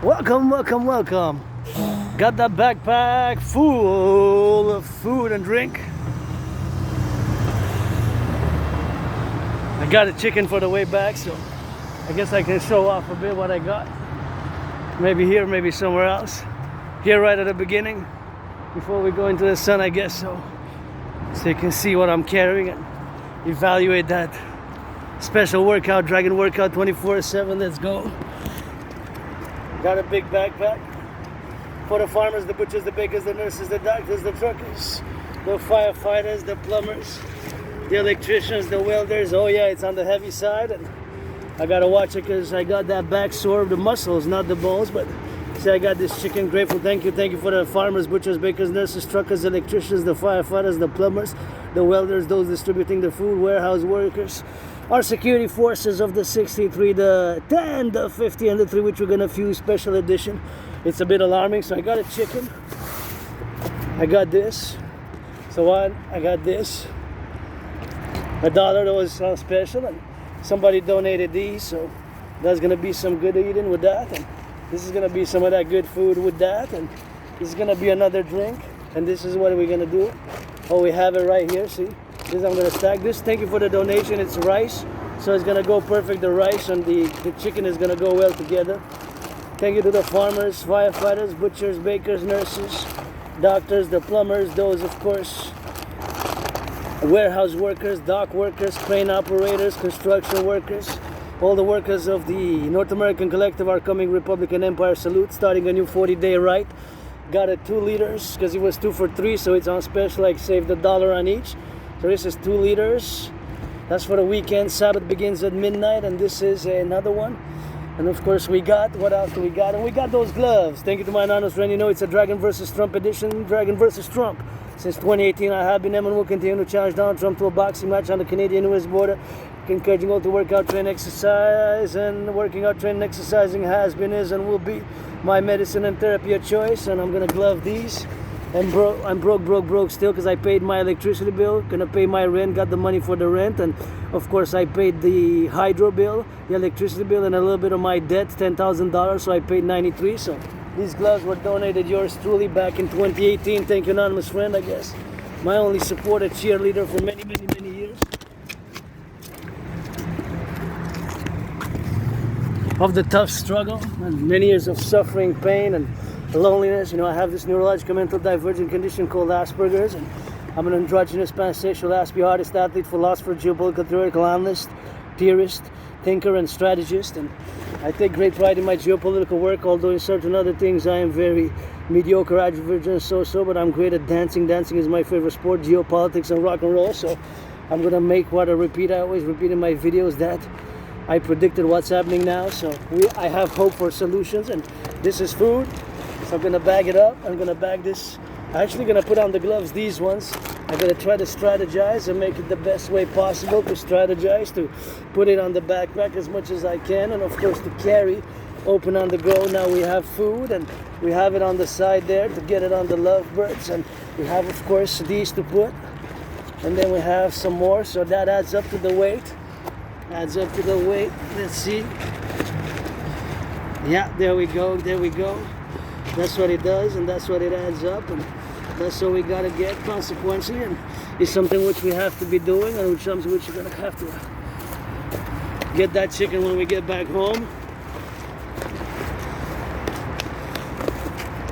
Welcome, welcome, welcome. Got that backpack full of food and drink. I got a chicken for the way back, so I guess I can show off a bit what I got. Maybe here, maybe somewhere else. Here right at the beginning, before we go into the sun, I guess so. So you can see what I'm carrying and evaluate that special workout, dragon workout 24/7. Let's go. Got a big backpack for the farmers, the butchers, the bakers, the nurses, the doctors, the truckers, the firefighters, the plumbers, the electricians, the welders. Oh yeah, it's on the heavy side, and I gotta watch it because I got that back sore of the muscles, not the bones. But see, I got this chicken. Grateful, thank you for the farmers, butchers, bakers, nurses, truckers, electricians, the firefighters, the plumbers, the welders, those distributing the food, warehouse workers, our security forces of the 63, the 10, the 50, and the 3, which we're gonna fuse special edition. It's a bit alarming, so I got a chicken. I got this. So one, I got this. $1 that was on special, and somebody donated these, so that's gonna be some good eating with that. And this is gonna be some of that good food with that, and this is gonna be another drink. And this is what we're gonna do. Oh, we have it right here. See. This I'm gonna stack this. Thank you for the donation. It's rice, so it's gonna go perfect. The rice and the chicken is gonna go well together. Thank you to the farmers, firefighters, butchers, bakers, nurses, doctors, the plumbers, those of course, warehouse workers, dock workers, crane operators, construction workers, all the workers of the North American Collective, our coming Republic and Empire salute, starting a new 40-day Rite. Got it 2 liters because it was 2 for 3, so it's on special. I saved $1 on each. So this is 2 liters. That's for the weekend. Sabbath begins at midnight, and this is another one. And of course we got, what else do we got? And we got those gloves. Thank you to my anonymous friend. You know it's a Dragon versus Trump edition. Dragon versus Trump. Since 2018 I have been and will continue to challenge Donald Trump to a boxing match on the Canadian-US border. Encouraging all to work out, train, exercise. And working out, training, exercising has been, is, and will be my medicine and therapy of choice. And I'm gonna glove these. I'm broke still because I paid my electricity bill, gonna pay my rent, got the money for the rent, and of course I paid the hydro bill, the electricity bill, and a little bit of my debt, $10,000, so I paid $93. So these gloves were donated yours truly back in 2018. Thank you, anonymous friend, I guess. My only supported cheerleader for many years. Of the tough struggle and many years of suffering, pain, and loneliness. You know, I have this neurological mental divergent condition called Asperger's, and I'm an androgynous pansexual aspie artist, athlete, philosopher, geopolitical theoretical analyst, theorist, thinker, and strategist. And I take great pride in my geopolitical work, although in certain other things I am very mediocre, average, and so-so, but I'm great at dancing. Dancing is my favorite sport, geopolitics, and rock and roll. So I'm gonna make what I always repeat in my videos, that I predicted what's happening now. So I have hope for solutions, and this is food. So I'm gonna bag it up. I'm gonna bag this. I'm actually gonna put on the gloves, these ones. I'm gonna try to strategize and make it the best way possible to strategize, to put it on the backpack as much as I can, and of course to carry, open on the go. Now we have food, and we have it on the side there to get it on the lovebirds, and we have of course these to put, and then we have some more, so that adds up to the weight. Adds up to the weight. Let's see. Yeah, there we go. That's what it does, and that's what it adds up, and that's what we gotta get consequently, and it's something which we have to be doing, and which something which you're gonna have to get that chicken when we get back home.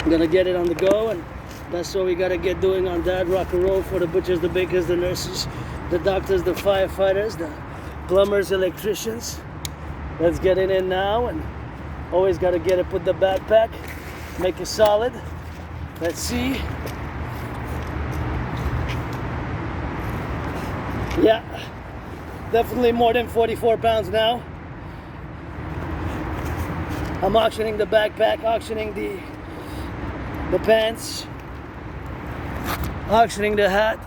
I'm gonna get it on the go, and that's what we gotta get doing on that. Rock and roll for the butchers, the bakers, the nurses, the doctors, the firefighters, the plumbers, electricians. Let's get it in now, and always gotta get it, put the backpack, make it solid. Let's see. Yeah, definitely more than 44 pounds now. I'm auctioning the backpack, auctioning the pants, auctioning the hat,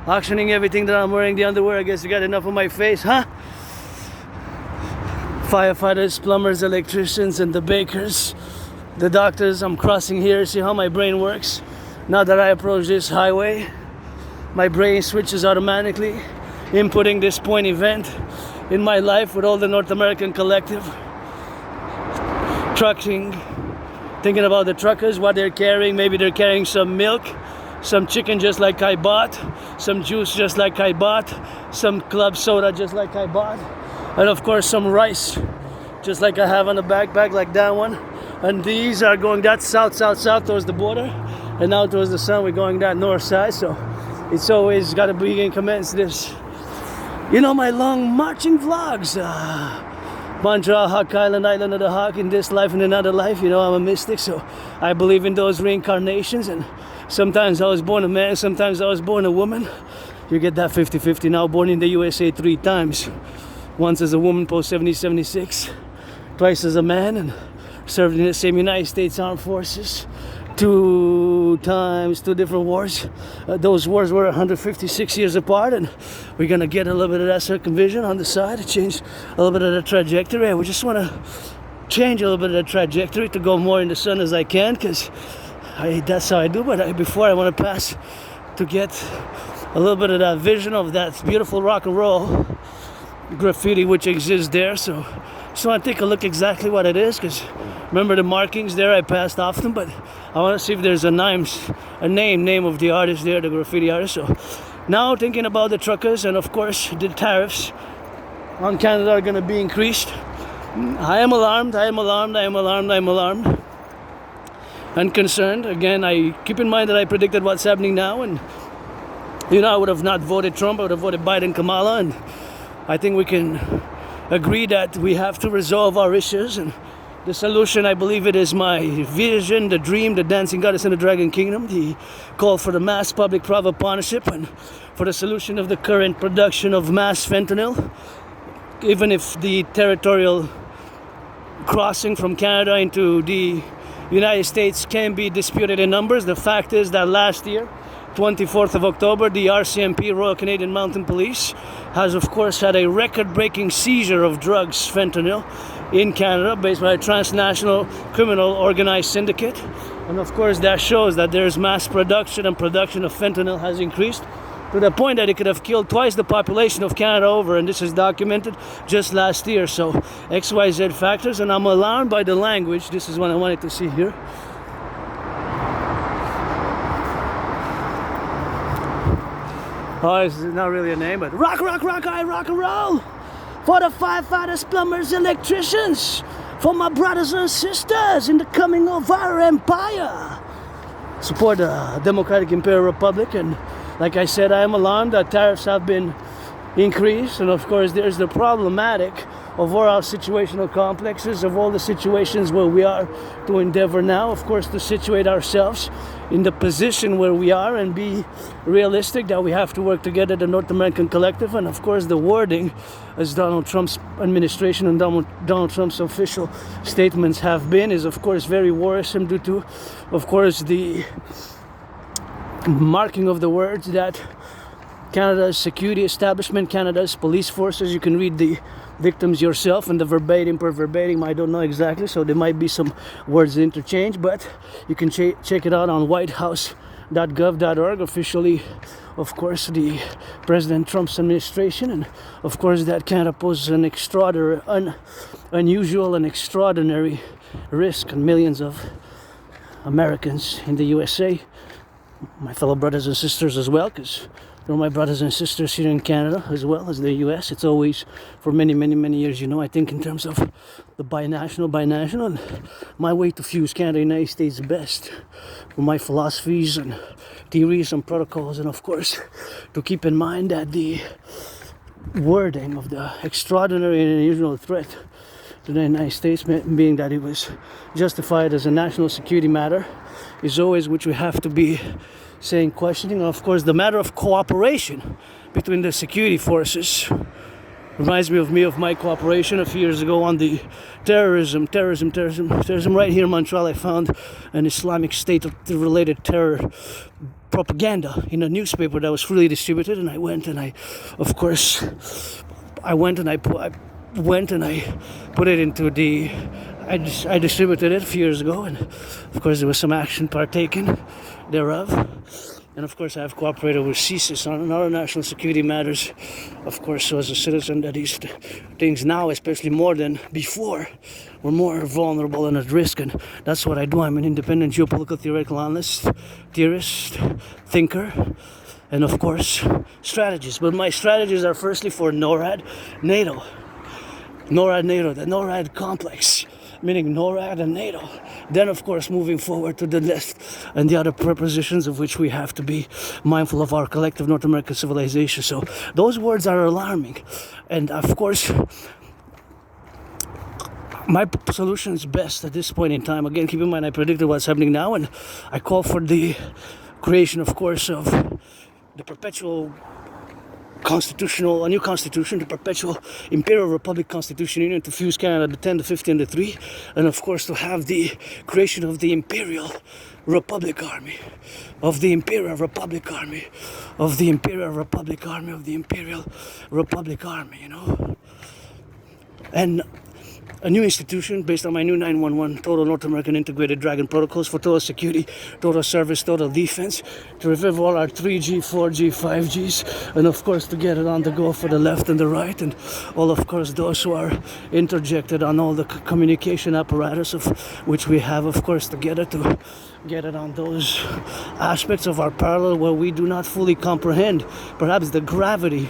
auctioning everything that I'm wearing, the underwear. I guess you got enough of my face, huh? Firefighters, plumbers, electricians, and the bakers, the doctors. I'm crossing here. See how my brain works? Now that I approach this highway, my brain switches automatically, inputting this point event in my life with all the North American Collective, trucking, Thinking about the truckers, what they're carrying. Maybe they're carrying some milk, some chicken just like I bought, some juice just like I bought, some club soda just like I bought, and of course some rice just like I have on the backpack, like that one. And these are going that south towards the border, and now towards the sun we're going that north side. So it's always got to begin commence this, you know, my long marching vlogs. Montreal, Hawk Island, Island of the Hawk, in this life and another life. You know, I'm a mystic, so I believe in those reincarnations. And sometimes I was born a man, sometimes I was born a woman. You get that 50-50. Now born in the USA 3 times. Once as a woman post 70-76, twice as a man, and served in the same United States Armed Forces 2 times, 2 different wars. Those wars were 156 years apart, and we're gonna get a little bit of that circumvision on the side to change a little bit of the trajectory. We just want to change a little bit of the trajectory to go more in the sun as I can, because that's how I do. But before I want to pass to get a little bit of that vision of that beautiful rock and roll graffiti which exists there. So just want to take a look exactly what it is, because remember the markings there, I passed often, but I want to see if there's a name of the artist there, the graffiti artist. So now thinking about the truckers, and of course the tariffs on Canada are going to be increased. I am alarmed and concerned. Again, I keep in mind that I predicted what's happening now, and you know, I would have not voted Trump, I would have voted Biden, Kamala, and I think we can agree that we have to resolve our issues. And the solution, I believe it is my vision, the dream, the dancing goddess in the dragon kingdom, the call for the mass public-private partnership, and for the solution of the current production of mass fentanyl. Even if the territorial crossing from Canada into the United States can be disputed in numbers, the fact is that last year, 24th of October, the RCMP, Royal Canadian Mounted Police, has of course had a record-breaking seizure of drugs, fentanyl, in Canada, based by a transnational criminal organized syndicate. And of course that shows that there's mass production, and production of fentanyl has increased to the point that it could have killed twice the population of Canada over, and this is documented just last year. So XYZ factors, and I'm alarmed by the language. This is what I wanted to see here. Oh, it's not really a name, but rock, I rock and roll. For the firefighters, plumbers, electricians, for my brothers and sisters in the coming of our empire. Support the Democratic Imperial Republic. And like I said, I am alarmed that tariffs have been increased. And of course, there's the problematic of all our situational complexes, of all the situations where we are to endeavor now, of course, to situate ourselves in the position where we are and be realistic that we have to work together, the North American Collective. And of course the wording, as Donald Trump's administration and Donald Trump's official statements have been, is of course very worrisome, due to, of course, the marking of the words that Canada's security establishment, Canada's police forces, you can read the victims yourself and the verbatim per verbatim, I don't know exactly, so there might be some words interchange, but you can check it out on whitehouse.gov.org, officially, of course, the President Trump's administration. And of course that Canada poses an extraordinary, unusual and extraordinary risk on millions of Americans in the USA, my fellow brothers and sisters as well, because they're my brothers and sisters here in Canada as well as the US. It's always, for many years, you know, I think in terms of the binational, and my way to fuse Canada and the United States best for my philosophies and theories and protocols, and of course to keep in mind that the wording of the extraordinary and unusual threat to the United States, being that it was justified as a national security matter, is always which we have to be saying, questioning. Of course, the matter of cooperation between the security forces reminds me of my cooperation a few years ago on the terrorism right here in Montreal. I found an Islamic State related terror propaganda in a newspaper that was freely distributed, and I went and I put it into the I distributed it a few years ago, and of course there was some action partaken thereof. And of course, I have cooperated with CSIS on other national security matters. Of course, so as a citizen, that these things now, especially more than before, we're more vulnerable and at risk. And that's what I do. I'm an independent geopolitical theoretical analyst, theorist, thinker, and of course, strategist. But my strategies are firstly for NORAD, NATO, the NORAD complex, meaning NORAD and NATO. Then, of course, moving forward to the left and the other prepositions of which we have to be mindful of our collective North American civilization. So those words are alarming. And of course, my solution is best at this point in time. Again, keep in mind, I predicted what's happening now, and I call for the creation, of course, of the perpetual a new constitution, the perpetual Imperial Republic Constitution Union, to fuse Canada to 10, to 15, to 3, and of course to have the creation of the Imperial Republic Army, of the Imperial Republic Army, of the Imperial Republic Army, of the Imperial Republic Army, you know. And a new institution based on my new 911 total North American integrated Dragon protocols for total security, total service, total defense, to revive all our 3G, 4G, 5Gs, and of course to get it on the go for the left and the right, and all of course those who are interjected on all the communication apparatus of which we have, of course, together to get it on those aspects of our parallel where we do not fully comprehend perhaps the gravity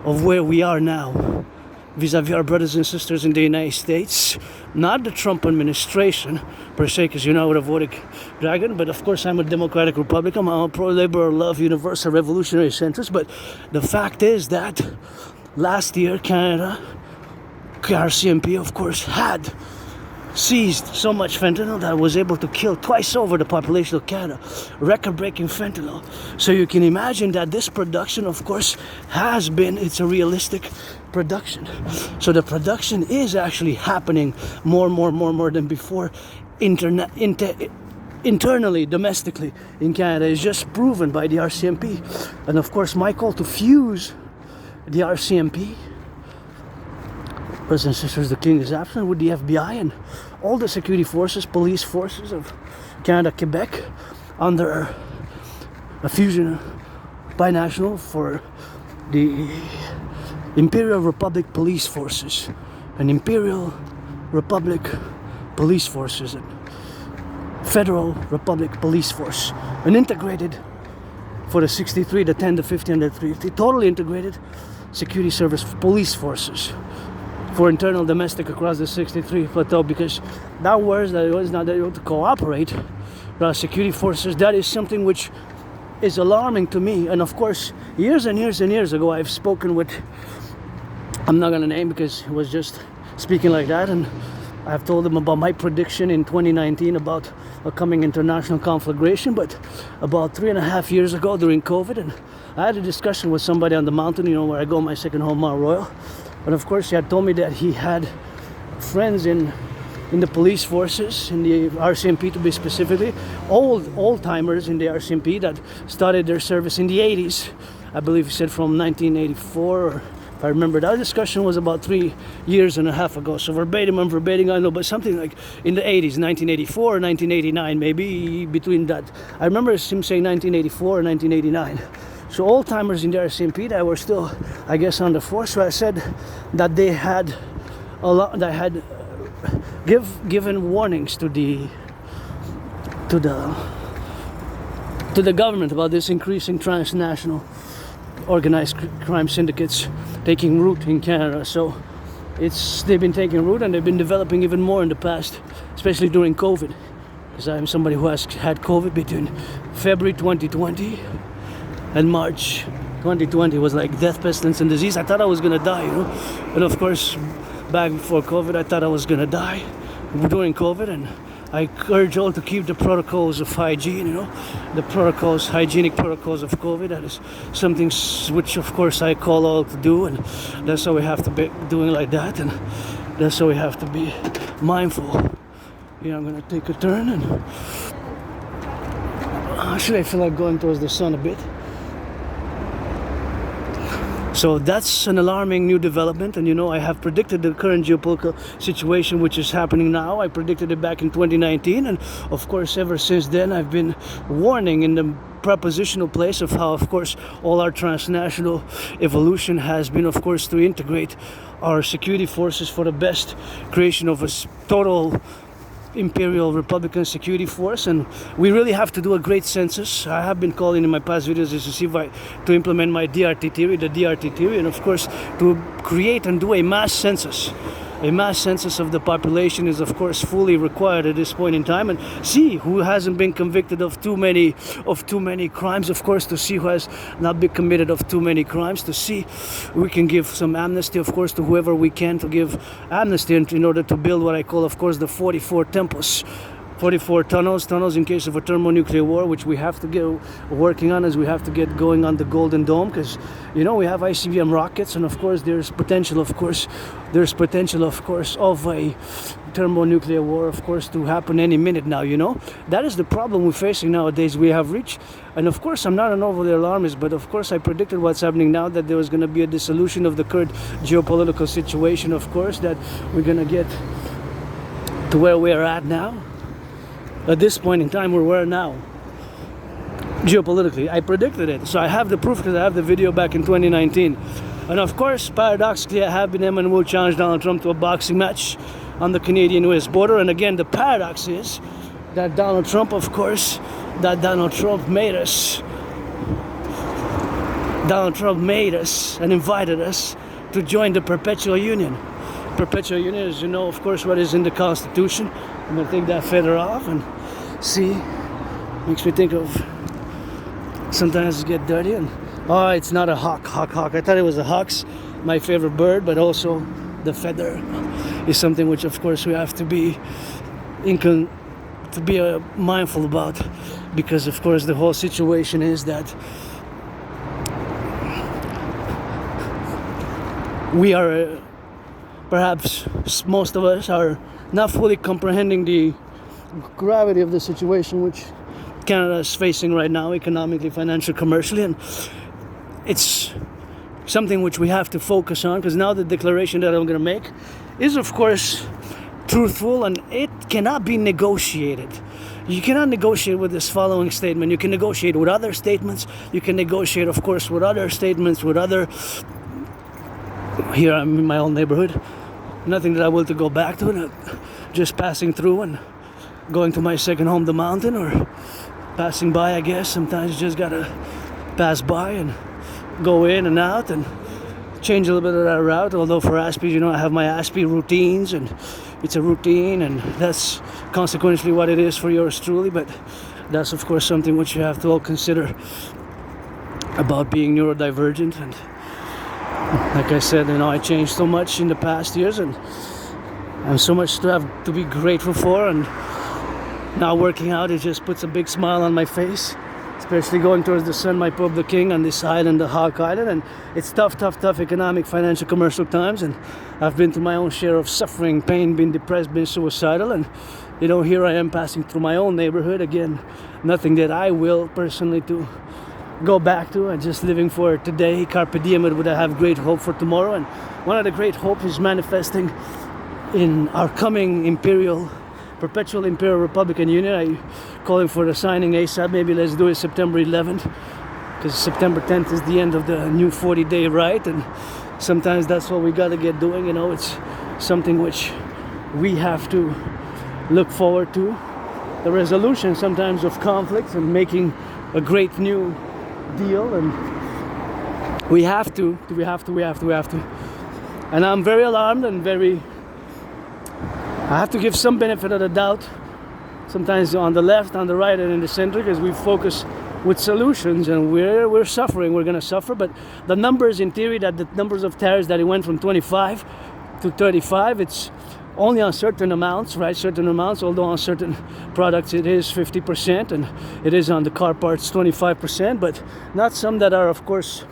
of where we are now vis-a-vis our brothers and sisters in the United States. Not the Trump administration per se, because you're not with a voting dragon, but of course I'm a democratic Republican, I'm a pro-labor, love, universal, revolutionary centrist. But the fact is that last year Canada, RCMP of course, had seized so much fentanyl that was able to kill twice over the population of Canada. Record-breaking fentanyl. So you can imagine that this production, of course, it's a realistic production. So the production is actually happening more than before internally, domestically in Canada. Is just proven by the RCMP. And of course, my call to fuse the RCMP, brothers and sisters, the king is absent, with the FBI and all the security forces, police forces of Canada, Quebec, under a fusion binational for the Imperial Republic Police Forces, and Imperial Republic Police Forces, and Federal Republic Police Force, an integrated for the 63, the 10, the 50, and the 3, totally integrated security service police forces for internal domestic across the 63 plateau, because that words that it was not able to cooperate the security forces. That is something which is alarming to me. And of course, years and years ago, I've spoken with, I'm not gonna name because he was just speaking like that, and I've told him about my prediction in 2019 about a coming international conflagration. But about 3.5 years ago during COVID, and I had a discussion with somebody on the mountain, you know, where I go, my second home, Mount Royal. And of course, he had told me that he had friends in the police forces, in the RCMP to be specifically, old timers in the RCMP that started their service in the 80s. I believe he said from 1984, or if I remember, that discussion was about 3.5 years ago. So verbatim, I know, but something like in the 80s, 1984 or 1989, maybe between that. I remember him saying 1984 or 1989. So old timers in the RCMP that were still, I guess, on the force. So I said that they had given warnings to the government about this increasing transnational organized crime syndicates taking root in Canada. So they've been taking root, and they've been developing even more in the past, especially during COVID, because I'm somebody who has had COVID between February 2020 and March 2020. Was like death, pestilence, and disease. I thought I was gonna die, you know. And of course, back before COVID, I thought I was gonna die during COVID. And I urge all to keep the protocols of hygiene, you know, the protocols, hygienic protocols of COVID. That is something which, of course, I call all to do, and that's how we have to be doing like that, and that's how we have to be mindful. Yeah, I'm gonna take a turn, and actually I feel like going towards the sun a bit. So that's an alarming new development, and I have predicted the current geopolitical situation which is happening now. I predicted it back in 2019, and of course ever since then I've been warning in the prepositional place of how, of course, all our transnational evolution has been, of course, to integrate our security forces for the best creation of a total Imperial Republican security force. And we really have to do a great census. I have been calling in my past videos is to see if to implement my DRT theory, the DRT theory, and of course to create and do a mass census. A mass census of the population is of course fully required at this point in time, and see who hasn't been convicted of too many crimes, of course, to see who has not been committed of too many crimes, to see we can give some amnesty, of course, to whoever we can, to give amnesty in order to build what I call, of course, the 44 temples. 44 tunnels in case of a thermonuclear war, which we have to get working on, as we have to get going on the Golden Dome, because we have ICBM rockets, and of course there's potential of a thermonuclear war, of course, to happen any minute now. That is the problem we're facing nowadays. We have reached, and of course I'm not an overly alarmist, but of course I predicted what's happening now, that there was going to be a dissolution of the current geopolitical situation, of course, that we're going to get to where we're at now. At this point in time, where we're now, geopolitically, I predicted it. So I have the proof because I have the video back in 2019. And of course, paradoxically, I have been and will challenge Donald Trump to a boxing match on the Canadian-US border. And again, the paradox is that Donald Trump made us and invited us to join the Perpetual Union. Perpetual Union is, of course, what is in the Constitution. I'm going to take that feather off and see. Makes me think of sometimes get dirty. And it's not a hawk. I thought it was a hawk's my favorite bird, but also the feather is something which, of course, we have to be mindful about, because, of course, the whole situation is that we are perhaps most of us are not fully comprehending the gravity of the situation which Canada is facing right now, economically, financially, commercially, and it's something which we have to focus on, because now the declaration that I'm going to make is, of course, truthful, and it cannot be negotiated. You cannot negotiate with this following statement. You can negotiate with other statements. You can negotiate, of course, with other statements, with other... Here I'm in my own neighborhood. Nothing that I will to go back to, just passing through and going to my second home, the mountain, or passing by, I guess. Sometimes you just gotta pass by and go in and out and change a little bit of that route. Although for Aspie, I have my Aspie routines, and it's a routine, and that's consequently what it is for yours truly. But that's, of course, something which you have to all consider about being neurodivergent. And like I said, I changed so much in the past years, and I'm so much to have to be grateful for. And now working out, it just puts a big smile on my face, especially going towards the sun, my Publik King, on this island, the Hawk Island. And it's tough economic, financial, commercial times, and I've been through my own share of suffering, pain, being depressed, being suicidal, and here I am passing through my own neighborhood again. Nothing that I will personally to go back to, and just living for today, carpe diem, would I have great hope for tomorrow. And one of the great hope is manifesting in our coming perpetual Imperial Republican Union. I calling for the signing ASAP. Maybe let's do it September 11th, because September 10th is the end of the new 40-day Rite, and sometimes that's what we got to get doing. It's something which we have to look forward to, the resolution sometimes of conflicts and making a great new deal. And we have to. And I'm very alarmed and I have to give some benefit of the doubt sometimes on the left, on the right, and in the center, because we focus with solutions, and we're suffering. We're going to suffer, but the numbers, in theory, that the numbers of tariffs that it went from 25 to 35, it's only on certain amounts, right? Certain amounts, although on certain products it is 50%, and it is on the car parts 25%, but not some that are, of course,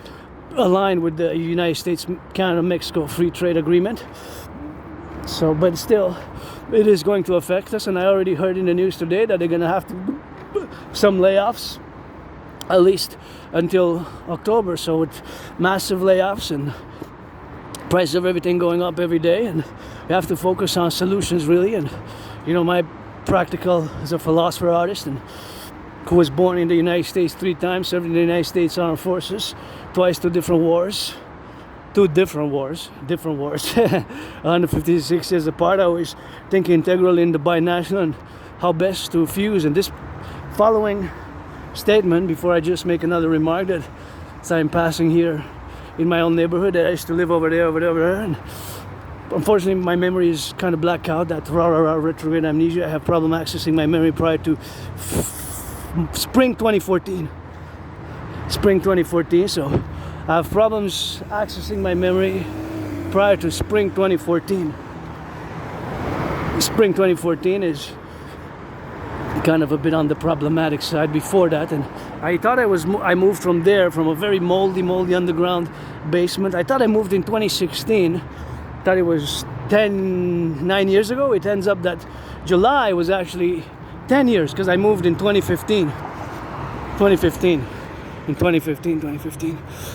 aligned with the United States, Canada, Mexico free trade agreement. So, but still, it is going to affect us, and I already heard in the news today that they're going to have to some layoffs at least until October. So with massive layoffs and price of everything going up every day, and we have to focus on solutions really. And you know, my practical as a philosopher artist, and who was born in the United States 3 times, served in the United States Armed Forces, twice, 2 different wars, 156 years apart. I always think integrally in the binational and how best to fuse. And this following statement, before I just make another remark, that as I'm passing here in my own neighborhood, that I used to live over there, and unfortunately my memory is kind of blacked out, that retrograde amnesia. I have problem accessing my memory prior to spring 2014, so I have problems accessing my memory prior to spring 2014. Spring 2014 is kind of a bit on the problematic side before that, and I thought I moved from there, from a very moldy underground basement. I thought I moved in 2016. Thought it was 9 years ago. It ends up that July was actually 10 years, because I moved in 2015.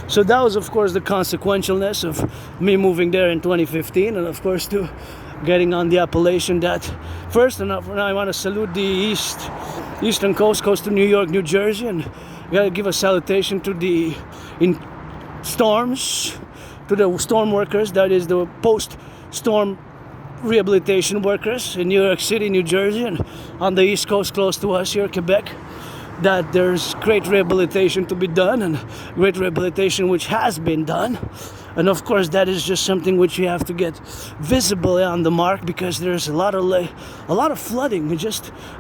So that was, of course, the consequentialness of me moving there in 2015, and of course to getting on the appellation that first. And now I want to salute the eastern coast of New York, New Jersey, and we got to give a salutation to the storms, to the storm workers, that is the post-storm rehabilitation workers in New York City, New Jersey, and on the East Coast close to us here, Quebec, that there's great rehabilitation to be done, and great rehabilitation which has been done. And of course that is just something which you have to get visible on the mark, because there's a lot of flooding.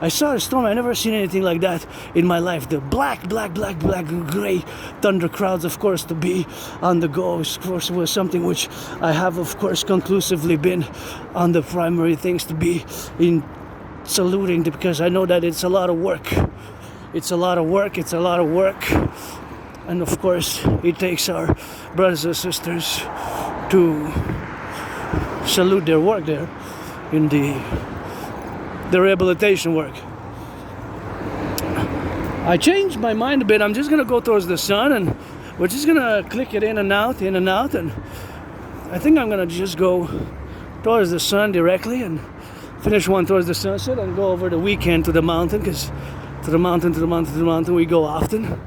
I saw a storm. I never seen anything like that in my life. The black gray thunder clouds, of course, to be on the go, of course, was something which I have, of course, conclusively been on the primary things to be in saluting, because I know that it's a lot of work. And of course, it takes our brothers and sisters to salute their work there in the rehabilitation work. I changed my mind a bit. I'm just gonna go towards the sun, and we're just gonna click it in and out, and I think I'm gonna just go towards the sun directly and finish one towards the sunset and go over the weekend to the mountain, because to the mountain we go often.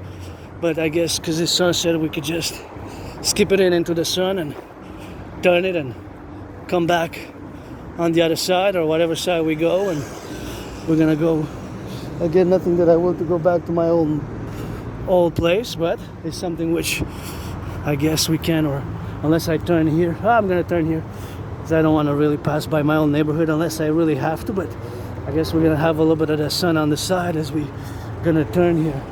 But I guess because it's sunset, we could just skip it into the sun and turn it and come back on the other side, or whatever side we go. And we're gonna go again. Nothing that I want to go back to my old place, but it's something which I guess we can, or unless I turn here. I'm gonna turn here because I don't want to really pass by my own neighborhood unless I really have to. But I guess we're gonna have a little bit of the sun on the side as we gonna turn here.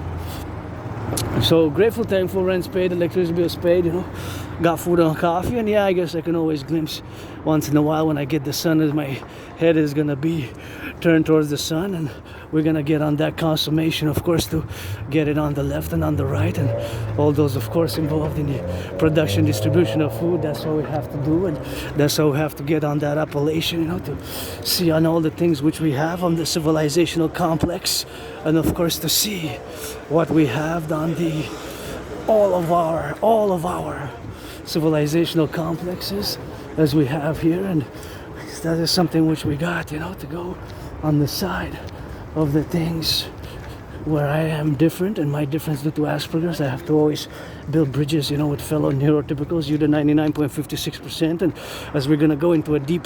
So grateful, thankful, rent's paid, electricity bill's paid, got food and coffee, and yeah, I guess I can always glimpse once in a while when I get the sun, as my head is gonna be turned towards the sun, and we're gonna get on that consummation, of course, to get it on the left and on the right, and all those, of course, involved in the production, distribution of food. That's what we have to do, and that's how we have to get on that appellation, to see on all the things which we have on the civilizational complex, and of course to see what we have on the all of our civilizational complexes as we have here. And that is something which we got, to go on the side of the things where I am different, and my difference due to Asperger's. I have to always build bridges, with fellow neurotypicals, you the 99.56%. And as we're gonna go into a deep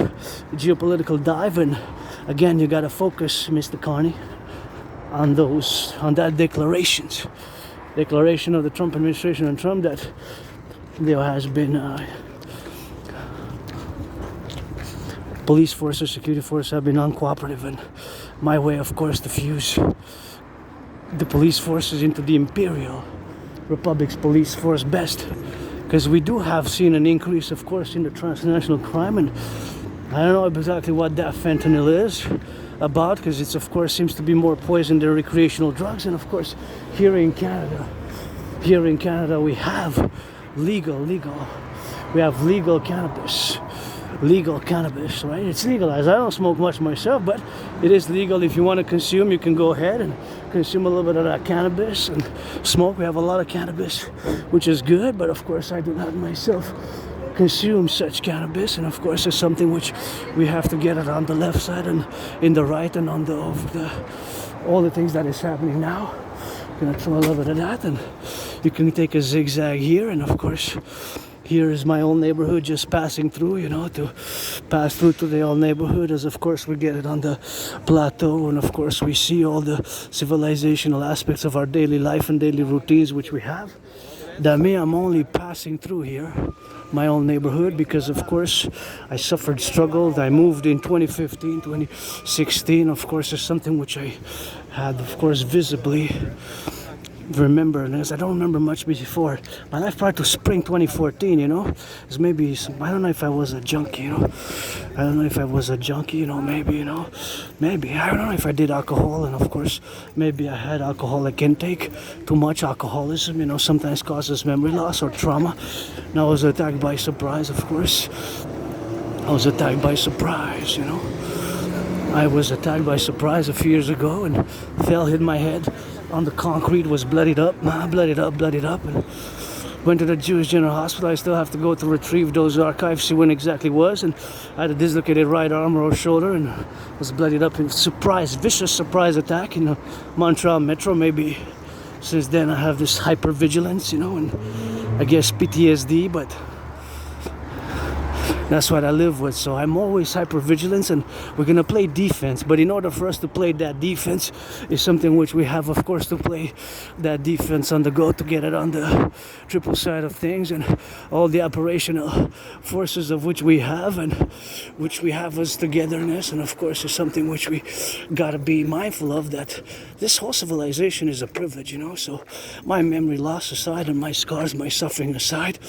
geopolitical dive, and again, you gotta focus, Mr. Carney, on that declaration of the Trump administration and Trump, that there has been police forces, security forces have been uncooperative, and my way, of course, to fuse the police forces into the Imperial Republic's police force best, because we do have seen an increase, of course, in the transnational crime, and I don't know exactly what that fentanyl is about, because it's, of course, seems to be more poison than recreational drugs. And of course, here in Canada we have legal cannabis, legal cannabis, right? It's legalized. I don't smoke much myself, but it is legal. If you want to consume, you can go ahead and consume a little bit of that cannabis and smoke. We have a lot of cannabis, which is good, but of course I do not myself consume such cannabis, and of course it's something which we have to get it on the left side and in the right, and on the all the things that is happening now. Gonna throw a little bit of that, and you can take a zigzag here, and of course here is my old neighborhood, just passing through, you know, to pass through to the old neighborhood, as of course we get it on the plateau, and of course we see all the civilizational aspects of our daily life and daily routines which we have. That me, I'm only passing through here, my own neighborhood, because of course I suffered, struggled. I moved in 2015, 2016. Of course, it's something which I had, of course, visibly remember, because I don't remember much before. My life prior to spring 2014, you know, is maybe I don't know if I was a junkie, you know. I don't know if I was a junkie, you know, maybe, you know, maybe. I don't know if I did alcohol, and of course, maybe I had alcoholic intake. Too much alcoholism, you know, sometimes causes memory loss or trauma. And I was attacked by surprise, of course. I was attacked by surprise, you know. I was attacked by surprise a few years ago and fell, hit my head on the concrete, was bloodied up, and went to the Jewish General Hospital. I still have to go to retrieve those archives, see when exactly was, and I had a dislocated right arm or shoulder and was bloodied up in surprise, vicious surprise attack in the Montreal Metro. Maybe since then I have this hypervigilance, you know, and I guess PTSD, but that's what I live with. So I'm always hypervigilant, and we're gonna play defense. But in order for us to play that defense is something which we have, of course, to play that defense on the go, to get it on the triple side of things, and all the operational forces of which we have, and which we have as togetherness. And of course, is something which we gotta be mindful of, that this whole civilization is a privilege, you know. So my memory loss aside, and my scars, my suffering aside,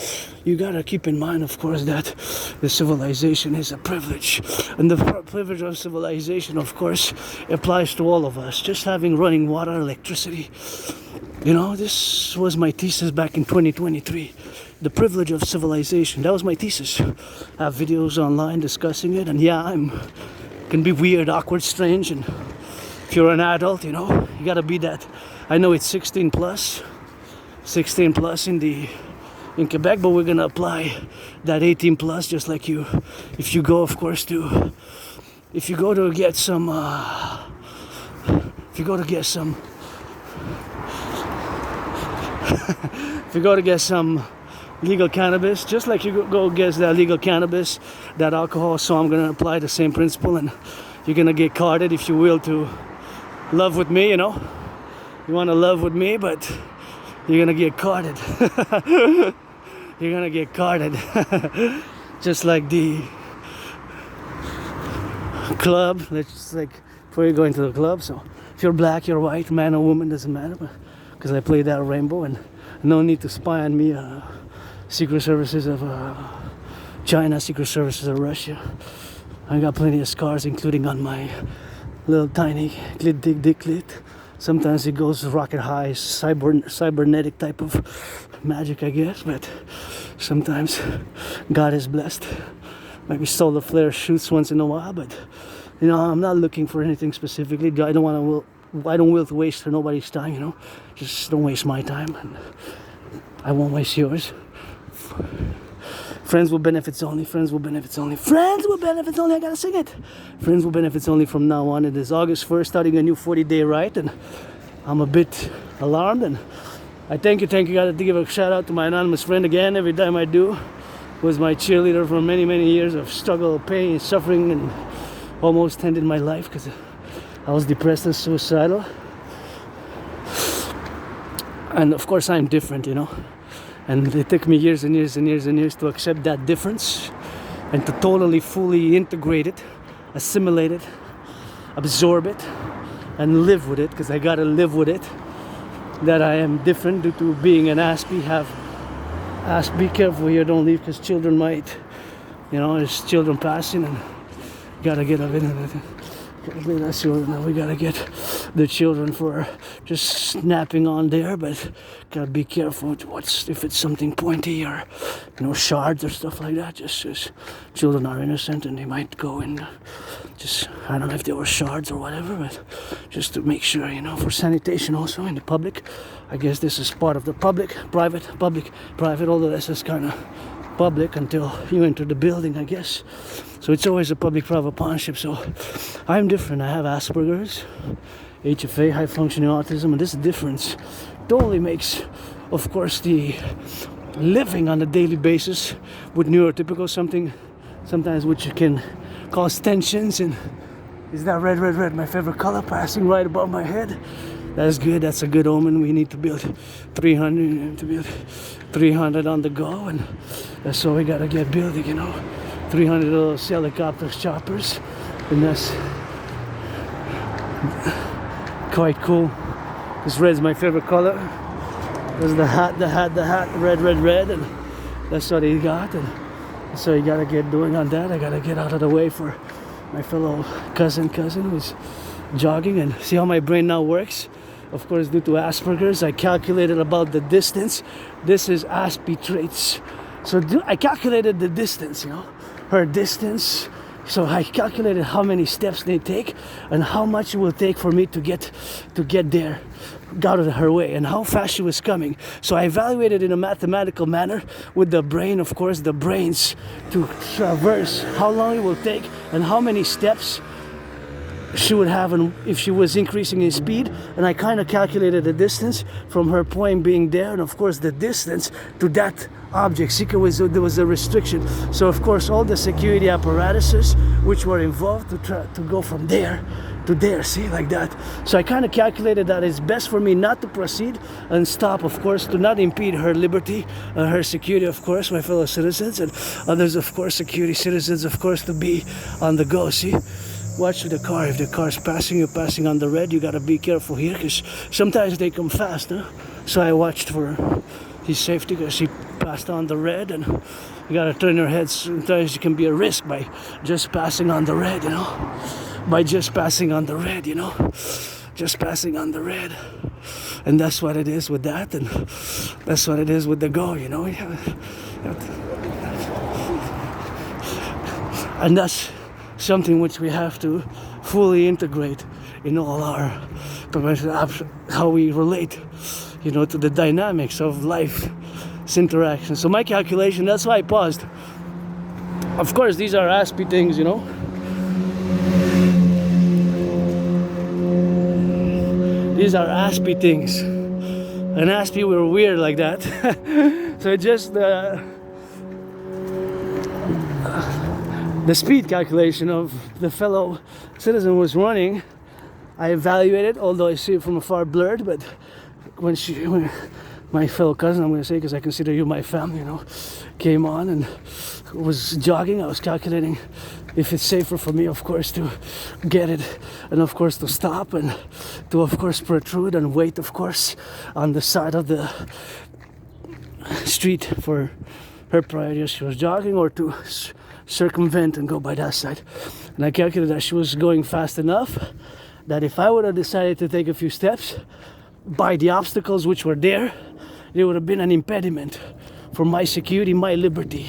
you gotta keep in mind, of course, that the civilization is a privilege, and the privilege of civilization, of course, applies to all of us. Just having running water, electricity, you know, this was my thesis back in 2023. The privilege of civilization, that was my thesis. I have videos online discussing it, and yeah, can be weird, awkward, strange, and if you're an adult, you know, you gotta be that. I know it's 16 plus in Quebec, but we're gonna apply that 18 plus, just like you, if you go, of course, if you go to get some legal cannabis, just like you go get that legal cannabis, that alcohol. So I'm gonna apply the same principle, and you're gonna get carded, if you will, to love with me, you know. You wanna love with me, but you're gonna get carded. You're gonna get carded. Just like the club. Let's just, like, before you go into the club. So if you're black, you're white, man or woman, doesn't matter, because I play that rainbow, and no need to spy on me. Secret services of China, secret services of Russia. I got plenty of scars, including on my little tiny clit. Sometimes it goes rocket high, cybernetic type of magic, I guess, but sometimes God is blessed. Maybe solar flare shoots once in a while, but you know, I'm not looking for anything specifically. I don't will to waste nobody's time, you know. Just don't waste my time, and I won't waste yours. Friends will benefits only, friends will benefits only, friends will benefits only, I gotta sing it. Friends will benefits only from now on. It is August 1st, starting a new 40-day Rite, and I'm a bit alarmed, and I thank you, I gotta give a shout out to my anonymous friend again. Every time I do, was my cheerleader for many, many years of struggle, pain, suffering, and almost ended my life because I was depressed and suicidal. And of course I'm different, you know. And it took me years and years and years and years to accept that difference, and to totally, fully integrate it, assimilate it, absorb it, and live with it, because I gotta live with it, that I am different due to being an Aspie. Be careful here, don't leave, because children might, you know, there's children passing, and you gotta get up in it. Gotta bring our children. Now we gotta get the children for just snapping on there, but gotta be careful if it's something pointy or shards or stuff like that. Just children are innocent and they might go and I don't know if they were shards or whatever, but just to make sure, for sanitation also in the public. I guess this is part of the public, private, although this is kind of public until you enter the building, I guess. So it's always a public-private partnership. So I'm different. I have Asperger's, HFA, high functioning autism, and this difference totally makes, of course, the living on a daily basis with neurotypical sometimes which can cause tensions. And is that red, my favorite color, passing right above my head? That's good. That's a good omen. We need to build 300 on the go, and that's what we gotta get building, 300 little helicopters, choppers, and that's quite cool. This red's my favorite color. There's the hat, red, and that's what he got, and so you gotta get doing on that. I gotta get out of the way for my fellow cousin who's jogging, and see how my brain now works. Of course, due to Asperger's, I calculated about the distance. This is Aspi traits. So I calculated the distance, her distance. So I calculated how many steps they take and how much it will take for me to get there, out of her way, and how fast she was coming. So I evaluated in a mathematical manner with the brain, of course, the brains to traverse how long it will take and how many steps she would have, and if she was increasing in speed. And I kind of calculated the distance from her point being there, and of course the distance to that object. See, there was a restriction. So of course all the security apparatuses which were involved to try to go from there to there, see, like that. So I kind of calculated that it's best for me not to proceed and stop, of course, to not impede her liberty, her security, of course, my fellow citizens, and others, of course, security citizens, of course, to be on the go. See, watch the car. If the car's passing, you're passing on the red, you gotta be careful here, because sometimes they come fast, huh? So I watched for his safety, because she passed on the red, and you gotta turn your head. Sometimes you can be a risk by just passing on the red, by just passing on the red, just passing on the red. And that's what it is with that, and that's what it is with the go, and that's something which we have to fully integrate in all our how we relate, to the dynamics of life's interaction. So my calculation, that's why I paused. Of course, these are Aspi things, These are Aspi things. And Aspi were weird like that. So just the speed calculation of the fellow citizen was running, I evaluated, although I see it from afar blurred, but when my fellow cousin, I'm going to say, because I consider you my family, came on and was jogging, I was calculating if it's safer for me, of course, to get it, and of course to stop, and to, of course, protrude and wait, of course, on the side of the street for her priority as she was jogging, or to circumvent and go by that side. And I calculated that she was going fast enough that if I would have decided to take a few steps by the obstacles which were there, there would have been an impediment for my security, my liberty,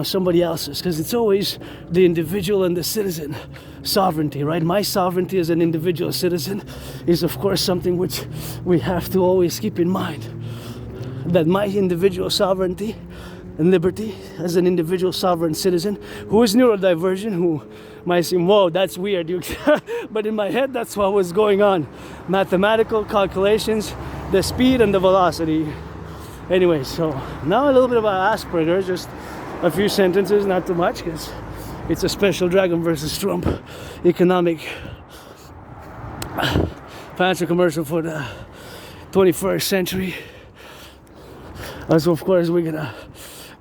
somebody else's, because it's always the individual and the citizen sovereignty, right? My sovereignty as an individual citizen is, of course, something which we have to always keep in mind, that my individual sovereignty and liberty as an individual sovereign citizen who is neurodivergent, who might seem, whoa, that's weird, but in my head, that's what was going on. Mathematical calculations, the speed and the velocity. Anyway, so now a little bit about Asperger's, just a few sentences, not too much, because it's a special Dragon versus Trump economic financial commercial for the 21st century. So of course we're gonna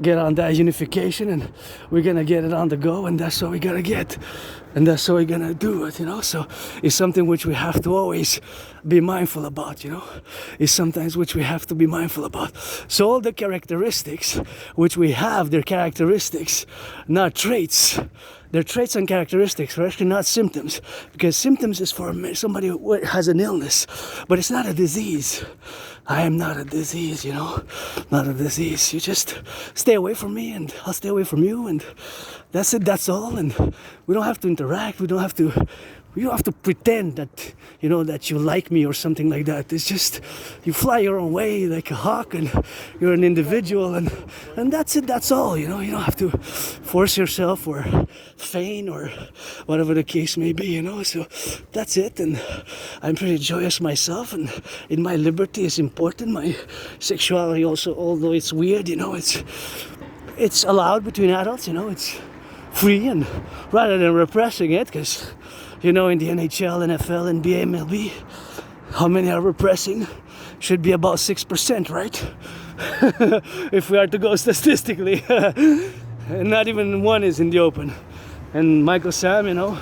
get on that unification, and we're gonna get it on the go, and that's what we gotta get, and that's what we're gonna do it, so it's something which we have to always be mindful about, it's sometimes which we have to be mindful about. So all the characteristics which we have, they're characteristics, not traits, They're traits and characteristics, they're actually not symptoms. Because symptoms is for somebody who has an illness, but it's not a disease. I am not a disease, you know, not a disease. You just stay away from me and I'll stay away from you, and that's it, that's all. And we don't have to interact, you don't have to pretend that, you know, that you like me or something like that. It's just, you fly your own way like a hawk, and you're an individual, and that's it, that's all, you know. You don't have to force yourself or feign or whatever the case may be, you know. So that's it, and I'm pretty joyous myself, and in my liberty is important. My sexuality also, although it's weird, you know, it's allowed between adults, you know, it's free, and rather than repressing it, because, you know, in the NHL, NFL, NBA, MLB, how many are repressing? Should be about 6%, right? If we are to go statistically. And not even one is in the open. And Michael Sam, you know,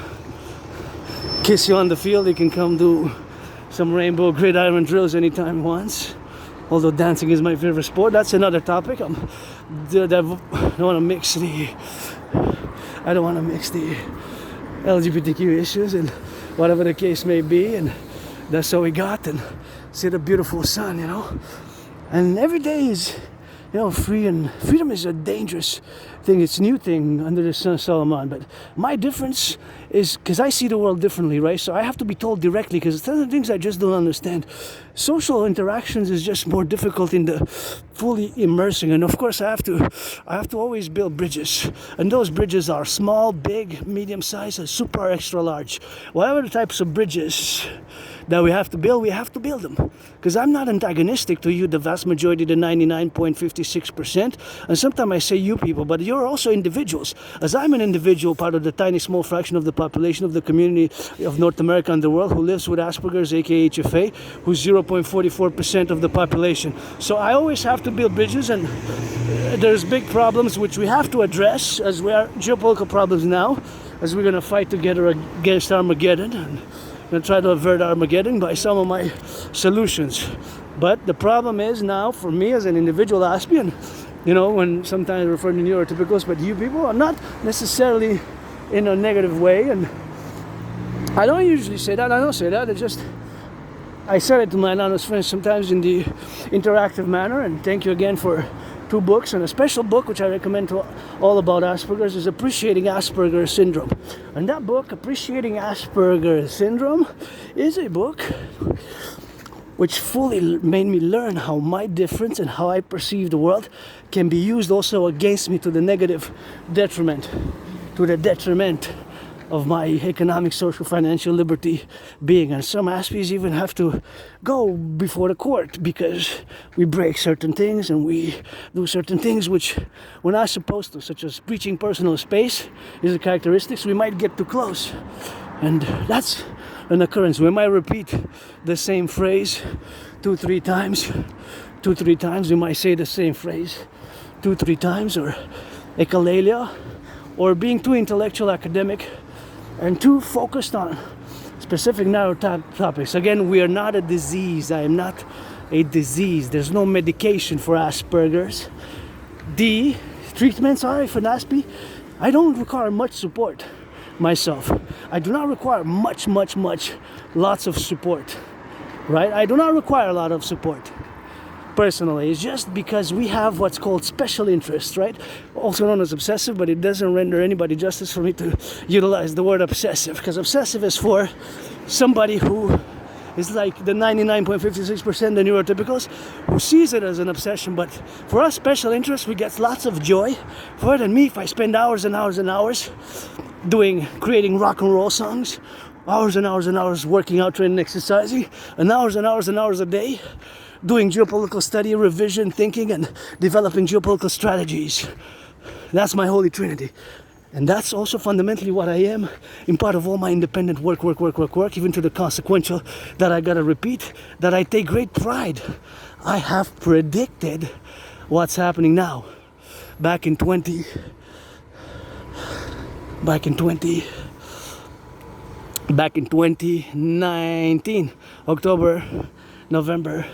kiss you on the field, he can come do some rainbow gridiron drills anytime he wants. Although dancing is my favorite sport, that's another topic. I don't want to mix the LGBTQ issues and whatever the case may be, and that's all we got, and see the beautiful sun, you know. And every day is, you know, free, and freedom is a dangerous thing. It's a new thing under the sun of Solomon. But my difference is because I see the world differently, right? So I have to be told directly, because some of the things I just don't understand. Social interactions is just more difficult in the fully immersing, and of course I have to always build bridges, and those bridges are small, big, medium size, and super extra large. Whatever the types of bridges that we have to build them, because I'm not antagonistic to you, the vast majority, the 99.56%, and sometimes I say you people, but you're also individuals, as I'm an individual, part of the tiny small fraction of the population of the community of North America and the world who lives with Asperger's, aka HFA, who's 0.44% of the population. So I always have to build bridges, and there's big problems which we have to address, as we are geopolitical problems now, as we're going to fight together against Armageddon, and I'm going to try to avert Armageddon by some of my solutions. But the problem is now, for me as an individual Aspian, you know, when sometimes I refer to neurotypicals, but you people are not necessarily in a negative way, and I don't usually say that, I don't say that, it's just, I said it to my anonymous friends sometimes in the interactive manner, and thank you again for 2 books, and a special book which I recommend to all about Asperger's is Appreciating Asperger's Syndrome. And that book, Appreciating Asperger's Syndrome, is a book which fully made me learn how my difference and how I perceive the world can be used also against me to the negative detriment, to the detriment of my economic, social, financial liberty being. And some aspies even have to go before the court because we break certain things and we do certain things which we're not supposed to, such as breaching personal space is a characteristics. We might get too close, and that's an occurrence. We might repeat the same phrase 2-3 times. 2-3 times we might say the same phrase 2-3 times, or echolalia, or being too intellectual, academic, and too focused on specific narrow topics. Again, we are not a disease. I am not a disease. There's no medication for Asperger's. The treatments are, if an Aspie, I don't require much support myself. I do not require much, lots of support, right? I do not require a lot of support. Personally, it's just because we have what's called special interests, right? Also known as obsessive, but it doesn't render anybody justice for me to utilize the word obsessive, because obsessive is for somebody who is like the 99.56%, the neurotypicals, who sees it as an obsession. But for us, special interests, we get lots of joy for it. And me, if I spend hours and hours and hours creating rock and roll songs, hours and hours and hours working out, training, exercising, and hours a day doing geopolitical study, revision, thinking, and developing geopolitical strategies. That's my holy trinity. And that's also fundamentally what I am in part of all my independent work, even to the consequential that I gotta repeat, that I take great pride. I have predicted what's happening now. Back in 2019, October, November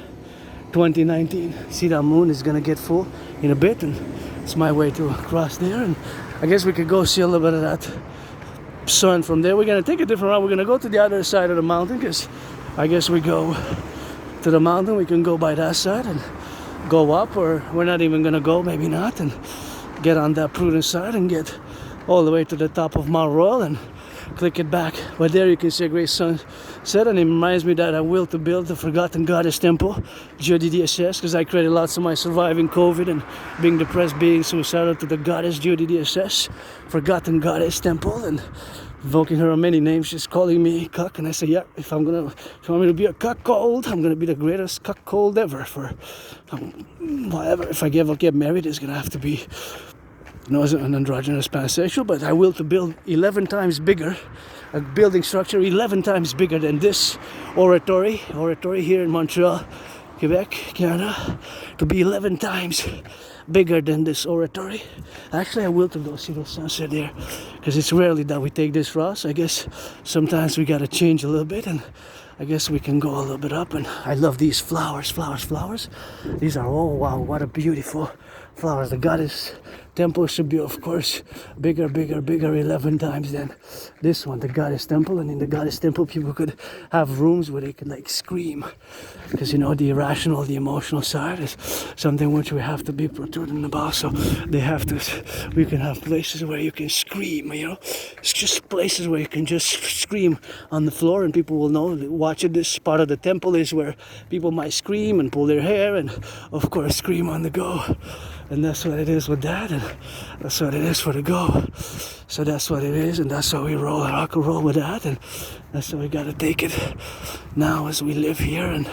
2019. See, that moon is gonna get full in a bit, and it's my way to cross there, and I guess we could go see a little bit of that sun from there. We're gonna take a different route. We're gonna go to the other side of the mountain, because I guess we go to the mountain. We can go by that side and go up, or we're not even gonna go, maybe not, and get on that prudent side and get all the way to the top of Mount Royal and click it back. But there you can see a great sunset, and it reminds me that I will to build the Forgotten Goddess Temple, jeudss, because I credit lots of my surviving COVID and being depressed, being suicidal, to the goddess jeudss, Forgotten Goddess Temple, and invoking her on many names. She's calling me cuck, and I say, yeah, if you want me to be a cuckold, I'm gonna be the greatest cuckold ever. For whatever, if I ever get married, it's gonna have to be, as an androgynous pansexual. But I will to build 11 times bigger, a building structure 11 times bigger than this oratory here in Montreal, Quebec, Canada, to be 11 times bigger than this oratory. Actually, I will to go see the sunset there, because it's rarely that we take this route. So I guess sometimes we gotta change a little bit, and I guess we can go a little bit up. And I love these flowers. These are, oh wow, what a beautiful flowers. The goddess temple should be, of course, bigger 11 times than this one, the goddess temple. And in the goddess temple, people could have rooms where they could like scream, because the irrational, the emotional side is something which we have to be prudent about. So we can have places where you can scream, it's just places where you can just scream on the floor, and people will know, watch it. This part of the temple is where people might scream and pull their hair, and of course scream on the go. And that's what it is with that, and that's what it is for the go. So that's what it is, and that's how we rock and roll with that, and that's how we gotta take it now as we live here, and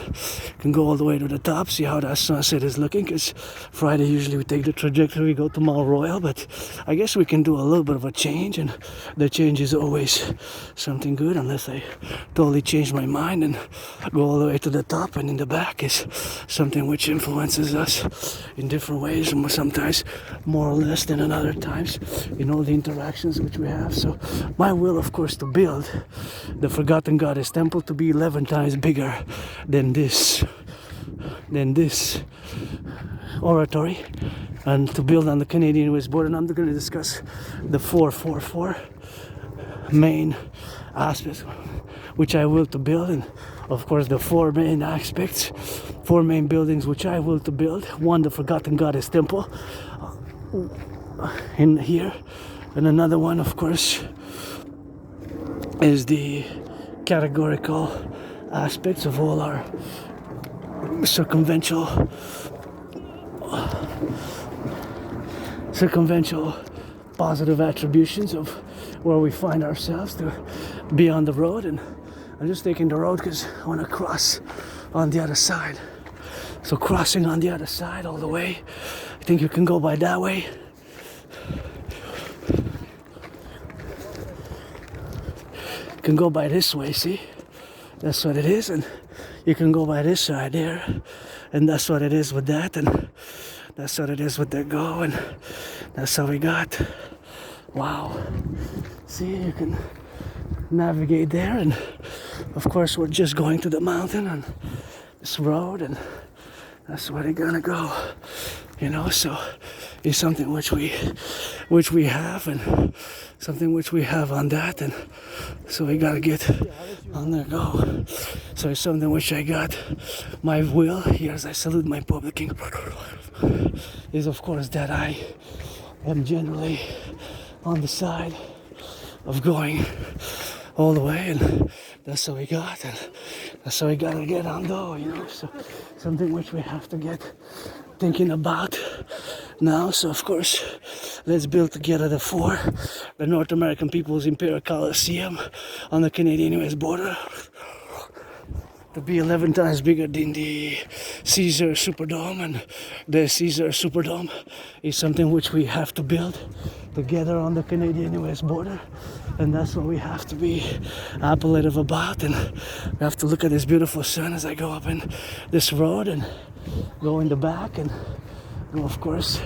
can go all the way to the top, see how that sunset is looking. Because Friday usually we take the trajectory, we go to Mount Royal, but I guess we can do a little bit of a change, and the change is always something good, unless I totally change my mind and go all the way to the top. And in the back is something which influences us in different ways, and sometimes more or less than in other times, the interactions which we have. So my will, of course, to build the Forgotten Goddess Temple to be 11 times bigger than this oratory, and to build on the Canadian-US border. And I'm going to discuss the 444 main aspects which I will to build, and of course the four main buildings which I will to build. One, the Forgotten Goddess Temple in here, and another one, of course, is the categorical aspects of all our circumventional positive attributions of where we find ourselves, to be on the road. And I'm just taking the road because I want to cross on the other side. So crossing on the other side all the way, I think you can go by that way. You can go by this way, see? That's what it is. And you can go by this side there, and that's what it is with that, and that's what it is with that go, and that's how we got. Wow. See, you can navigate there, and of course we're just going to the mountain on this road, and that's where they're gonna go, so it's something which we have, and something which we have on that, and so we gotta get on there, go. So it's something which I got. My will here, as I salute my Publik, is of course that I am generally on the side of going all the way, and that's how we got, and that's how we gotta get on though, so something which we have to get thinking about now. So of course, let's build together the North American People's Imperial Coliseum on the Canadian-US border, to be 11 times bigger than the Caesar Superdome. And the Caesar Superdome is something which we have to build together on the Canadian-US border, and that's what we have to be appellative about. And we have to look at this beautiful sun as I go up in this road, and go in the back, and go, of course,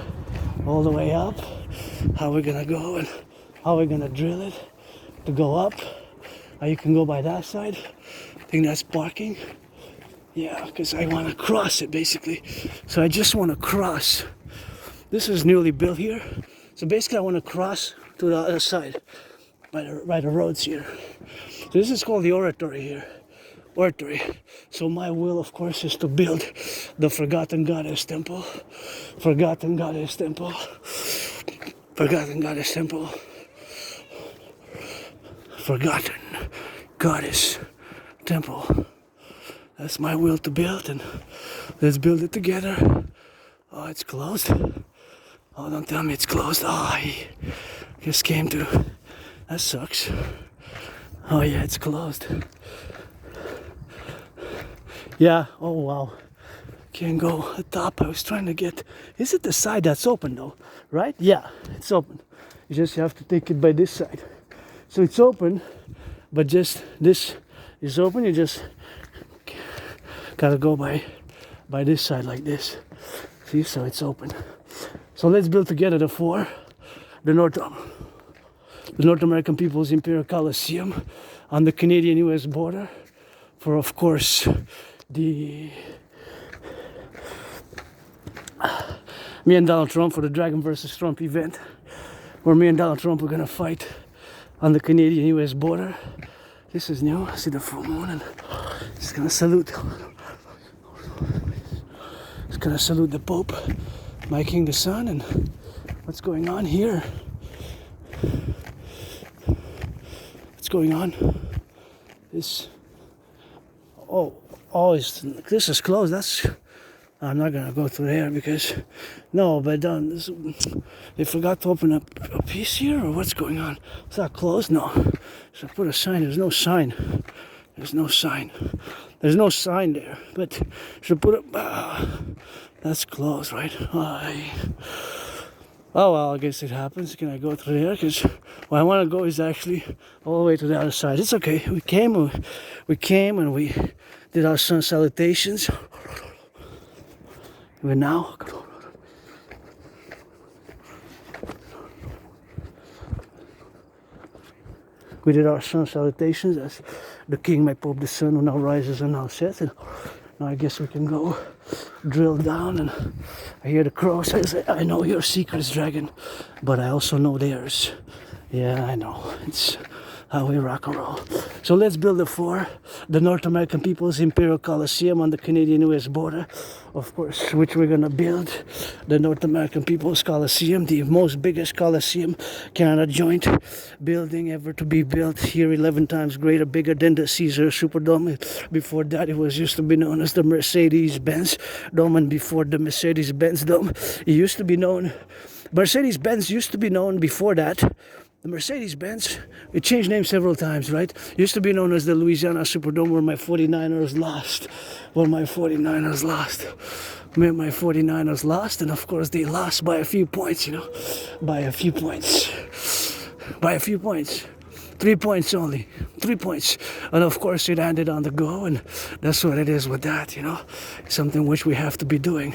all the way up. How we're gonna go, and how we're gonna drill it to go up. How you can go by that side. I think that's parking. Yeah, because I want to cross it basically. So I just want to cross. This is newly built here. So basically I want to cross to the other side. by the roads here. So this is called the oratory here. Oratory. So my will, of course, is to build the forgotten goddess temple. Forgotten goddess temple. Forgotten goddess temple. Forgotten goddess temple. That's my will to build, and let's build it together. Oh, it's closed. Oh, don't tell me it's closed. Oh, I just came to. That sucks. Oh yeah, it's closed. Yeah, oh wow. Can't go at top. I was trying to get. Is it the side that's open though? Right? Yeah, it's open. You just have to take it by this side. So it's open, but just this is open. You just gotta go by this side like this. See, so it's open. So let's build together the North American People's Imperial Coliseum on the Canadian-US border for, of course, me and Donald Trump for the Dragon versus Trump event, where me and Donald Trump are gonna fight on the Canadian-US border. This is new. I see the full moon, and just gonna salute. Just gonna salute the Pope, my King the Sun, and what's going on here? What's going on? This. This is closed. I'm not gonna go through there because but they forgot to open up a piece here, or what's going on? Is that closed? No. Should I put a sign? There's no sign. There's no sign. There's no sign there. But should put up. That's closed, right? Oh well, I guess it happens. Can I go through there? Because where I want to go is actually all the way to the other side. It's okay. We came and we did our sun salutations. We're now. We did our sun salutations as the King, my Pope, the Sun, who now rises and now sets. And now I guess we can go drill down, and I hear the crows. I say, I know your secrets, dragon, but I also know theirs. Yeah, I know. It's how we rock and roll. So let's build the North American People's Imperial Coliseum on the Canadian-US border, of course, which we're gonna build the North American People's Coliseum, the most biggest Coliseum, Canada joint building ever to be built here, 11 times greater, bigger than the Caesar Superdome. Before that, it used to be known as the Mercedes-Benz Dome, and before the Mercedes-Benz Dome, it used to be known. Mercedes-Benz used to be known before that. The Mercedes-Benz, it changed names several times, right? Used to be known as the Louisiana Superdome, where my 49ers lost. My 49ers lost, and of course they lost by a few points, by a few points. 3 points only. 3 points. And of course it ended on the go, and that's what it is with that, Something which we have to be doing.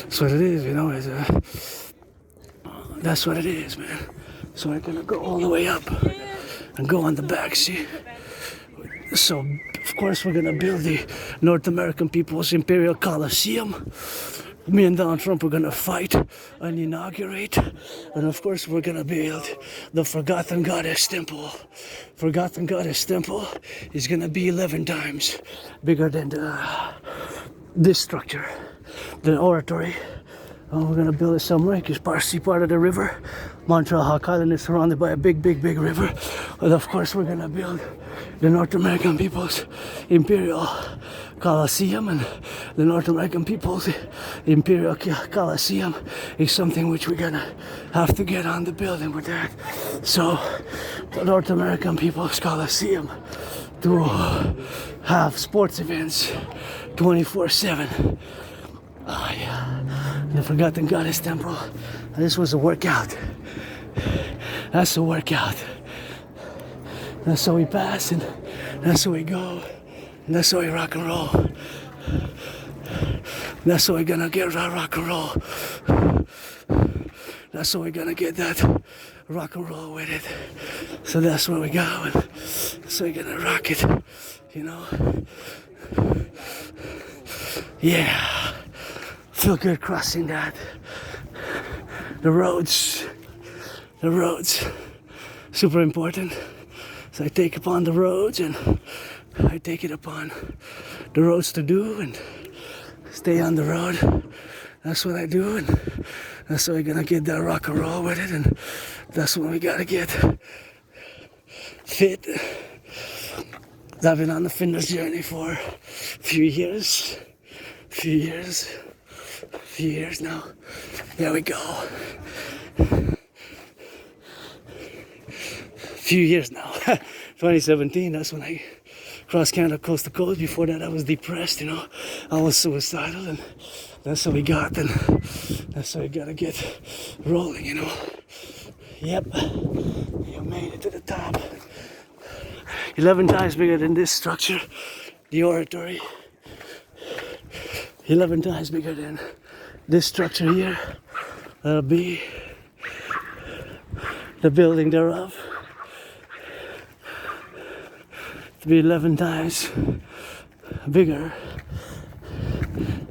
That's what it is, that's what it is, man. So I'm gonna go all the way up and go on the back, see? So, of course, we're gonna build the North American People's Imperial Coliseum. Me and Donald Trump are gonna fight and inaugurate. And of course, we're gonna build the Forgotten Goddess Temple. Forgotten Goddess Temple is gonna be 11 times bigger than this structure, the oratory. We're gonna build it somewhere because part of the river, Montreal Hawk Island, is surrounded by a big river. And of course, we're gonna build the North American People's Imperial Coliseum, and the North American People's Imperial Coliseum is something which we're gonna have to get on the building with that. So, the North American People's Coliseum to have sports events 24/7. Oh yeah, the Forgotten Goddess Temple. This was a workout. That's a workout. That's how we pass, and that's how we go, and that's how we rock and roll. That's how we're gonna get that rock and roll. That's how we're gonna get that rock and roll with it. So that's where we go, and so we're gonna rock it, Yeah. Feel good crossing that. The roads the roads, super important. So I take upon the roads and I take it upon the roads to do and stay on the road. That's what I do, and that's how we're gonna get that rock and roll with it, and that's when we gotta get fit. I've been on the fitness journey for a few years now. There we go. Few years now. 2017, that's when I crossed Canada coast to coast. Before that I was depressed, you know. I was suicidal, and that's how we got, and that's how we gotta get rolling, you know. Yep, you made it to the top. 11 times bigger than this structure, the oratory. 11 times bigger than this structure here. That'll be the building thereof. To be 11 times bigger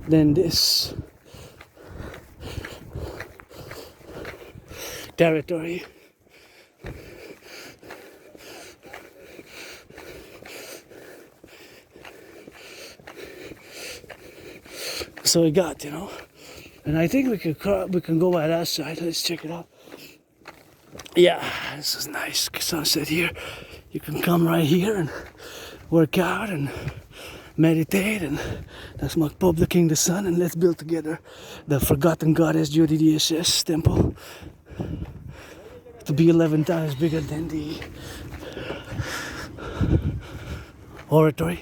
than this territory. So we got, you know, and I think we can go by that side. Let's check it out. Yeah, this is nice sunset here. You can come right here and work out and meditate, and that's my Publik King the Sun, and let's build together the forgotten goddess Jodi DSS temple to be 11 times bigger than the oratory.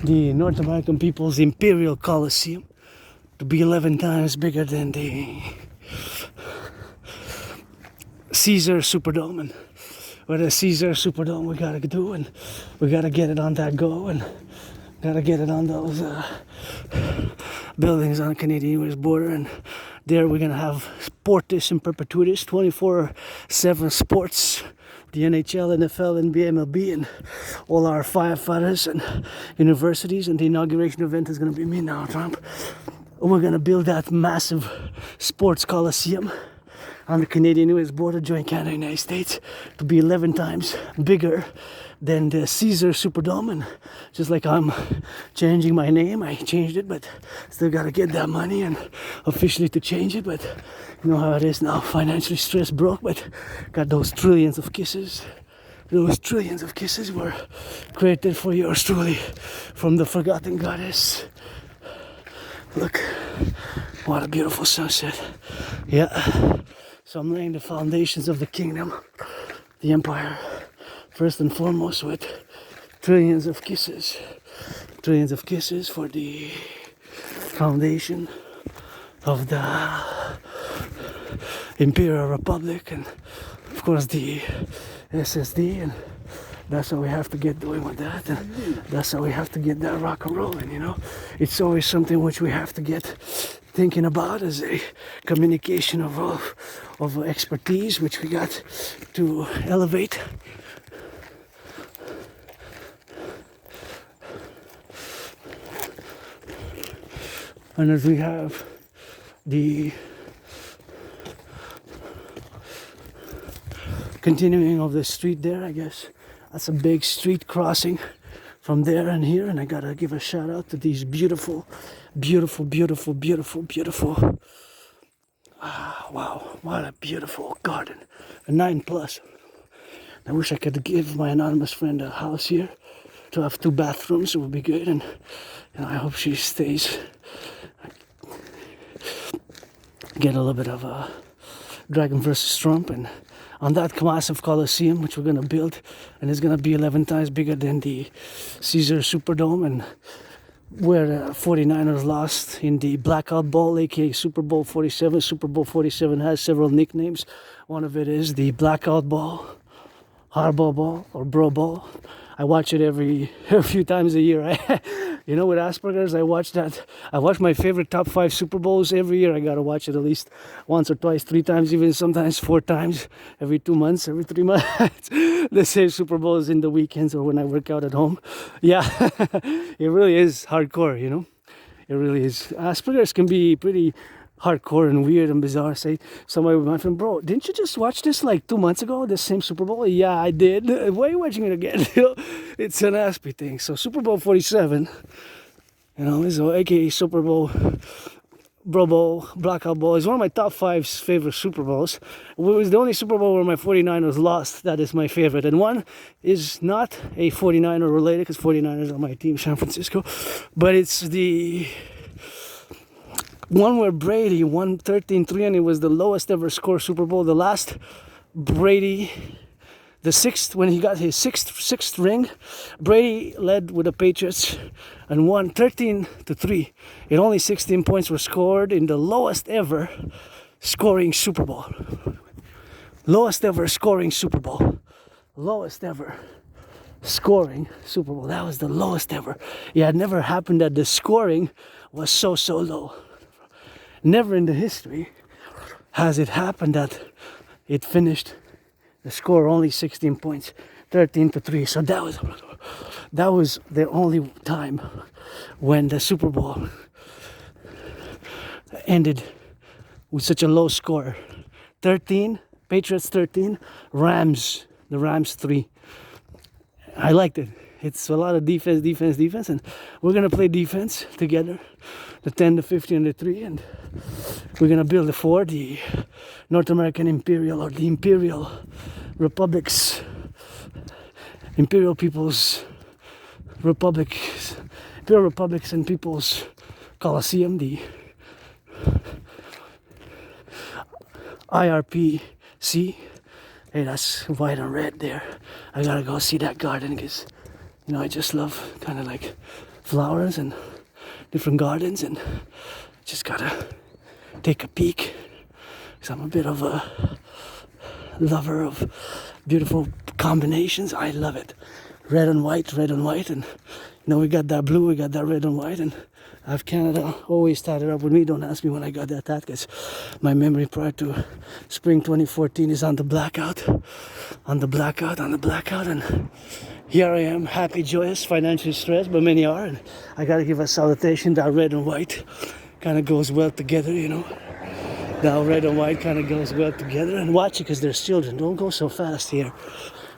The North American people's Imperial Coliseum to be 11 times bigger than the Caesar Superdome. And with the Caesar Superdome we gotta do, and we gotta get it on that go, and gotta get it on those buildings on the Canadian-US border, and there we're gonna have Sportis in perpetuities, 24/7 sports, the NHL, NFL, NBA, MLB, and all our firefighters and universities. And the inauguration event is gonna be me now, Trump. We're gonna build that massive sports coliseum on the Canadian-US border, joint Canada and United States, to be 11 times bigger than the Caesar Superdome. And just like I'm changing my name, I changed it, but still gotta get that money and officially to change it. But you know how it is now, financially stressed, broke, but got those trillions of kisses. Those trillions of kisses were created for yours truly from the forgotten goddess. Look, what a beautiful sunset. Yeah, so I'm laying the foundations of the kingdom, the empire, first and foremost, with trillions of kisses for the foundation of the Imperial Republic, and of course the SSD, and that's how we have to get doing with that, and that's how we have to get that rock and rolling, you know. It's always something which we have to get thinking about as a communication of expertise, which we got to elevate. And as we have the continuing of the street there, I guess that's a big street crossing from there and here, and I gotta give a shout out to these beautiful wow, what a beautiful garden, a 9+. I wish I could give my anonymous friend a house here to have 2 bathrooms. It would be good, and I hope she stays. Get a little bit of a Dragon versus Trump, and on that massive coliseum which we're gonna build, and it's gonna be 11 times bigger than the Caesar Superdome, and where the 49ers lost in the Blackout Bowl, aka Super Bowl 47. Super Bowl 47 has several nicknames. One of it is the Blackout Ball, Hardball Ball, or Bro Ball. I watch it every a few times a year. You know, with Asperger's, I watch my favorite top 5 Super Bowls every year. I gotta watch it at least once or twice, 3 times, even sometimes 4 times, every 2 months, every 3 months. The same Super Bowls in the weekends or when I work out at home. Yeah, it really is hardcore, you know. It really is. Asperger's can be pretty hardcore and weird and bizarre. Say somebody with my friend, bro, didn't you just watch this like 2 months ago, the same Super Bowl? Yeah, I did. Why are you watching it again? You know, it's an Aspie thing. So Super Bowl 47, you know, so aka Super Bowl, Bro Bowl, Blackout Bowl, is one of my top 5 favorite Super Bowls. It was the only Super Bowl where my 49ers lost. That is my favorite. And one is not a 49er related, because 49ers are my team, San Francisco, but it's the one where Brady won 13-3 and it was the lowest ever score Super Bowl. The last Brady, the sixth, when he got his sixth ring, Brady led with the Patriots and won 13-3. And only 16 points were scored in the lowest ever scoring Super Bowl. Lowest ever scoring Super Bowl. Lowest ever scoring Super Bowl. That was the lowest ever. Yeah, it never happened that the scoring was so low. Never in the history has it happened that it finished the score only 16 points, 13-3. So that was the only time when the Super Bowl ended with such a low score. 13, Patriots 13, the Rams 3. I liked it. It's a lot of defense, and we're gonna play defense together, the 10, the 50, and the 3, and we're gonna build a fort, the North American Imperial, or the Imperial Republics, Imperial People's Republics, Imperial Republics and People's Coliseum, the IRPC. Hey, that's white and red there. I gotta go see that garden because, you know, I just love kind of like flowers and different gardens, and just gotta take a peek because I'm a bit of a lover of beautiful combinations. I love it. Red and white, and you know, we got that blue, we got that red and white, and I've Canada always started up with me. Don't ask me when I got that because my memory prior to spring 2014 is on the blackout, and here I am, happy, joyous, financially stressed, but many are, and I gotta give a salutation. That red and white kind of goes well together, you know. That red and white kind of goes well together. And watch it, because there's children. Don't go so fast here.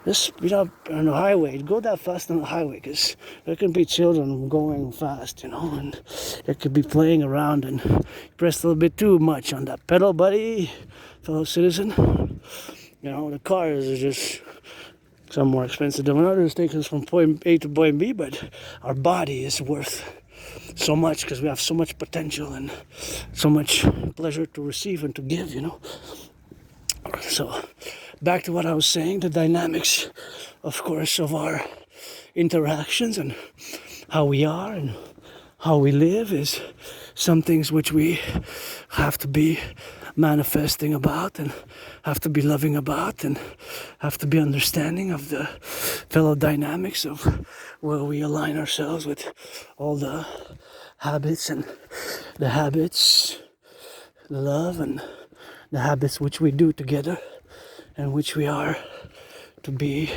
Just speed up on the highway. Go that fast on the highway, because there can be children going fast, you know, and they could be playing around, and you press a little bit too much on that pedal, buddy, fellow citizen. You know, the cars are just some more expensive than others, take us from point A to point B, but our body is worth so much because we have so much potential and so much pleasure to receive and to give, you know. So back to what I was saying, the dynamics, of course, of our interactions and how we are and how we live is some things which we have to be manifesting about and have to be loving about and have to be understanding of the fellow dynamics of where we align ourselves with all the habits and the love and the habits which we do together and which we are to be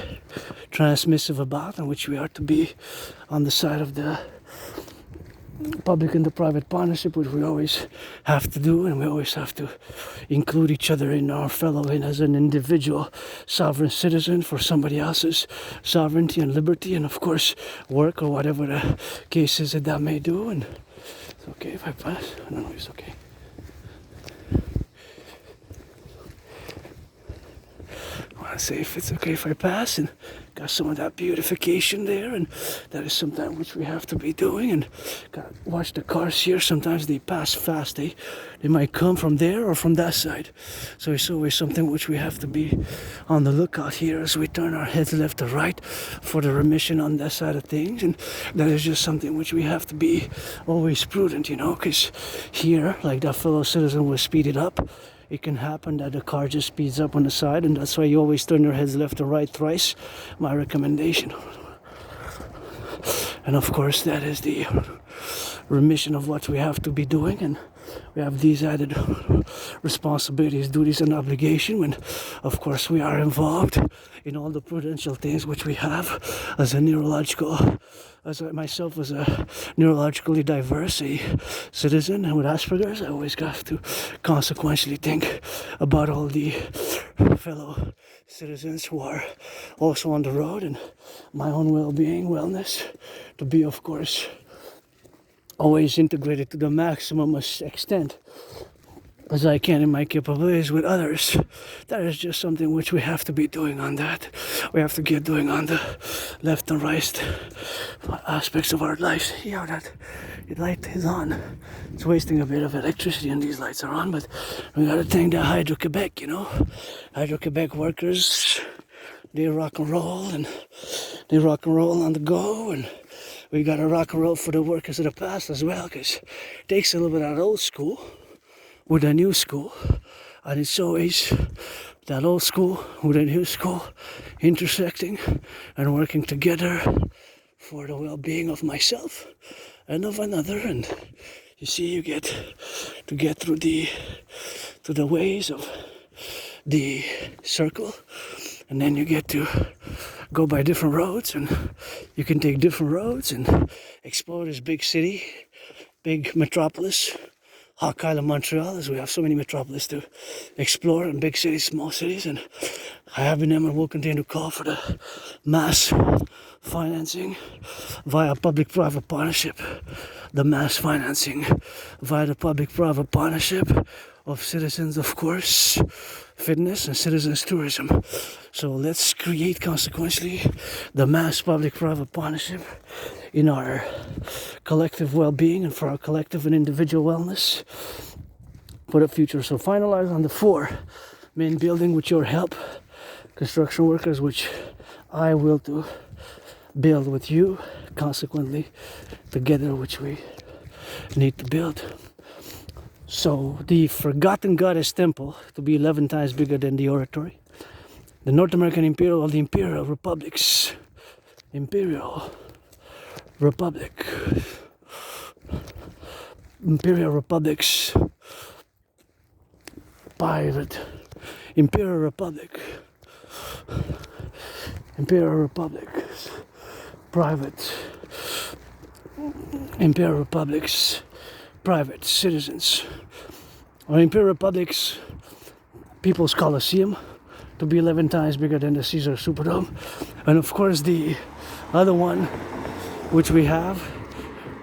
transmissive about and which we are to be on the side of the public and the private partnership, which we always have to do, and we always have to include each other in our fellow and as an individual sovereign citizen for somebody else's sovereignty and liberty, and of course work or whatever the case is that may do. And it's okay if I pass? I don't know if it's okay. I want to say if it's okay if I pass, and got some of that beautification there, and that is something which we have to be doing. And got watch the cars here, sometimes they pass fast, they might come from there or from that side, so it's always something which we have to be on the lookout here as we turn our heads left to right for the remission on that side of things. And that is just something which we have to be always prudent, you know, because here, like that fellow citizen was speeded up, it can happen that the car just speeds up on the side, and that's why you always turn your heads left to right thrice. My recommendation. And of course, that is the remission of what we have to be doing, and we have these added responsibilities, duties, and obligation when, of course, we are involved in all the prudential things which we have as a myself as a neurologically diverse citizen, and with Asperger's, I always have to consequentially think about all the fellow citizens who are also on the road, and my own well-being, wellness, to be, of course, always integrated to the maximum extent as I can in my capabilities with others. That is just something which we have to be doing on that. We have to get doing on the left and right aspects of our lives. Yeah, that light is on. It's wasting a bit of electricity and these lights are on, but we gotta thank the Hydro-Quebec, you know. Hydro-Quebec workers, they rock and roll, and they rock and roll on the go, and we gotta rock and roll for the workers of the past as well, because it takes a little bit out of old school with a new school, and it's always that old school with a new school intersecting and working together for the well-being of myself and of another. And you see, you get to get through the ways of the circle, and then you get to go by different roads, and you can take different roads and explore this big city, big metropolis, Hawk Island, Montreal, as we have so many metropolis to explore, and big cities, small cities. And I have been and will continue to call for the mass financing via public-private partnership, the mass financing via the public-private partnership of citizens, of course, fitness and citizens tourism. So let's create consequently the mass public-private partnership in our collective well-being and for our collective and individual wellness for the future. So finalize on the 4 main building with your help, construction workers, which I will to build with you, consequently together, which we need to build. So the forgotten goddess temple to be 11 times bigger than the oratory. The North American Imperial of the Imperial Republics. Imperial Republic. Imperial Republics. Private. Imperial Republic. Imperial Republic. Private. Imperial Republics. Private citizens. Or Imperial Republic's People's Coliseum to be 11 times bigger than the Caesar Superdome. And of course the other one which we have,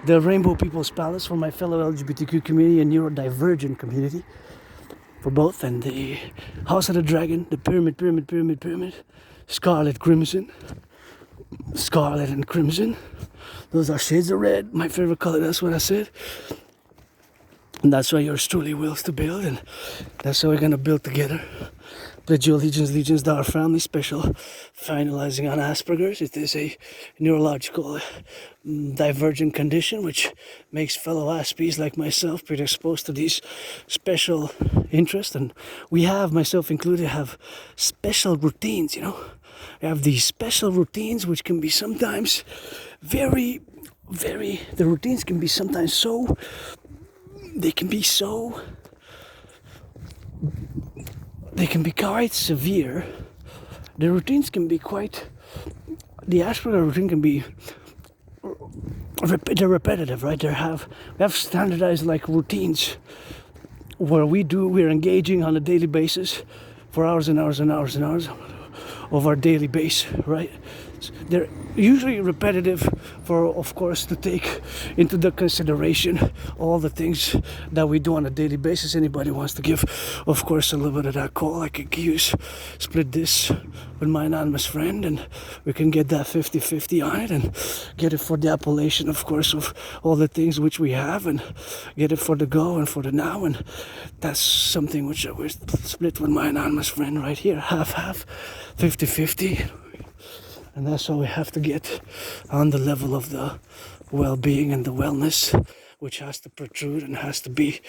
the Rainbow People's Palace for my fellow LGBTQ community and neurodivergent community for both, and the House of the Dragon, the pyramid, Scarlet Crimson, Scarlet and Crimson. Those are shades of red, my favorite color, that's what I said. And that's why yours truly wills to build, and that's how we're gonna build together. Pledge your allegiance to our family special. Finalizing on Asperger's. It is a neurological divergent condition which makes fellow Aspies like myself predisposed to these special interests. And we have, myself included, have special routines, you know. We have these special routines which can be sometimes the routines can be sometimes so, they can be quite severe. The routines can be quite, the Asperger routine can be, they're repetitive, right? We have standardized like routines where we're engaging on a daily basis for hours and hours and hours and hours of our daily base, right? They're usually repetitive for, of course, to take into the consideration all the things that we do on a daily basis. Anybody wants to give, of course, a little bit of that call, I could split this with my anonymous friend, and we can get that 50-50 on it and get it for the appellation, of course, of all the things which we have, and get it for the go and for the now. And that's something which I will split with my anonymous friend right here, half, 50-50. And that's how we have to get on the level of the well-being and the wellness which has to protrude and has to be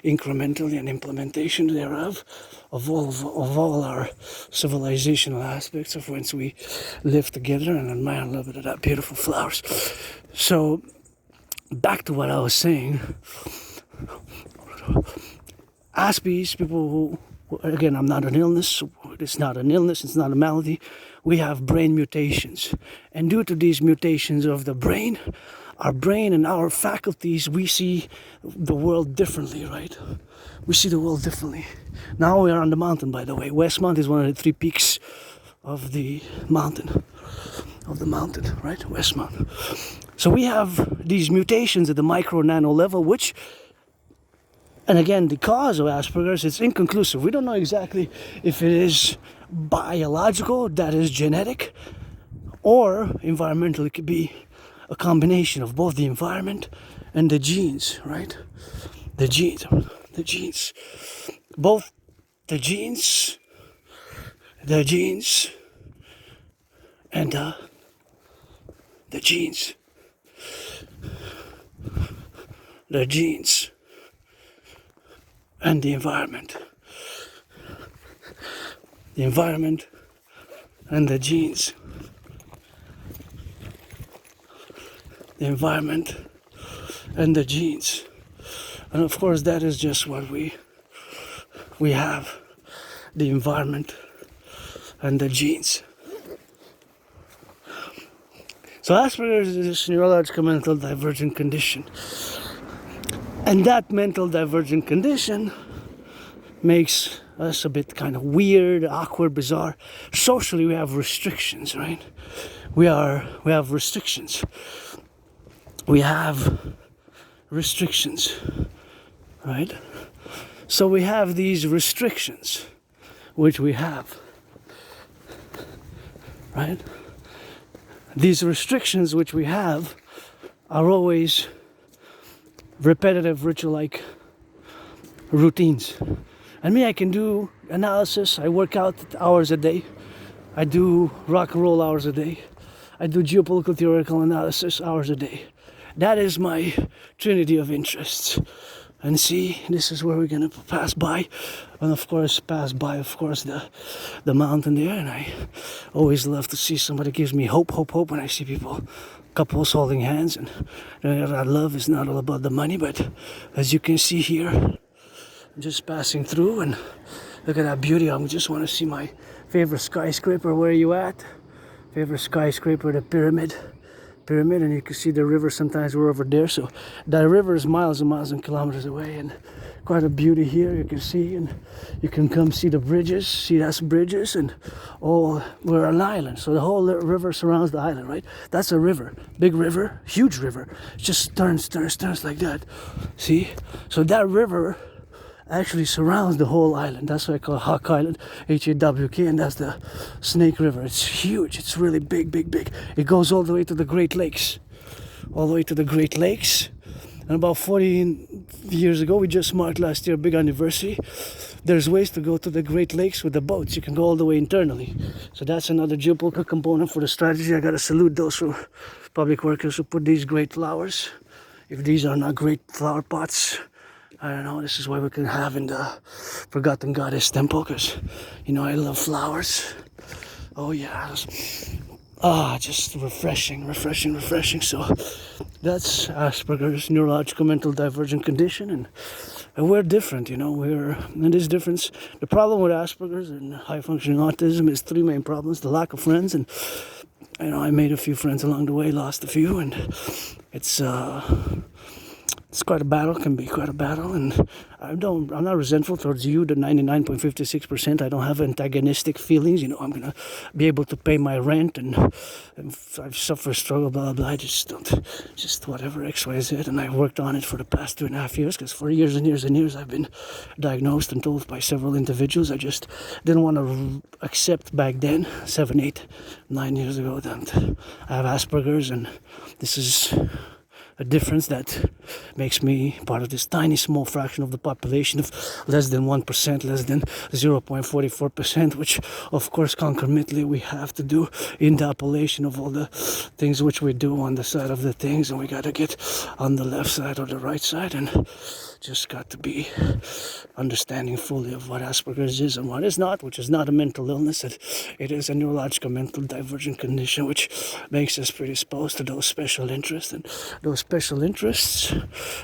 incrementally an implementation thereof of all our civilizational aspects of whence we live together and admire a little bit of that beautiful flowers. So back to what I was saying. Aspies, people who, again, I'm not an illness, it's not an illness, it's not a malady. We have brain mutations. And due to these mutations of the brain, our brain and our faculties, we see the world differently, right? We see the world differently. Now we are on the mountain, by the way. Westmount is one of the 3 peaks of the mountain, right? Westmount. So we have these mutations at the micro-nano level, which, and again, the cause of Asperger's, it's inconclusive. We don't know exactly if it is biological, that is genetic, or environmental. It could be a combination of both the environment and the genes, right? The genes, both the genes, and the genes, the genes, and the environment. The environment and the genes. The environment and the genes. And of course that is just what we have. The environment and the genes. So Asperger's is this neurological mental divergent condition. And that mental divergent condition makes us a bit kind of weird, awkward, bizarre. Socially, we have restrictions, right? We have restrictions. We have restrictions, right? So we have these restrictions, which we have, right? These restrictions which we have are always repetitive, ritual-like routines. And me, I can do analysis. I work out hours a day. I do rock and roll hours a day. I do geopolitical theoretical analysis hours a day. That is my trinity of interests. And see, this is where we're gonna pass by. And of course, the mountain there. And I always love to see somebody gives me hope when I see people, couples holding hands. And that love is not all about the money, but as you can see here, I'm just passing through and look at that beauty. I just want to see my favorite skyscraper. Where are you at? Favorite skyscraper, the pyramid, and you can see the river. Sometimes we're over there, so that river is miles and miles and kilometers away, and quite a beauty here you can see. And you can come see the bridges. See, that's bridges, and we're an island, so the whole river surrounds the island, right? That's a river, big river, huge river. It just turns like that. See, so that river actually surrounds the whole island. That's why I call it Hawk Island, H-A-W-K, and that's the Snake River. It's huge. It's really big. It goes all the way to the Great Lakes. And about 40 years ago, we just marked last year a big anniversary. There's ways to go to the Great Lakes with the boats. You can go all the way internally. So that's another geopolitical component for the strategy. I gotta salute those who public workers who put these great flowers. If these are not great flower pots, I don't know, this is what we can have in the Forgotten Goddess Temple, because, I love flowers. Oh yeah, just refreshing. So that's Asperger's, neurological mental divergent condition, and we're different, we're in this difference. The problem with Asperger's and high-functioning autism is 3 main problems: the lack of friends, and I made a few friends along the way, lost a few, and it's quite a battle, can be quite a battle, and I'm not resentful towards you, the 99.56%. I don't have antagonistic feelings, I'm gonna be able to pay my rent, and I've suffered struggle, blah, blah, I just whatever, X, Y, Z, and I've worked on it for the past 2.5 years, because for years and years I've been diagnosed and told by several individuals. I just didn't want to accept back then, 7, 8, 9 years ago, that I have Asperger's, and this is a difference that makes me part of this tiny small fraction of the population of less than 1%, less than 0.44%, which of course concomitantly we have to do in the appellation of all the things which we do on the side of the things, and we got to get on the left side or the right side, and just got to be understanding fully of what Asperger's is and what is not, which is not a mental illness. It is a neurological mental divergent condition which makes us predisposed to those special interests, and those special interests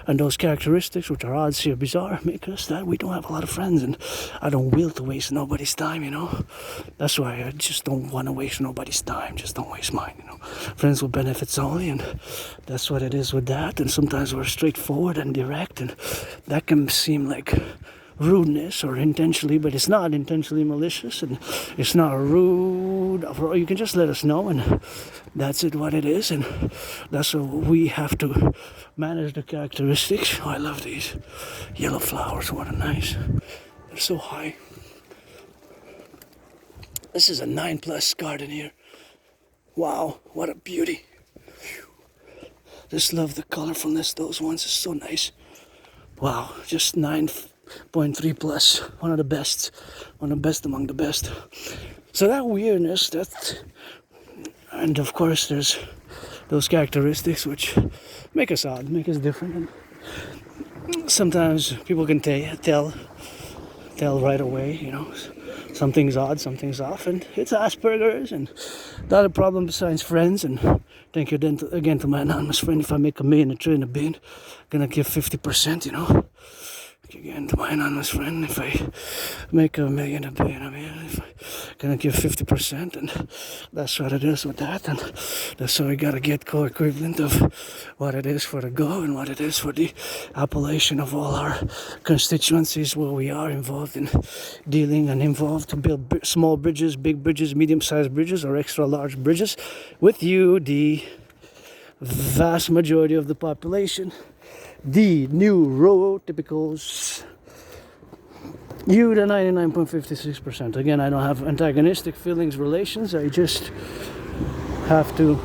and those characteristics which are odds here bizarre make us that we don't have a lot of friends, and I don't will to waste nobody's time, you know. That's why I just don't want to waste nobody's time. Just don't waste mine, you know. Friends with benefits only, and that's what it is with that. And sometimes we're straightforward and direct, and that can seem like rudeness or intentionally, but it's not intentionally malicious, and it's not rude. You can just let us know, and that's it, what it is, and that's what we have to manage the characteristics. Oh, I love these yellow flowers. What a nice. They're so high. This is a 9+ garden here. Wow, what a beauty. Just love the colorfulness. Those ones are so nice. Wow, just 9.3+, one of the best among the best. So that weirdness, and of course there's those characteristics which make us odd, make us different, and sometimes people can tell right away, you know, something's odd, something's off, and it's Asperger's, and not a problem besides friends. And thank you then again to my anonymous friend. If I make $1 million a trillion a bin, gonna give 50%, you know. Again to my anonymous friend, if I make $1 million a billion, if I gonna give 50%, and that's what it is with that, and that's how we gotta get co-equivalent of what it is for the go and what it is for the appellation of all our constituencies where we are involved in dealing and involved to build small bridges, big bridges, medium-sized bridges, or extra large bridges with you, the vast majority of the population. The neurotypicals, you the 99.56%. Again, I don't have antagonistic feelings, relations. I just have to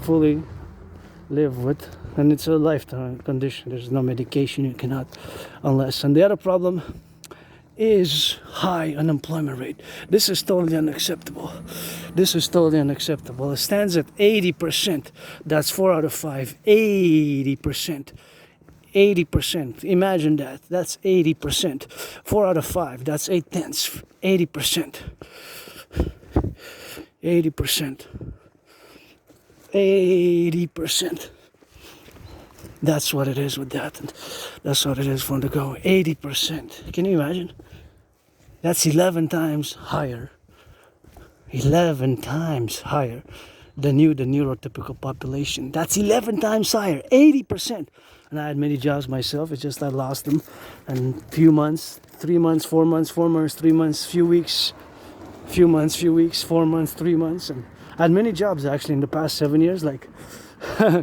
fully live with, and it's a lifetime condition. There's no medication you cannot, unless. And the other problem is high unemployment rate. This is totally unacceptable. This is totally unacceptable. It stands at 80%. That's 4 out of 5. 80%. 80%. Imagine that. That's 80%. 4 out of 5. That's 8/10. 80%. 80%. 80%. That's what it is with that. And that's what it is from the go. 80%. Can you imagine? That's 11 times higher. 11 times higher than the neurotypical population. That's 11 times higher. 80%. And I had many jobs myself. It's just I lost them. And few months, 3 months, 4 months, 4 months, 3 months, few weeks, 4 months, 3 months. And I had many jobs actually in the past 7 years, like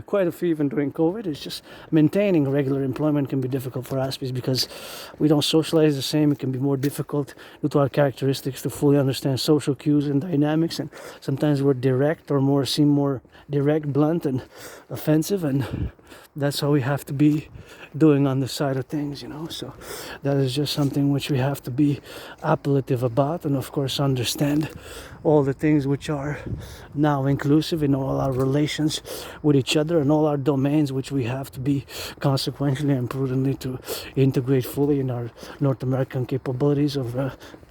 quite a few even during COVID. It's just maintaining regular employment can be difficult for Aspies because we don't socialize the same. It can be more difficult due to our characteristics to fully understand social cues and dynamics, and sometimes we're direct or seem more direct, blunt, and offensive, and that's how we have to be doing on the side of things, you know. So that is just something which we have to be appellative about, and of course understand all the things which are now inclusive in all our relations with each other and all our domains which we have to be consequentially and prudently to integrate fully in our North American capabilities of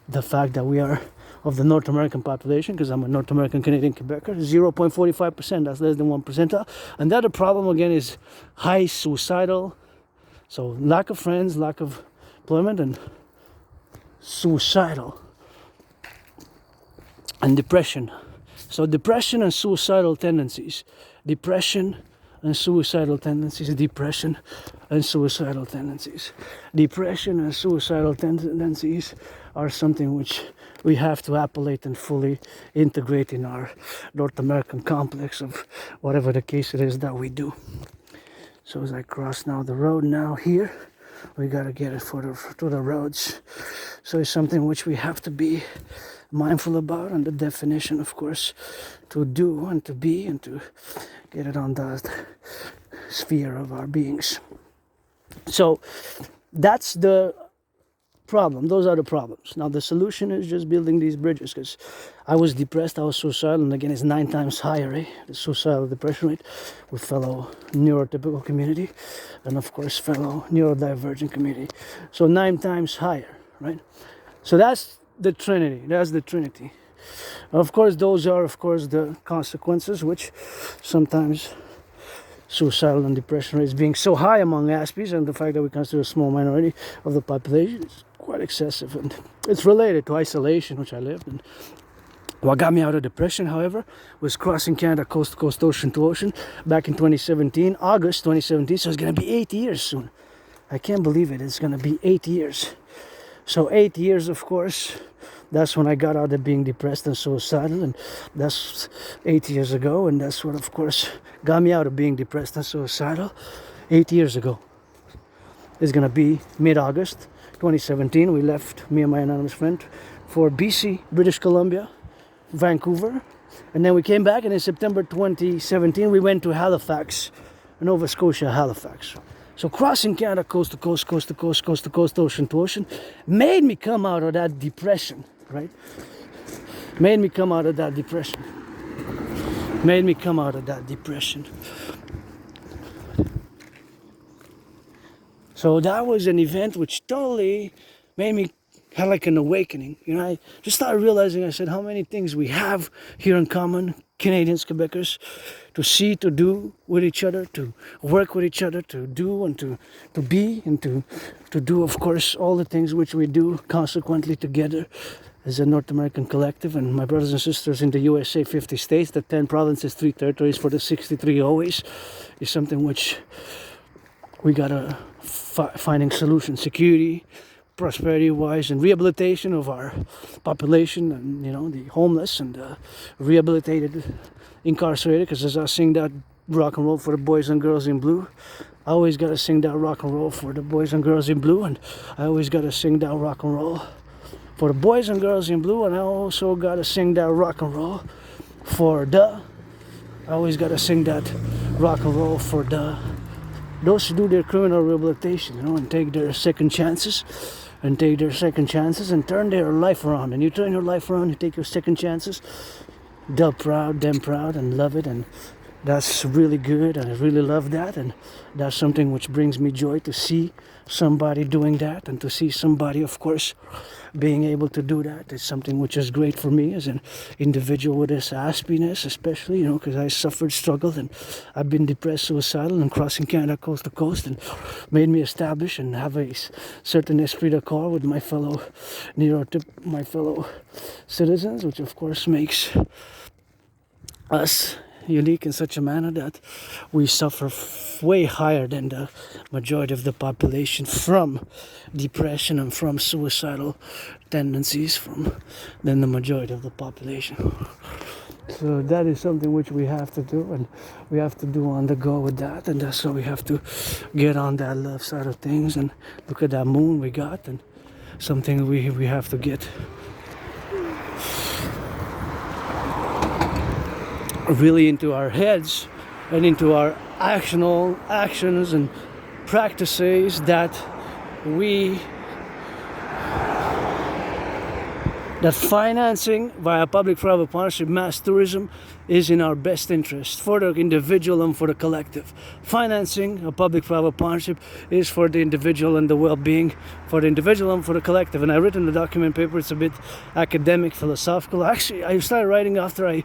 the fact that we are of the North American population, because I'm a North American Canadian Quebecer, 0.45%, that's less than 1%. And the other problem again is high suicidal, so lack of friends, lack of employment, and suicidal and depression. So depression and suicidal tendencies. Depression and suicidal tendencies. Depression and suicidal tendencies. Depression and suicidal tendencies are something which we have to appellate and fully integrate in our North American complex of whatever the case it is that we do. So as I cross now the road now here, we gotta get it to the roads. So it's something which we have to be mindful about, and the definition, of course, to do and to be and to get it on the sphere of our beings. So that's the problem. Those are the problems. Now the solution is just building these bridges, because I was depressed, I was suicidal, and again it's 9 times higher, the suicidal depression rate, with fellow neurotypical community and of course fellow neurodivergent community. So 9 times higher, right? So that's the Trinity. That's the Trinity. Of course, those are of course the consequences, which sometimes suicidal and depression rates being so high among Aspies, and the fact that we consider a small minority of the population is quite excessive, and it's related to isolation, which I lived in. What got me out of depression, however, was crossing Canada coast to coast, ocean to ocean, back in 2017, August 2017, so it's going to be 8 years soon. I can't believe it, it's going to be 8 years. So 8 years, of course, that's when I got out of being depressed and suicidal, and that's 8 years ago, and that's what, of course, got me out of being depressed and suicidal 8 years ago. It's going to be mid-August 2017. We left, me and my anonymous friend, for BC, British Columbia, Vancouver, and then we came back, and in September 2017 we went to Halifax, Nova Scotia, Halifax. So crossing Canada coast to coast, coast to coast, coast to coast, ocean to ocean, made me come out of that depression, right? Made me come out of that depression. Made me come out of that depression. So that was an event which totally made me have like an awakening. You know, I just started realizing, I said, how many things we have here in common, Canadians, Quebecers, to see, to do with each other, to work with each other, to do and to be, and to do, of course, all the things which we do consequently together as a North American collective. And my brothers and sisters in the USA, 50 states, the 10 provinces, 3 territories for the 63 always, is something which we gotta finding solutions, security, prosperity-wise, and rehabilitation of our population, and you know, the homeless and rehabilitated, incarcerated. Because as I sing that rock and roll for the boys and girls in blue, I always gotta sing that rock and roll for the boys and girls in blue, and I always gotta sing that rock and roll for the boys and girls in blue, and I also gotta sing that rock and roll for the. I always gotta sing that rock and roll for the. Those who do their criminal rehabilitation, you know, and take their second chances, and turn their life around. And you turn your life around, you take your second chances, them proud, and love it, and that's really good, and I really love that, and that's something which brings me joy to see somebody doing that, and to see somebody, of course, being able to do that. It's something which is great for me as an individual with this aspiness, especially, you know, because I suffered, struggled, and I've been depressed, suicidal, and crossing Canada coast to coast, and made me establish and have a certain esprit de corps with my fellow citizens, which of course makes us unique in such a manner that we suffer way higher than the majority of the population from depression and from suicidal tendencies than the majority of the population. So that is something which we have to do, and we have to do on the go with that, and that's why we have to get on that love side of things and look at that moon we got, and something we have to get really into our heads and into our actions and practices, that financing via public-private partnership, mass tourism, is in our best interest for the individual and for the collective. Financing a public-private partnership is for the individual and the well-being for the individual and for the collective. And I written the document paper. It's a bit academic, philosophical. Actually, I started writing after I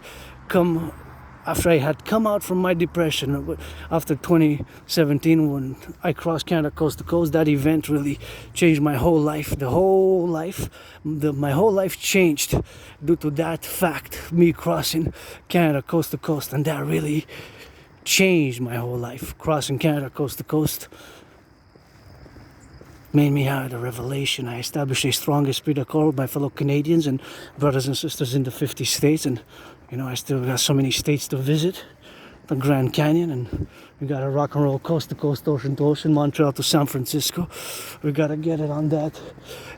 had come out from my depression after 2017, when I crossed Canada coast to coast. That event really changed my whole life. My whole life changed due to that fact, me crossing Canada coast to coast, and that really changed my whole life. Crossing Canada coast to coast made me have a revelation. I established a strong esprit de corps with my fellow Canadians and brothers and sisters in the 50 states, and you know, I still got so many states to visit, the Grand Canyon, and we gotta rock and roll coast to coast, ocean to ocean, Montreal to San Francisco. We gotta get it on that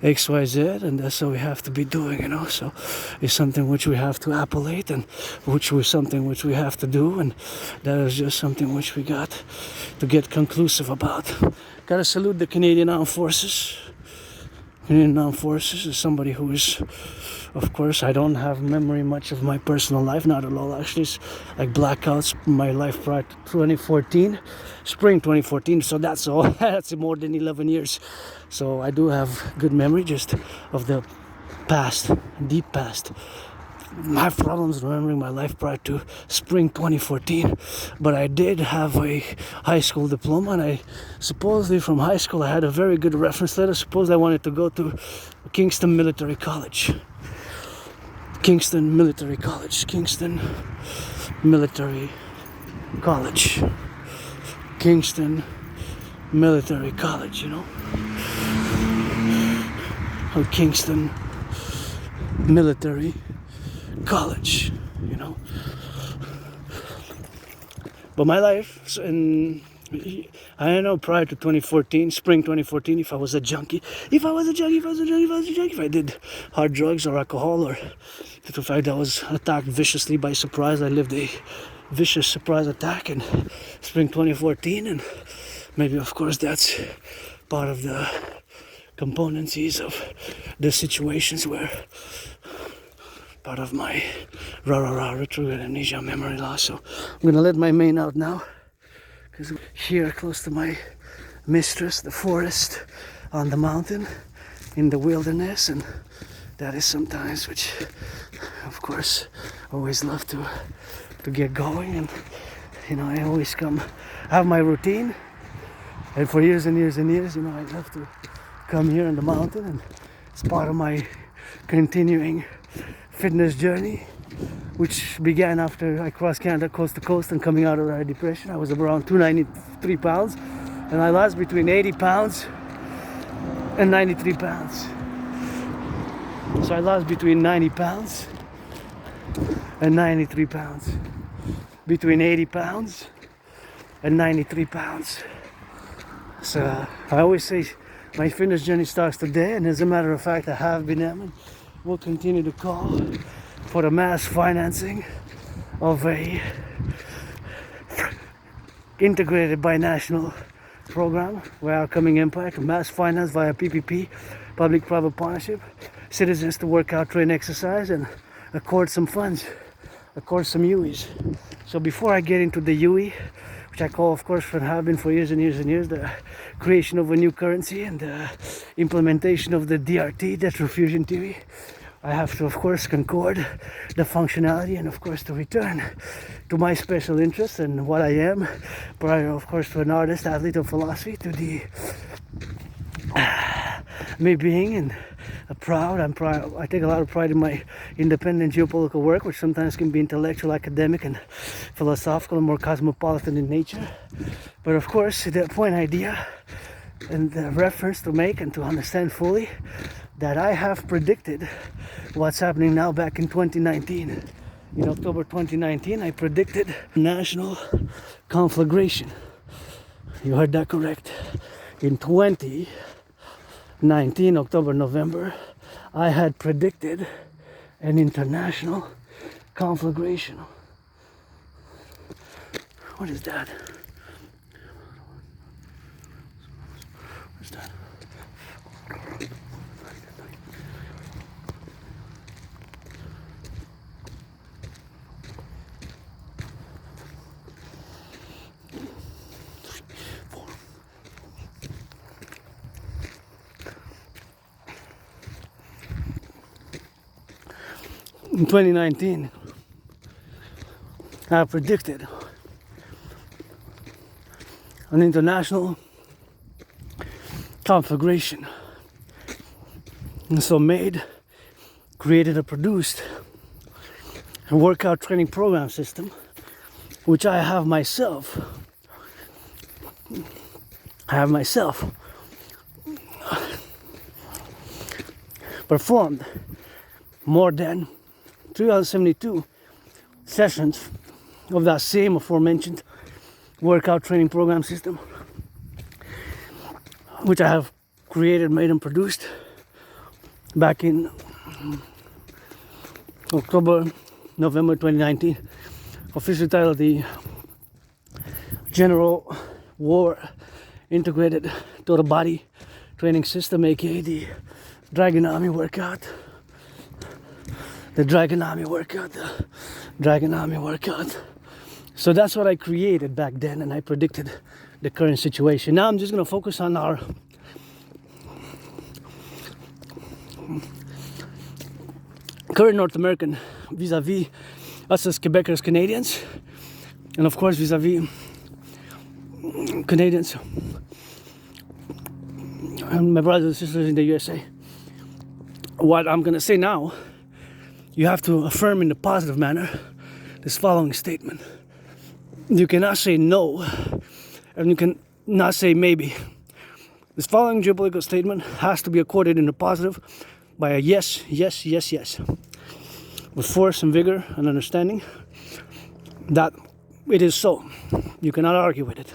XYZ, and that's what we have to be doing, you know. So it's something which we have to appellate, and which was something which we have to do, and that is just something which we got to get conclusive about. Gotta salute the Canadian Armed Forces. Canadian Armed Forces is somebody who is, of course, I don't have memory much of my personal life, not at all actually. It's like blackouts, my life prior to 2014, spring 2014, so that's all. That's more than 11 years. So I do have good memory just of the past, deep past. I have problems remembering my life prior to spring 2014, but I did have a high school diploma, and I supposedly from high school I had a very good reference letter. Suppose I wanted to go to Kingston Military College. Kingston Military College. Kingston Military College. Kingston Military College, you know? Or Kingston Military College, you know. But my life, and I don't know, prior to 2014, spring 2014, if I was a junkie, if I did hard drugs or alcohol, or the fact that I was attacked viciously by surprise, I lived a vicious surprise attack in spring 2014, and maybe of course that's part of the componencies of the situations where part of my retrograde amnesia, memory loss. So I'm gonna let my mane out now, because here close to my mistress, the forest, on the mountain, in the wilderness, and that is sometimes which, of course, always love to get going. And you know, I always come, I have my routine, and for years and years and years, you know, I love to come here on the mountain, and it's part of my continuing fitness journey, which began after I crossed Canada coast to coast and coming out of a depression. I was around 293 pounds, and I lost between 80 pounds and 93 pounds. So I lost between 90 pounds and 93 pounds. Between 80 pounds and 93 pounds. So I always say my fitness journey starts today, and as a matter of fact, I have been and will continue to call for the mass financing of a integrated binational program where our coming impact, mass finance via PPP, public-private partnership, citizens to work out, train, exercise, and accord some funds, accord some UEs. So before I get into the UE, which I call, of course, and have been for years and years and years, the creation of a new currency and the implementation of the DRT, debt refusion theory, I have to, of course, concord the functionality and, of course, to return to my special interest and what I am, prior, of course, to an artist, athlete of philosophy, to the me being and I take a lot of pride in my independent geopolitical work, which sometimes can be intellectual, academic, and philosophical, and more cosmopolitan in nature. But of course, the point idea and the reference to make and to understand fully that I have predicted what's happening now back in 2019. In October 2019, I predicted national conflagration. You heard that correct. In 2019, October, November, I had predicted an international conflagration. What is that? What's that? In 2019, I predicted an international conflagration, and so created and produced a workout training program system, which I have myself performed more than 372 sessions of that same aforementioned workout training program system, which I have created, made, and produced back in November 2019, officially titled the General War Integrated Total Body Training System, aka the Dragon Army Workout. The Dragon Army Workout. The Dragon Army Workout. So that's what I created back then, and I predicted the current situation. Now I'm just going to focus on our current North American vis-a-vis us as Quebecers, Canadians, and of course vis-a-vis Canadians and my brothers and sisters in the USA. What I'm going to say now, you have to affirm in a positive manner this following statement. You cannot say no, and you can not say maybe. This following geopolitical statement has to be accorded in the positive by a yes, yes, yes, yes, with force and vigor and understanding that it is so. You cannot argue with it.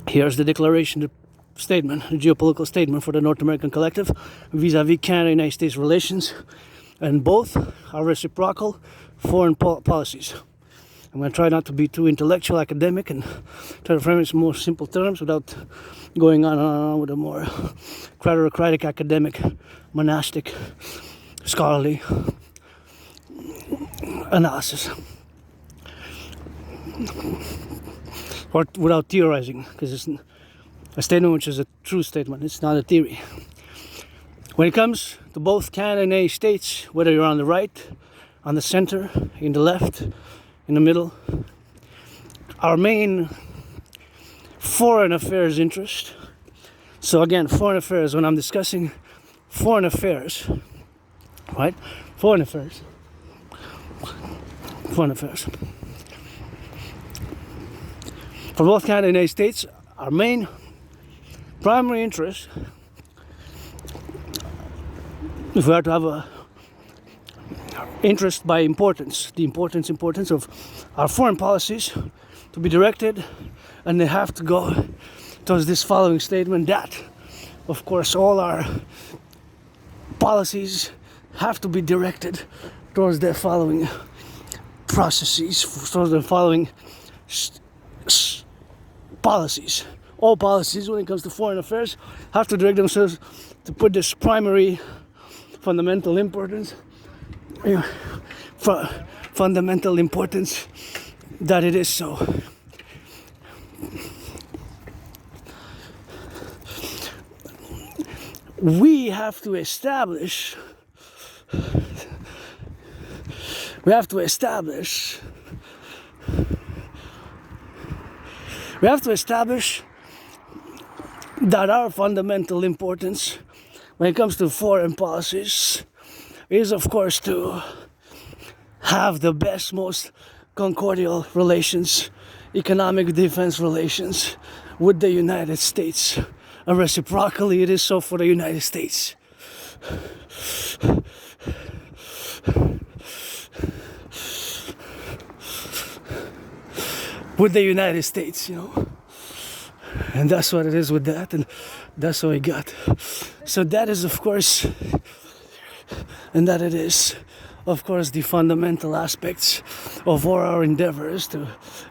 Here's the declaration, the statement, the geopolitical statement for the North American Collective vis-a-vis Canada and United States relations, and both are reciprocal foreign policies. I'm going to try not to be too intellectual, academic, and try to frame it in more simple terms without going on and on with a more cradocratic, academic, monastic, scholarly analysis. Or without theorizing, because it's a statement which is a true statement, it's not a theory. When it comes to both Canada and United States, whether you're on the right, on the center, in the left, in the middle, our main foreign affairs interest. So again, foreign affairs, when I'm discussing foreign affairs, right? Foreign affairs. For both Canada and the United States, our main primary interest, if we are to have a interest by importance, the importance of our foreign policies to be directed, and they have to go towards this following statement that, of course, all our policies have to be directed towards the following processes, towards the following policies. All policies, when it comes to foreign affairs, have to direct themselves to put this primary fundamental importance, fundamental importance that it is so. We have to establish that our fundamental importance when it comes to foreign policies is, of course, to have the best, most concordial relations, economic defense relations with the United States. And reciprocally, it is so for the United States. With the United States, And that's what it is with that, and that's what I got. So that is, of course, the fundamental aspects of all our endeavors to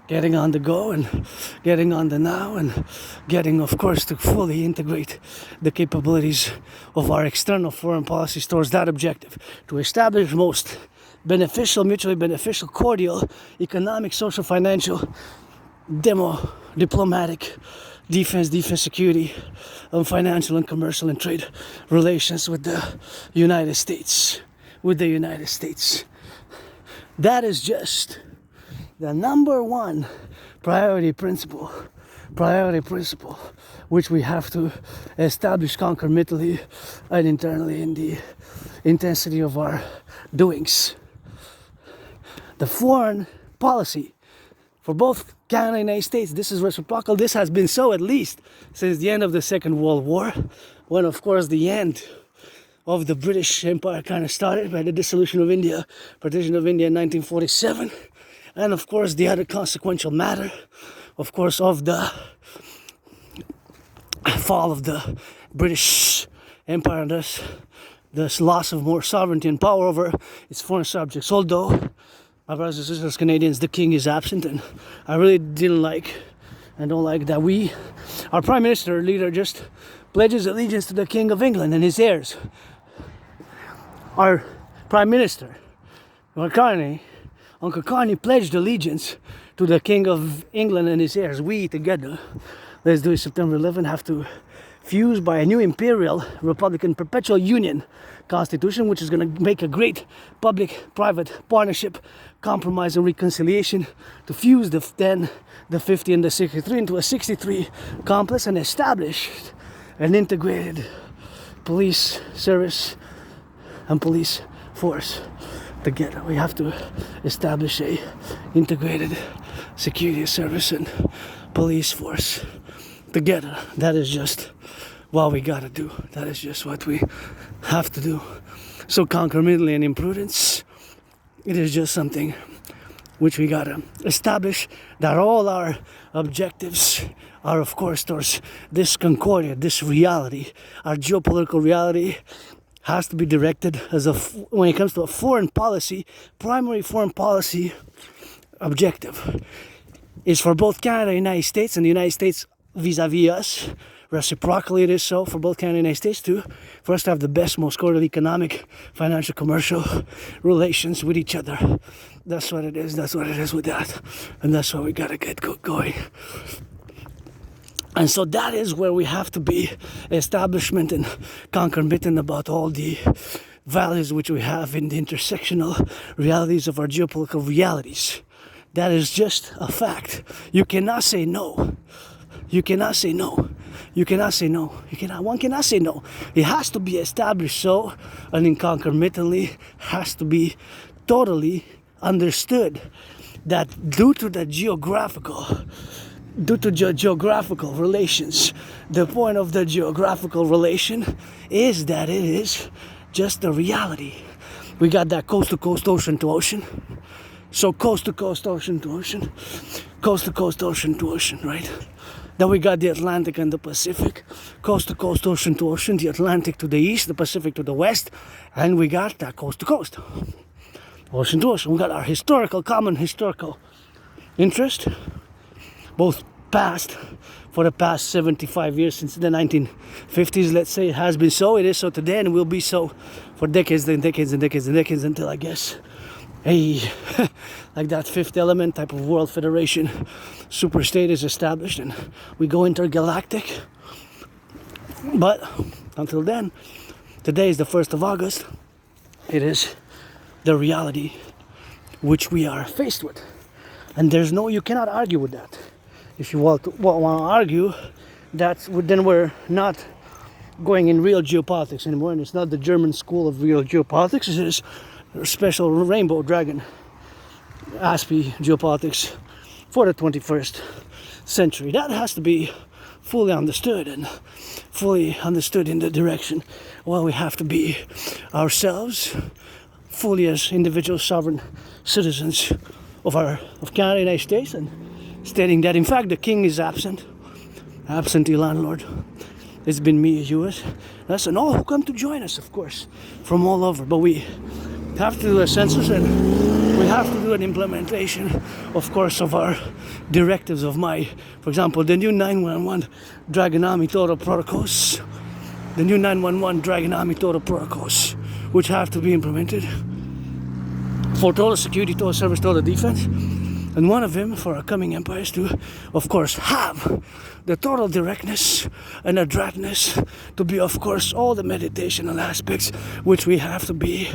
getting on the go and getting on the now and getting, of course, to fully integrate the capabilities of our external foreign policies towards that objective, to establish most beneficial, mutually beneficial, cordial, economic, social, financial, diplomatic, defense, security, financial and commercial and trade relations with the United States. That is just the number one priority principle, which we have to establish concomitantly and internally in the intensity of our doings. The foreign policy for both Canada and the United States, this is reciprocal. This has been so at least since the end of the Second World War, when, of course, the end of the British Empire kind of started by the dissolution of India, partition of India in 1947, And of course the other consequential matter, of course, of the fall of the British Empire, and thus this loss of more sovereignty and power over its foreign subjects. Although, my brothers and sisters Canadians, the king is absent, and I really don't like that our Prime Minister leader just pledges allegiance to the King of England and his heirs. Our Prime Minister, Uncle Carney pledged allegiance to the King of England and his heirs. We together, let's do it September 11, have to fused by a new Imperial Republican Perpetual Union Constitution, which is going to make a great public-private partnership, compromise and reconciliation to fuse the 50 and the 63 into a 63 complex and establish an integrated police service and police force together. We have to establish a integrated security service and police force together. That is just what we gotta do. That is just what we have to do. So concomitantly and imprudence, it is just something which we gotta establish, that all our objectives are of course towards this concordia, this reality. Our geopolitical reality has to be directed as when it comes to a foreign policy, primary foreign policy objective is for both Canada and the United States, and the United States vis-a-vis us. Reciprocally it is so for both Canada and the United States too, for us to have the best, most cordial economic, financial, commercial relations with each other. That's what it is, that's what it is with that. And that's why we gotta get going. And so that is where we have to be establishment and concomitant about all the values which we have in the intersectional realities of our geopolitical realities. That is just a fact. You cannot say no. You cannot say no. You cannot say no. One cannot say no. It has to be established so, and in concomitantly has to be totally understood that due to geographical relations, the point of the geographical relation is that it is just a reality. We got that coast to coast, ocean to ocean. So coast to coast, ocean to ocean, coast to coast, ocean to ocean, right? Then we got the Atlantic and the Pacific, coast to coast, ocean to ocean, the Atlantic to the east, the Pacific to the west, and we got that coast to coast, ocean to ocean. We got our common historical interest, both past, for the past 75 years, since the 1950s, let's say, it has been so, it is so today, and will be so for decades and decades and decades and decades until, I guess, like that fifth element type of world federation super state is established and we go intergalactic. But until then, today is the 1st of August. It is the reality which we are faced with, and you cannot argue with that. If you want to argue, then we're not going in real geopolitics anymore, and it's not the German school of real geopolitics. It is special rainbow dragon ASPI geopolitics for the 21st century. That has to be fully understood, and fully understood in the direction where we have to be ourselves fully as individual sovereign citizens of Canada and the United States, and stating that in fact the king is absentee landlord. It's been me, US, and all who come to join us, of course, from all over. But we have to do a census, and we have to do an implementation, of course, of our directives for example, the new 911 Dragon Army Total Protocols, which have to be implemented for total security, total service, total defense. And one of them for our coming empires to, of course, have the total directness and adroitness to be, of course, all the meditational aspects, which we have to be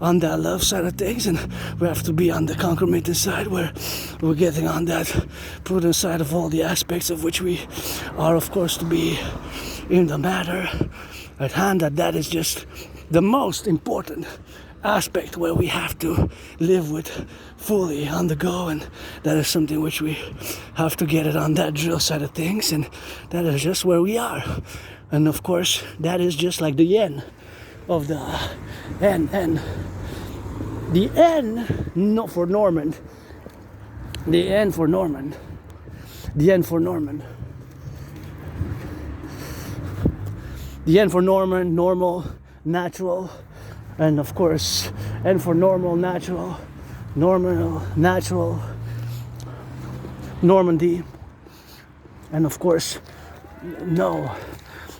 on that love side of things, and we have to be on the concomitant side where we're getting on that prudent side of all the aspects of which we are, of course, to be in the matter at hand. That is just the most important aspect where we have to live with fully on the go, and that is something which we have to get it on that drill side of things, and that is just where we are. And of course that is just like the N of the N, no, for Normand, The N for Norman. The N for Norman. The N for Norman, normal, natural, and of course, N for normal, natural, Normandy, and of course, no.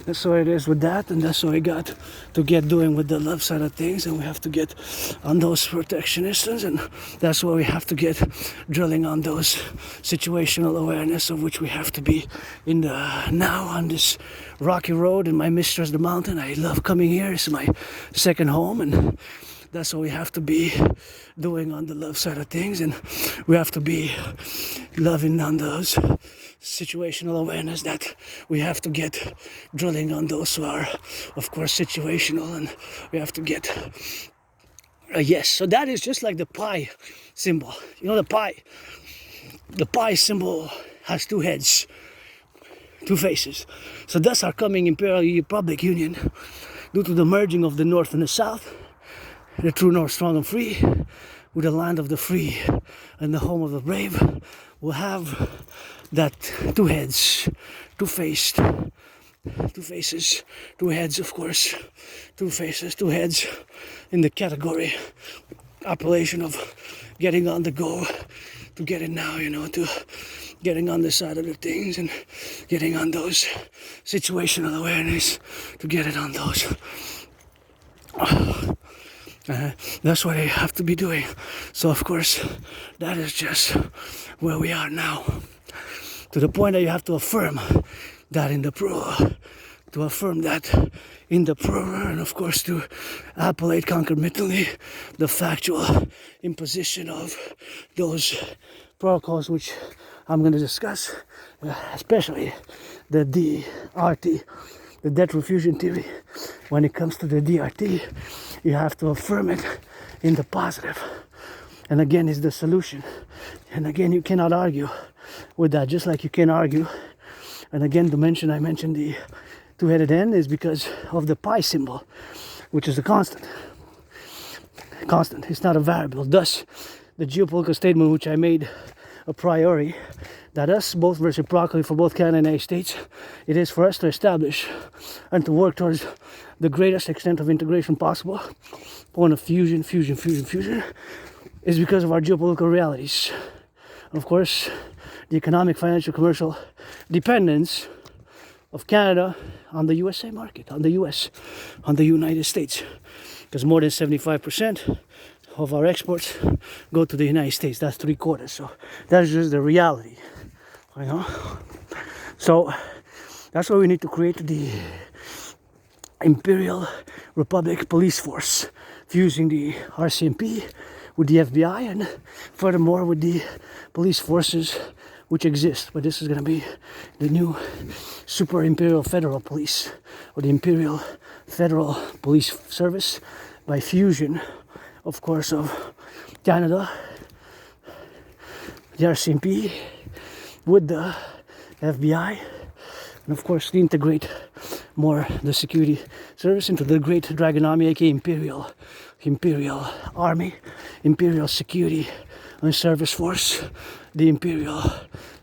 That's what it is with that, and that's what we got to get doing with the love side of things, and we have to get on those protectionists, and that's why we have to get drilling on those situational awareness of which we have to be in the now on this rocky road in my mistress the mountain. I love coming here. It's my second home, and that's what we have to be doing on the love side of things, and we have to be loving on those situational awareness that we have to get drilling on those who are of course situational, and we have to get yes. So that is just like the pie symbol. You know, the pie symbol has two heads, two faces. So thus our coming Imperial Republic Union, due to the merging of the North and the South, the true North, strong and free, with the land of the free and the home of the brave, will have that two heads, two faces, two heads, of course, two faces, two heads, in the category appellation of getting on the go, to get it now, you know, to getting on the side of the things and getting on those situational awareness, to get it on those. That's what I have to be doing. So of course, that is just where we are now. To the point that you have to affirm that in the plural, to affirm that in the plural, and of course to appellate concomitantly the factual imposition of those protocols which I'm going to discuss, especially the DRT, the debt refusion theory. When it comes to the DRT, you have to affirm it in the positive. And again, is the solution. And again, you cannot argue with that, just like you can argue. And again, I mentioned the two-headed N is because of the pi symbol, which is a constant. Constant, it's not a variable. Thus, the geopolitical statement which I made a priori, that us both reciprocally for both Canada and the United States, it is for us to establish and to work towards the greatest extent of integration possible, point of fusion, is because of our geopolitical realities. Of course, the economic, financial, commercial dependence of Canada on the USA market, on the US, on the United States, because more than 75% of our exports go to the United States. That's 3/4. So that's just the reality, you know. So that's why we need to create the Imperial Republic Police Force, fusing the RCMP with the FBI, and furthermore with the police forces which exist. But this is going to be the new Super Imperial Federal Police, or the Imperial Federal Police Service, by fusion, of course, of Canada, the RCMP, with the FBI, and of course to integrate more the security service into the Great Dragon Army, aka Imperial Army, Imperial Security and Service Force, the Imperial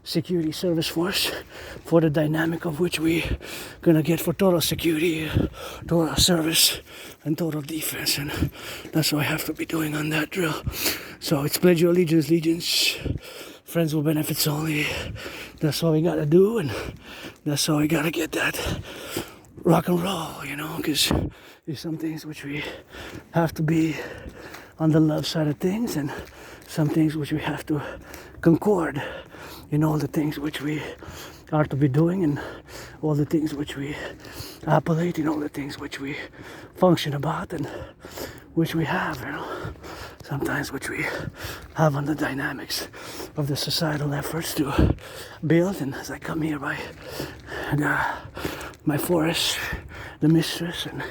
Security Service Force, for the dynamic of which we gonna get for total security, total service, and total defense. And that's what I have to be doing on that drill. So it's pledge your allegiance, friends with benefits only. That's what we gotta do, and that's how we gotta get that rock and roll, you know, because there's some things which we have to be on the love side of things, and some things which we have to concord in all the things which we are to be doing, and all the things which we appellate, in all the things which we function about, and which we have, you know, sometimes which we have on the dynamics of the societal efforts to build. And as I come here by my forest, the mistress, and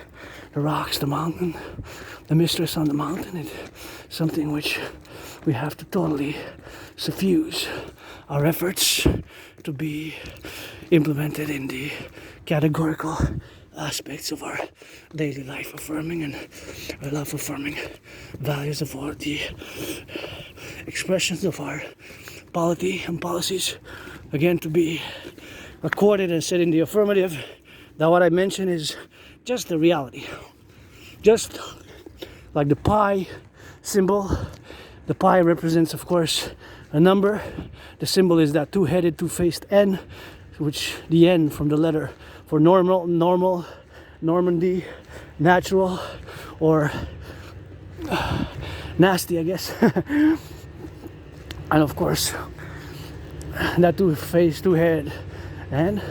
the rocks, the mountain, the mistress on the mountain, it's something which we have to totally suffuse our efforts to be implemented in the categorical aspects of our daily life, affirming and our love affirming values of all the expressions of our polity and policies, again, to be recorded and said in the affirmative that what I mentioned is just the reality. Just like the pi symbol, the pi represents, of course, a number. The symbol is that two-headed, two-faced N, which the N from the letter for normal, Normandy, natural, or nasty, I guess. And of course, that two-faced, two-head N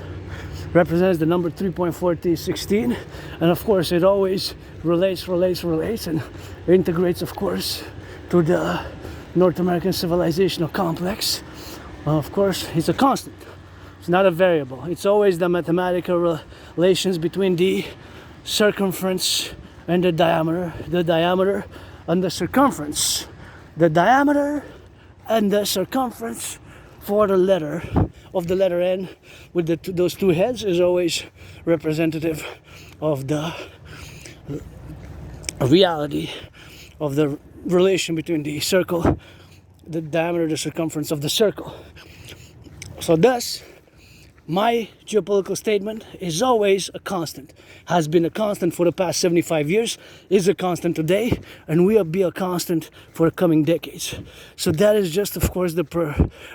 represents the number 3.4016, and of course it always relates and integrates, of course, to the North American civilizational complex. Of course, it's a constant. It's not a variable. It's always the mathematical relations between the circumference and the diameter and the circumference. The diameter and the circumference for the letter of the letter N with those two heads is always representative of the reality of the relation between the circle, the diameter, the circumference of the circle. So thus, my geopolitical statement is always a constant, has been a constant for the past 75 years, is a constant today, and will be a constant for the coming decades. So that is just, of course, the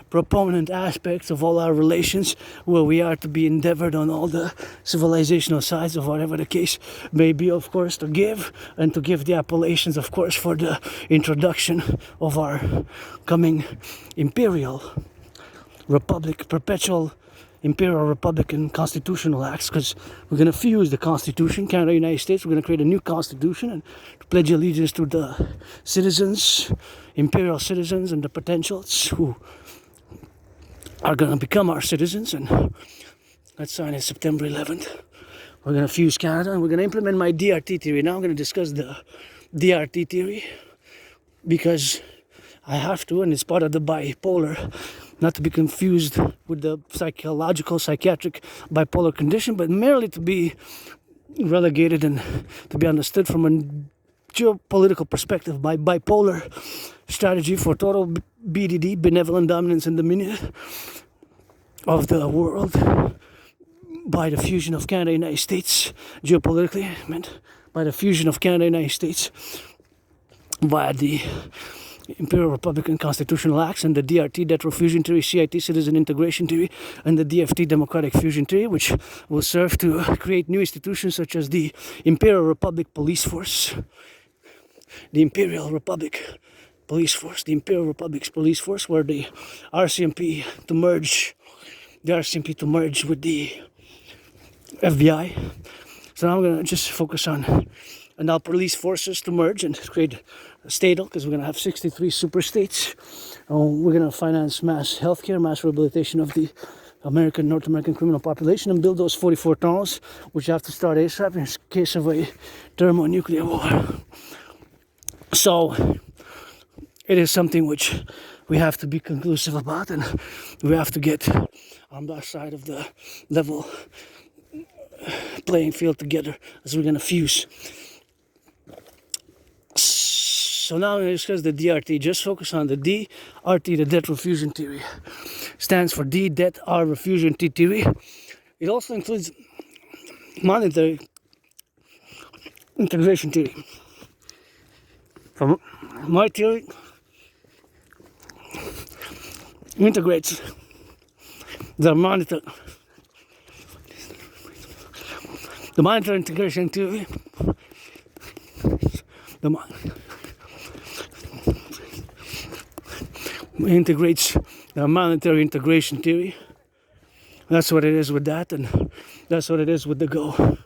proponent aspects of all our relations, where we are to be endeavored on all the civilizational sides of whatever the case may be, of course, to give, and to give the appellations, of course, for the introduction of our coming Imperial Republic, perpetual Imperial Republican constitutional acts, because we're going to fuse the Constitution, Canada, United States. We're going to create a new Constitution and to pledge allegiance to the citizens, Imperial citizens, and the potentials who are going to become our citizens. And let's sign it September 11th. We're going to fuse Canada, and we're going to implement my DRT theory. Now I'm going to discuss the DRT theory because I have to, and it's part of the bipolar, not to be confused with the psychiatric bipolar condition, but merely to be relegated and to be understood from a geopolitical perspective by bipolar strategy for total BDD, benevolent dominance and dominion of the world by the fusion of Canada and United States, geopolitically, meant by the fusion of Canada and United States via the Imperial Republican Constitutional Acts and the DRT, Death Row Fusion Theory, CIT, Citizen Integration Theory, and the DFT, Democratic Fusion Theory, which will serve to create new institutions such as the Imperial Republic Police Force, the Imperial Republic Police Force, the Imperial Republic's Police Force, where the RCMP to merge with the FBI. So now I'm going to just focus on our police forces to merge and create a state, because we're going to have 63 super states. We're going to finance mass healthcare, mass rehabilitation of the North American criminal population, and build those 44 tunnels, which have to start ASAP in case of a thermonuclear war. So it is something which we have to be conclusive about, and we have to get on that side of the level playing field together as we're going to fuse. So now I'm going to discuss the DRT. Just focus on the DRT, the Death Row Fusion Theory. Stands for D, Death, R, Refusion, T Theory. It also includes monetary integration theory. From my theory, integrates the monetary integration theory, integrates the monetary integration theory. That's what it is with that, and that's what it is with the go.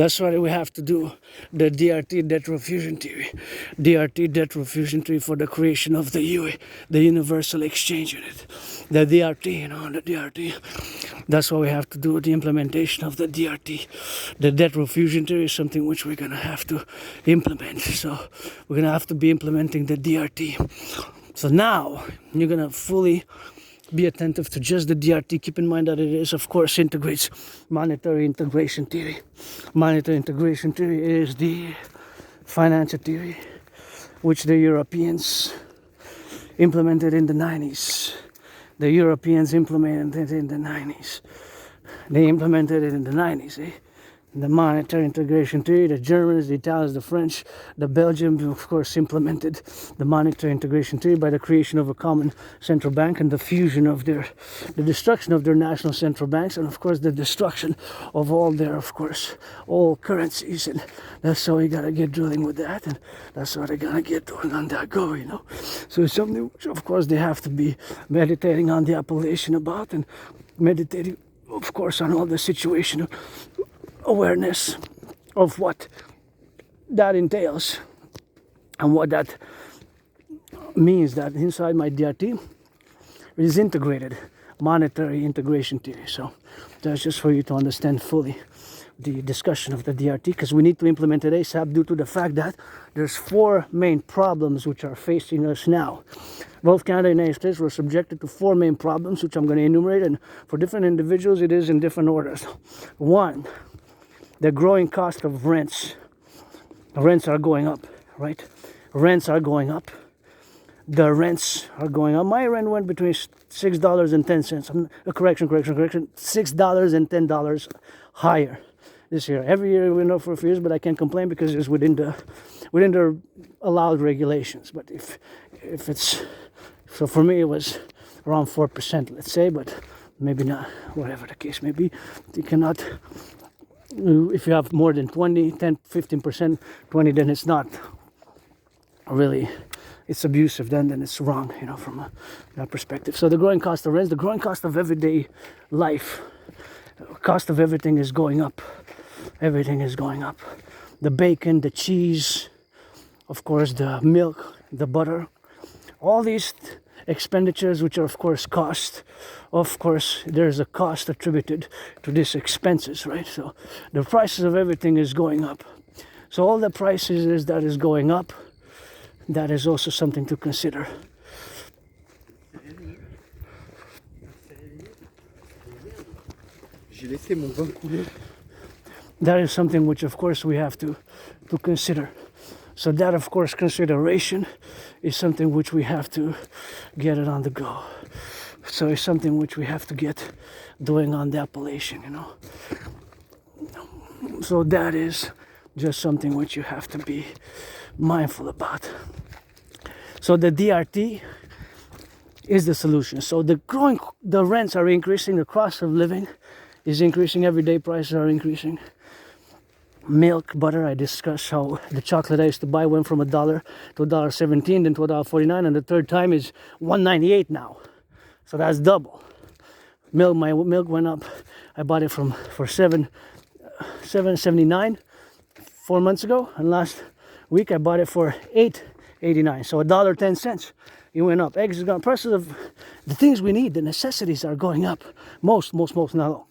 That's why we have to do the DRT, debt refusion theory. DRT, debt refusion theory for the creation of the UE, the Universal Exchange Unit. The DRT, the DRT. That's why we have to do the implementation of the DRT. The debt refusion theory is something which we're going to have to implement. So we're going to have to be implementing the DRT. So now you're going to fully be attentive to just the DRT. Keep in mind that it is, of course, integrates monetary integration theory. Monetary integration theory is the financial theory which the Europeans implemented in the 90s. The Europeans implemented it in the 90s. They implemented it in the 90s, The monetary integration theory, the Germans, the Italians, the French, the Belgians, of course, implemented the monetary integration theory by the creation of a common central bank and the fusion of the destruction of their national central banks, and of course the destruction of all their, of course, all currencies. And that's how we gotta get drilling with that, and that's what they're gonna get doing on that go, So it's something which, of course, they have to be meditating on the appellation about, and meditating, of course, on all the situation awareness of what that entails and what that means, that inside my DRT is integrated monetary integration theory. So that's just for you to understand fully the discussion of the DRT, because we need to implement it ASAP due to the fact that there's 4 main problems which are facing us now. Both Canada and the United States were subjected to 4 main problems, which I'm going to enumerate, and for different individuals it is in different orders. 1, the growing cost of rents. Rents are going up, right? Rents are going up. The rents are going up. My rent went between $6.10. Correction. $6 and $10 higher this year. Every year we know for a few years, but I can't complain because it's within the allowed regulations. But if it's, so for me it was around 4%, let's say, but maybe not. Whatever the case may be, you cannot. If you have more than 20, 10, 15%, 20, then it's not really, it's abusive, then it's wrong, from that perspective. So the growing cost of rents, the growing cost of everyday life, cost of everything is going up. Everything is going up. The bacon, the cheese, of course, the milk, the butter, all these expenditures, which are of course cost. Of course, there's a cost attributed to these expenses, right? So the prices of everything is going up. So all the prices that is going up, that is also something to consider. That is something which of course we have to consider. So that, of course, consideration is something which we have to get it on the go. So it's something which we have to get doing on the appellation, So that is just something which you have to be mindful about. So the DRT is the solution. So the rents are increasing, the cost of living is increasing, everyday prices are increasing. Milk, butter, I discussed how the chocolate I used to buy went from $1 to $1.17, then to $1.49, and the third time is $1.98 now. So that's double. Milk, my milk went up. I bought it for $7.79 4 months ago, and last week I bought it for $8.89. So $1.10. It went up. Eggs is gone. Prices of the things we need, the necessities are going up. Most, not all.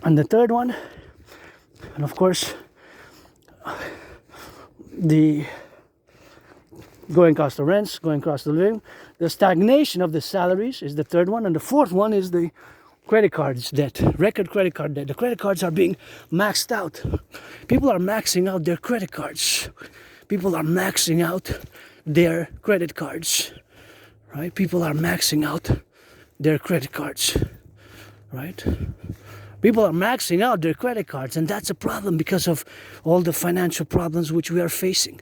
And the third one, and of course, the going cost of rents, going cost of living, the stagnation of the salaries is the third one, and the fourth one is the credit cards debt, record credit card debt. The credit cards are being maxed out. People are maxing out their credit cards. People are maxing out their credit cards, right? People are maxing out their credit cards, right? People are maxing out their credit cards, and that's a problem because of all the financial problems which we are facing.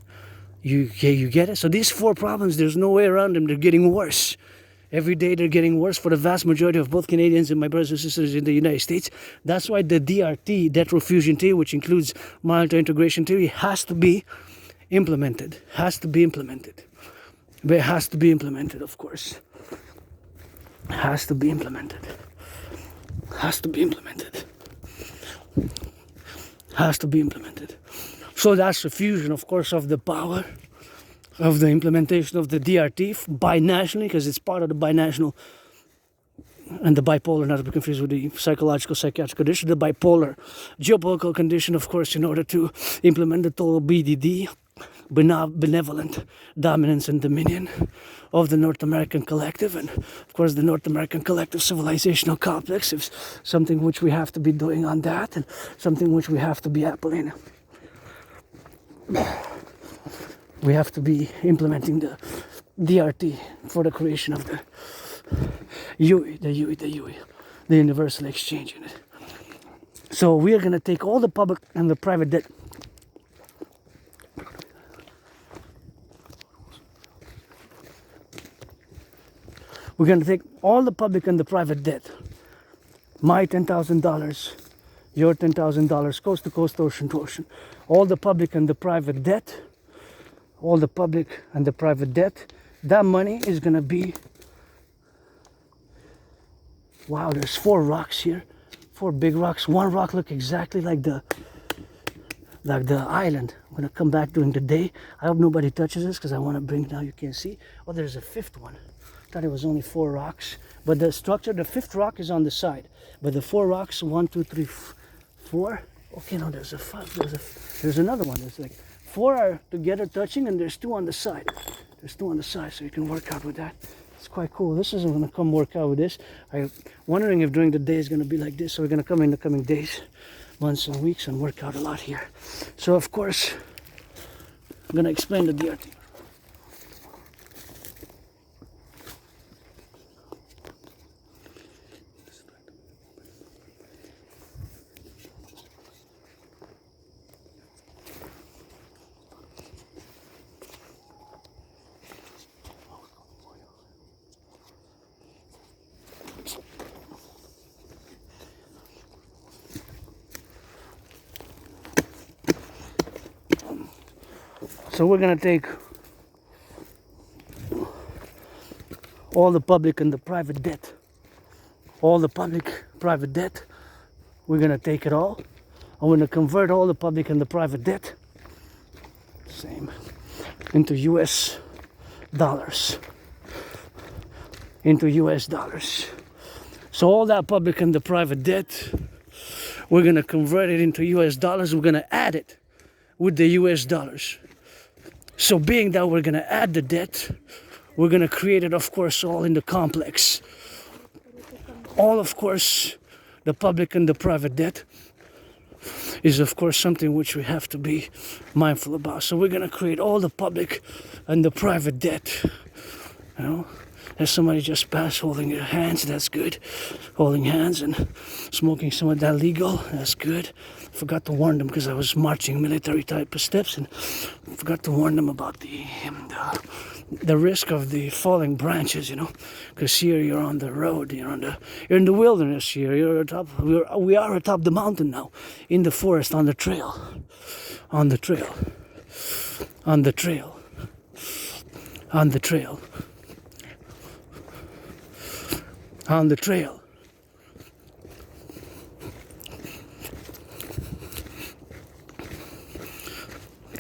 You get it? So these 4 problems, there's no way around them. They're getting worse. Every day they're getting worse for the vast majority of both Canadians and my brothers and sisters in the United States. That's why the DRT, debt refusion theory, which includes monetary integration theory, has to be implemented. Has to be implemented. But it has to be implemented, of course. Has to be implemented. Has to be implemented. has to be implemented. So that's the fusion, of course, of the power of the implementation of the DRT binationally, because it's part of the binational and the bipolar, not to be confused with the psychological, psychiatric condition, the bipolar geopolitical condition, of course, in order to implement the total BDD, benevolent dominance and dominion of the North American collective. And of course the North American collective civilizational complex is something which we have to be doing on that, and something which we have to be appling. We have to be implementing the DRT for the creation of the UE, the universal exchange unit. So we are going to take all the public and the private debt. We're going to take all the public and the private debt. My $10,000, your $10,000, coast to coast, ocean to ocean. All the public and the private debt, all the public and the private debt, that money is going to be, wow, there's 4 rocks here, 4 big rocks. One rock look exactly like the island. I'm going to come back during the day. I hope nobody touches this because I want to bring, now you can see. Oh, there's a 5th one. Thought it was only 4 rocks, but the structure, the 5th rock is on the side, but the 4 rocks, 1, 2, 3, 4. Okay, no, there's a 5. There's another one. There's like 4 are together touching, and there's 2 on the side. There's 2 on the side, so you can work out with that. It's quite cool. This isn't going to come work out with this. I'm wondering if during the day it's going to be like this. So we're going to come in the coming days, months, and weeks, and work out a lot here. So of course, I'm going to explain the DRT. So we're going to take all the public and the private debt. All the public, private debt. We're going to take it all. I'm going to convert all the public and the private debt, same, into US dollars. Into US dollars. So all that public and the private debt, we're going to convert it into US dollars. We're going to add it with the US dollars. So being that we're going to add the debt, we're going to create it, of course, all in the complex. All, of course, the public and the private debt is, of course, something which we have to be mindful about. So we're going to create all the public and the private debt. You know, there's somebody just passed holding their hands. That's good. Holding hands and smoking some of that legal. That's good. Forgot to warn them because I was marching military type of steps, and forgot to warn them about the risk of the falling branches, you know, because here you're on the road, you're in the wilderness here, we are atop the mountain now, in the forest, on the trail, on the trail, on the trail, on the trail, on the trail.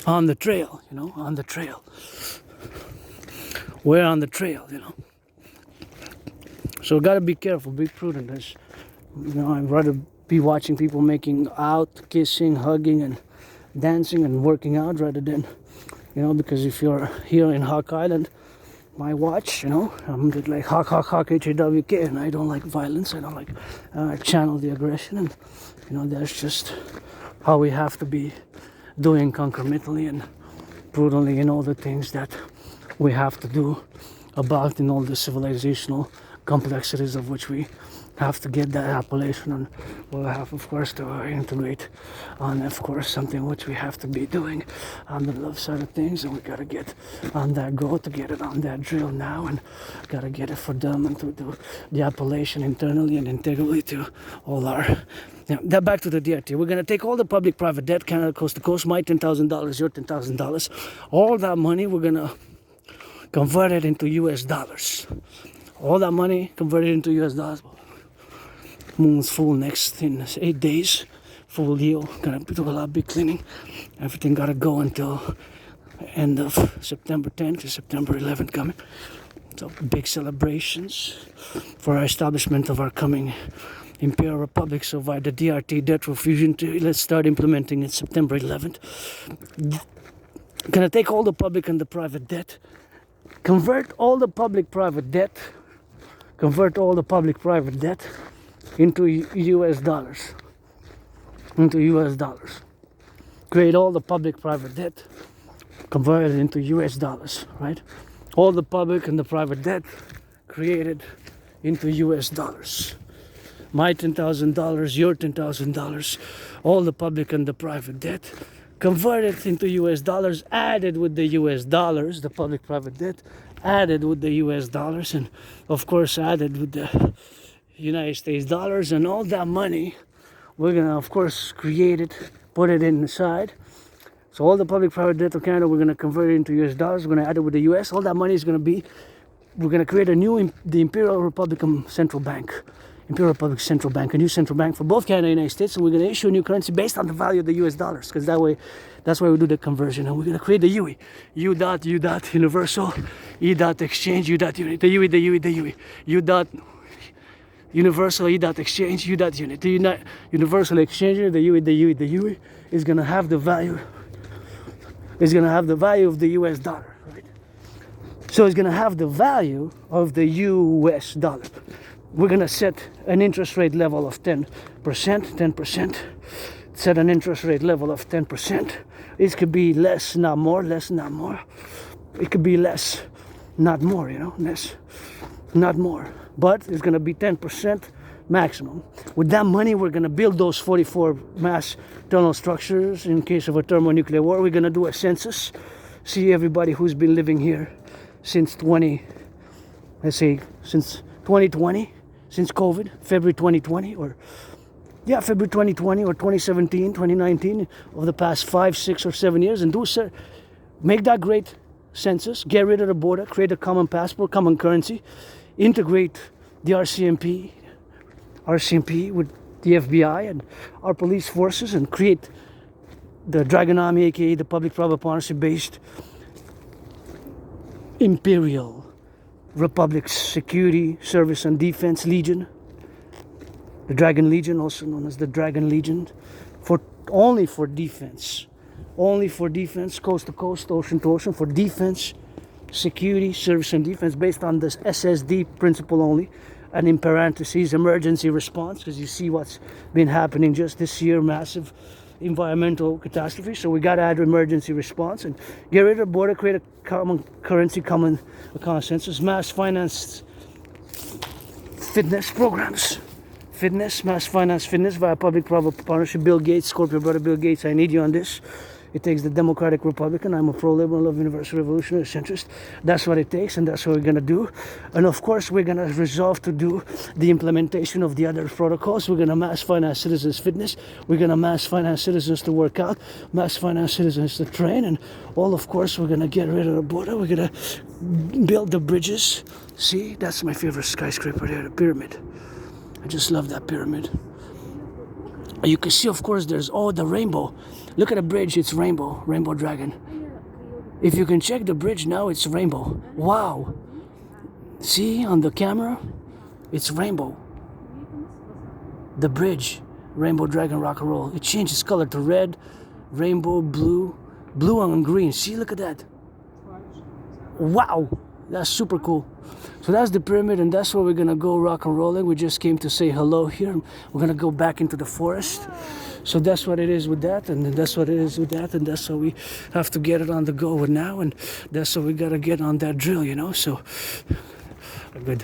On the trail, you know, on the trail. We're on the trail, you know. So gotta be careful, be prudent. There's, you know, I'd rather be watching people making out, kissing, hugging, and dancing and working out rather than, you know, because if you're here in Hawk Island, my watch, you know, I'm like hawk, HAWK, and I don't like violence. I don't like channel the aggression, and you know, that's just how we have to be doing concomitantly and prudently in all the things that we have to do about in all the civilizational complexities of which we have to get that appellation, and we'll have, of course, to integrate on, of course, something which we have to be doing on the love side of things, and we gotta get on that goal to get it on that drill now, and gotta get it for them and to do the appellation internally and integrally to all our. Yeah, that back to the DRT. We're gonna take all the public-private debt, Canada coast to coast, my $10,000, your $10,000, all that money. We're gonna convert it into US dollars. All that money converted into US dollars. Moon's full next in 8 days, full deal. Gonna do a lot of big cleaning. Everything gotta go until end of September 10th to September 11th coming. So big celebrations for our establishment of our coming Imperial Republic. So via the DRT debt fusion, let's start implementing it September 11th. Gonna take all the public and the private debt, convert all the public private debt into US dollars. Create all the public private debt, convert it into US dollars, right? All the public and the private debt created into US dollars. My $10,000, your $10,000, all the public and the private debt, converted into US dollars, added with the US dollars, the public private debt, added with the US dollars, and of course added with the United States dollars, and all that money, we're gonna of course create it, put it inside. So all the public private debt of Canada, we're gonna convert it into US dollars, we're gonna add it with the US, all that money is gonna be, we're gonna create the Imperial Republican Central Bank. Imperial Republic Central Bank, a new central bank for both Canada and the United States, and we're going to issue a new currency based on the value of the US dollars, because that's why we do the conversion. And we're going to create the UE, U dot universal, E dot exchange, U dot unit, the UE, U dot universal, E dot exchange, U dot unit, the universal exchange, the UE is going to have the value, of the US dollar, right? So it's going to have the value of the US dollar. We're going to set an interest rate level of 10%. Set an interest rate level of 10%. It could be less, not more, It could be less, not more, less, not more. But it's going to be 10% maximum. With that money, we're going to build those 44 mass tunnel structures in case of a thermonuclear war. We're going to do a census, see everybody who's been living here since 2020. Since COVID, February 2020 or 2017, 2019, of the past 5, 6, or 7 years, and make that great census, get rid of the border, create a common passport, common currency, integrate the RCMP with the FBI and our police forces, and create the Dragon Army, aka the public-private partnership-based Imperial Republic's Security, Service and Defense Legion, the Dragon Legion, also known as the Dragon Legion, only for defense, coast to coast, ocean to ocean, for defense, security, service and defense, based on this SSD principle only, and in parentheses, emergency response, because you see what's been happening just this year, massive environmental catastrophe. So we got to add emergency response and get rid of the border, create a common currency, common consensus, mass finance fitness programs, mass finance fitness via public-private partnership. Bill Gates, Scorpio brother Bill Gates, I need you on this. It takes the Democratic Republican. I'm a pro-liberal, love universal revolutionary centrist. That's what it takes, and that's what we're going to do. And of course, we're going to resolve to do the implementation of the other protocols. We're going to mass finance citizens fitness. We're going to mass finance citizens to work out, mass finance citizens to train, and all, of course, we're going to get rid of the border. We're going to build the bridges. See, that's my favorite skyscraper there, the pyramid. I just love that pyramid. You can see, of course, there's the rainbow. Look at the bridge, it's rainbow dragon. If you can check the bridge now, it's rainbow. Wow. See on the camera, it's rainbow. The bridge, rainbow dragon rock and roll. It changes color to red, rainbow, blue and green. See, look at that. Wow, that's super cool. So that's the pyramid, and that's where we're gonna go rock and rolling. We just came to say hello here. We're gonna go back into the forest. So that's what it is with that, and that's what it is with that, and that's how we have to get it on the go with now, and that's how we gotta get on that drill, so good.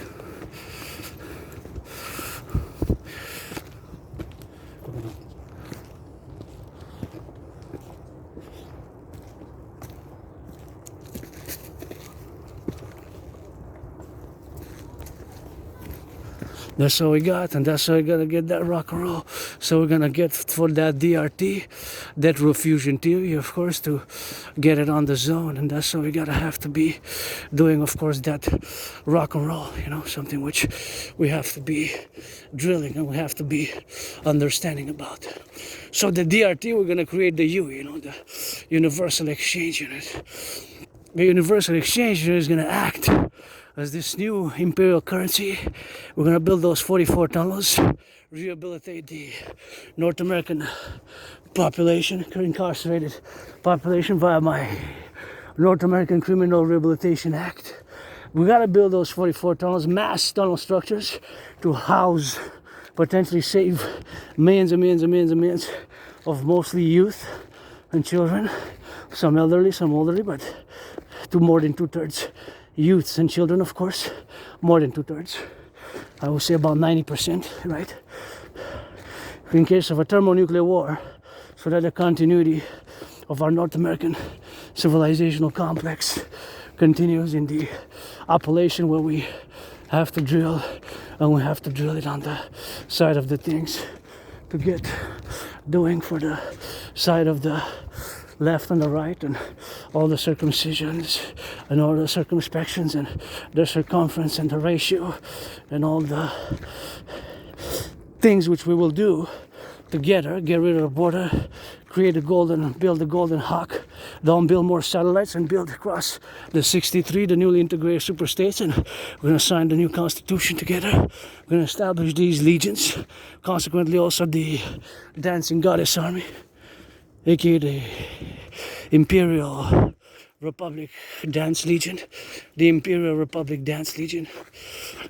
That's all we got, and that's how we're gonna get that rock and roll. So we're gonna get for that DRT, that refusion theory, of course, to get it on the zone, and that's how we gotta have to be doing, of course, that rock and roll, you know, something which we have to be drilling and we have to be understanding about. So the DRT, we're gonna create the U, you know, the universal exchange unit. The universal exchange unit is gonna act as this new imperial currency. We're gonna build those 44 tunnels, rehabilitate the North American population, incarcerated population via my North American Criminal Rehabilitation Act. We gotta build those 44 tunnels, mass tunnel structures to house, potentially save millions and millions and millions and millions of mostly youth and children, some elderly, some elderly, but to more than 2/3 youths and children, of course, more than 2/3. I would say about 90%, right? In case of a thermonuclear war, so that the continuity of our North American civilizational complex continues in the appellation where we have to drill, and we have to drill it on the side of the things to get doing for the side of the left and the right, and all the circumcisions and all the circumspections and the circumference and the ratio and all the things which we will do together, get rid of the border, create a golden, build a golden hawk, don't build more satellites, and build across the 63, the newly integrated super states, and we're going to sign the new constitution together. We're going to establish these legions, consequently also the dancing goddess army, aka the Imperial Republic Dance Legion, the Imperial Republic Dance Legion,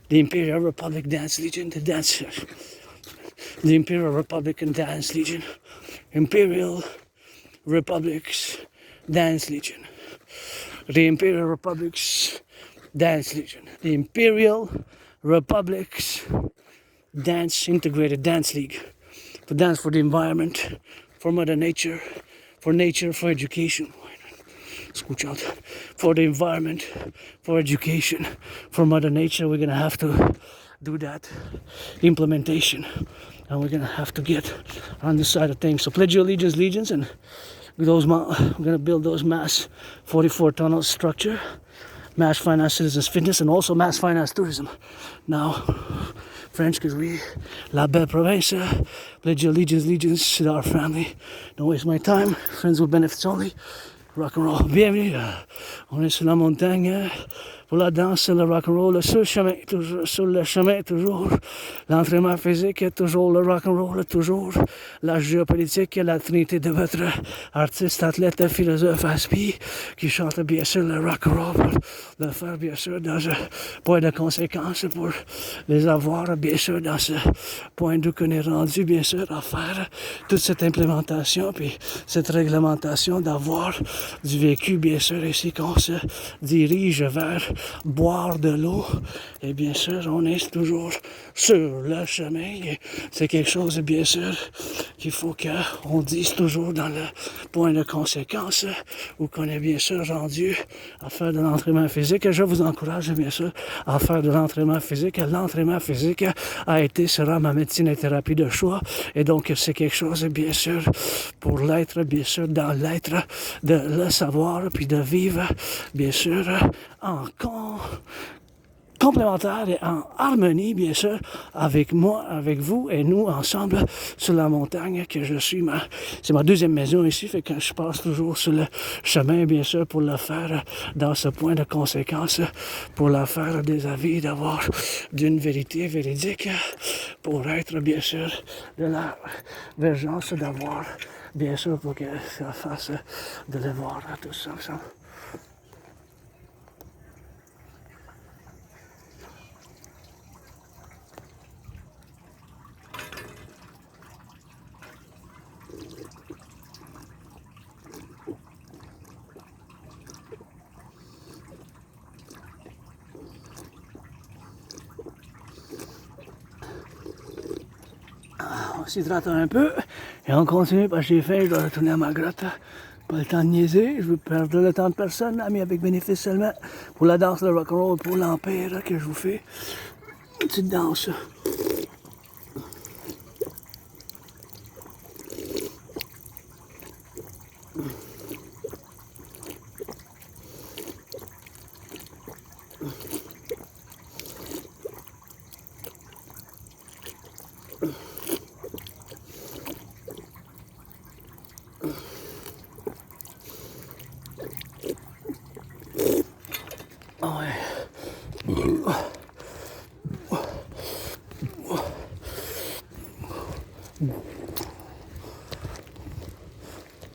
the Imperial Republic Dance Legion, the Imperial Republican Dance Legion, Imperial Republic's Dance Legion, the Imperial Republic's Dance Legion, the Imperial Republic's Dance Integrated Dance League, to dance for the environment, for Mother Nature, for education, for the environment, for education, for Mother Nature. We're gonna have to do that implementation, and we're gonna have to get on the side of things. So pledge your allegiance, and those we're gonna build those mass 44 tunnel structure, mass finance citizens fitness, and also mass finance tourism. Now, French, because we, la belle province, pledge your allegiance to our family. Don't waste my time. Friends with benefits only. Rock and roll. Bienvenue. On est sur la montagne. Pour la danse, le rock and roll, sur le chemin, toujours. L'entraînement physique, toujours le rock and roll, toujours. La géopolitique, la trinité de votre artiste, athlète, philosophe, aspi, qui chante bien sûr le rock and roll, pour le faire bien sûr dans ce point de conséquence, pour les avoir bien sûr dans ce point d'où qu'on est rendu, bien sûr, à faire toute cette implémentation, puis cette réglementation, d'avoir du vécu, bien sûr, ici qu'on se dirige vers boire de l'eau, et bien sûr on est toujours sur le chemin. C'est quelque chose, bien sûr, qu'il faut qu'on dise toujours dans le point de conséquence, où qu'on est bien sûr rendu à faire de l'entraînement physique. Je vous encourage bien sûr à faire de l'entraînement physique. L'entraînement physique a été, sera ma médecine et thérapie de choix, et donc c'est quelque chose, bien sûr, pour l'être, bien sûr, dans l'être, de le savoir, puis de vivre, bien sûr, en complémentaire et en harmonie, bien sûr, avec moi, avec vous et nous ensemble sur la montagne que je suis. C'est ma deuxième maison ici, fait que je passe toujours sur le chemin, bien sûr, pour le faire dans ce point de conséquence, pour la faire des avis, d'avoir d'une vérité véridique, pour être, bien sûr, de la vergence, d'avoir, bien sûr, pour que ça fasse de le voir tous ensemble. On s'hydrate un peu et on continue parce que j'ai faim, je dois retourner à ma grotte. Pas le temps de niaiser, je veux perdre le temps de personne, amis avec bénéfice seulement. Pour la danse de rock'n'roll, pour l'empire que je vous fais. Une petite danse.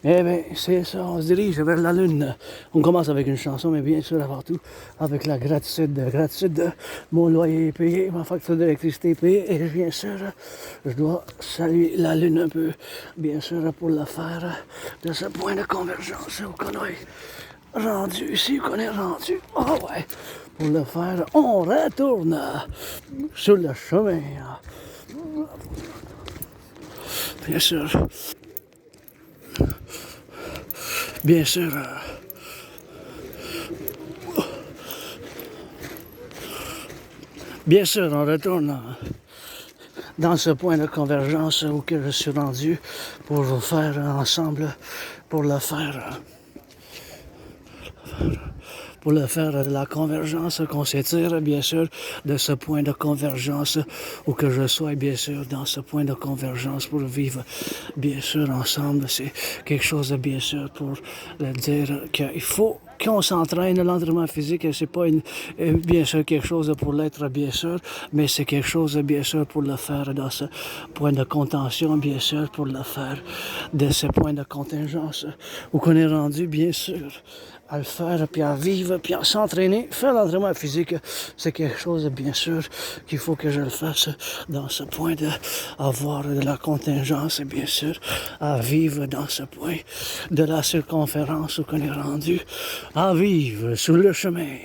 Eh bien, c'est ça, on se dirige vers la lune. On commence avec une chanson, mais bien sûr, avant tout, avec la gratitude. Gratitude, mon loyer est payé, ma facture d'électricité est payée, et bien sûr, je dois saluer la lune un peu, bien sûr, pour le faire de ce point de convergence où qu'on est rendu, ici, qu'on est rendu. Oh ouais, pour le faire, on retourne sur le chemin. Bien sûr. Bien sûr, on retourne dans ce point de convergence où que je suis rendu pour vous faire ensemble, pour le faire de la convergence qu'on s'étire, bien sûr, de ce point de convergence où que je sois, bien sûr, dans ce point de convergence pour vivre, bien sûr, ensemble. C'est quelque chose de bien sûr pour dire qu'il faut qu'on s'entraîne. L'entraînement physique, c'est pas bien sûr quelque chose pour l'être, bien sûr, mais c'est quelque chose, bien sûr, pour le faire dans ce point de contention, bien sûr, pour le faire de ce point de contingence où qu'on est rendu, bien sûr, à le faire, puis à vivre, puis à s'entraîner. Faire l'entraînement physique, c'est quelque chose, bien sûr, qu'il faut que je le fasse dans ce point d'avoir de la contingence, bien sûr, à vivre dans ce point de la circonférence où qu'on est rendu, à vivre sur le chemin.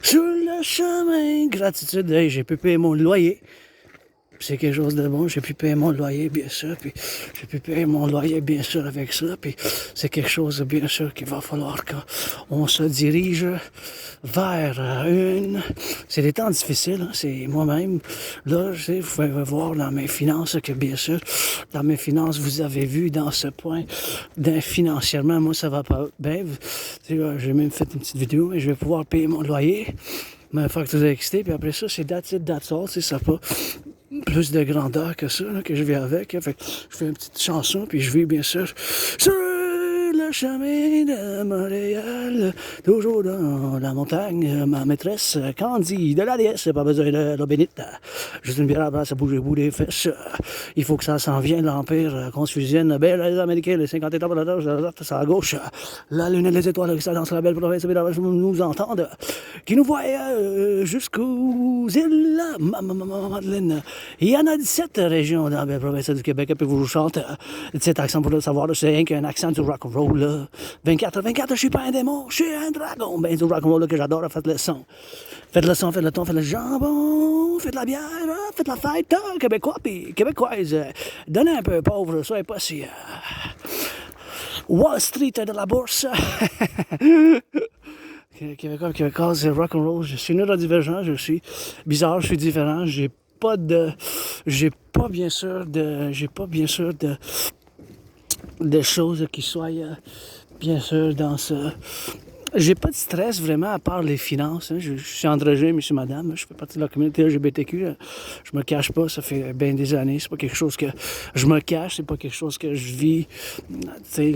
Sur le chemin, gratitude, hey, j'ai pu payer mon loyer. C'est quelque chose de bon, j'ai pu payer mon loyer, bien sûr, puis j'ai pu payer mon loyer, bien sûr, avec ça, puis c'est quelque chose, bien sûr, qu'il va falloir qu'on se dirige vers une... C'est des temps difficiles, hein, c'est moi-même, là, je sais, vous pouvez voir dans mes finances que, bien sûr, dans mes finances, vous avez vu dans ce point, financièrement, moi, ça va pas bien. J'ai même fait une petite vidéo, mais je vais pouvoir payer mon loyer, ma facture d'électricité, puis après ça, c'est that's it, that's all, ça pas plus de grandeur que ça, là, que je vais avec. Fait que je fais une petite chanson, puis je vis bien sûr sur le chemin de Montréal, toujours dans la montagne. Ma maîtresse Candy de la déesse, pas besoin de l'eau bénite. Juste une bière à base, ça bouge le bout des fesses. Il faut que ça s'en vienne, l'Empire, qu'on se fusionne. Ben, les Américains, les 50 États, c'est à gauche. La lune et les étoiles qui dans la belle province, nous entendent, qui nous voient jusqu'aux îles Madeleine. Il y en a 17 régions dans la province du Québec, puis vous chante 17 accents pour le savoir, c'est rien qu'un accent du rock'n'roll, là. 24, je suis pas un démon, je suis un dragon. Ben, du rock'n'roll que j'adore, faites le son. Faites le son, faites le ton, faites le jambon, faites la bière, faites la fête, québécois, puis québécoise. Donnez un peu pauvre, soyez pas si... Wall Street de la bourse. Québécois, c'est rock'n'roll. Je suis neurodivergent, je suis bizarre, je suis différent, j'ai pas bien sûr de choses qui soient bien sûr dans ce... J'ai pas de stress vraiment à part les finances. Hein. Je suis androgyne, monsieur, madame. Je fais partie de la communauté LGBTQ. Je me cache pas, ça fait bien des années. C'est pas quelque chose que je me cache, c'est pas quelque chose que je vis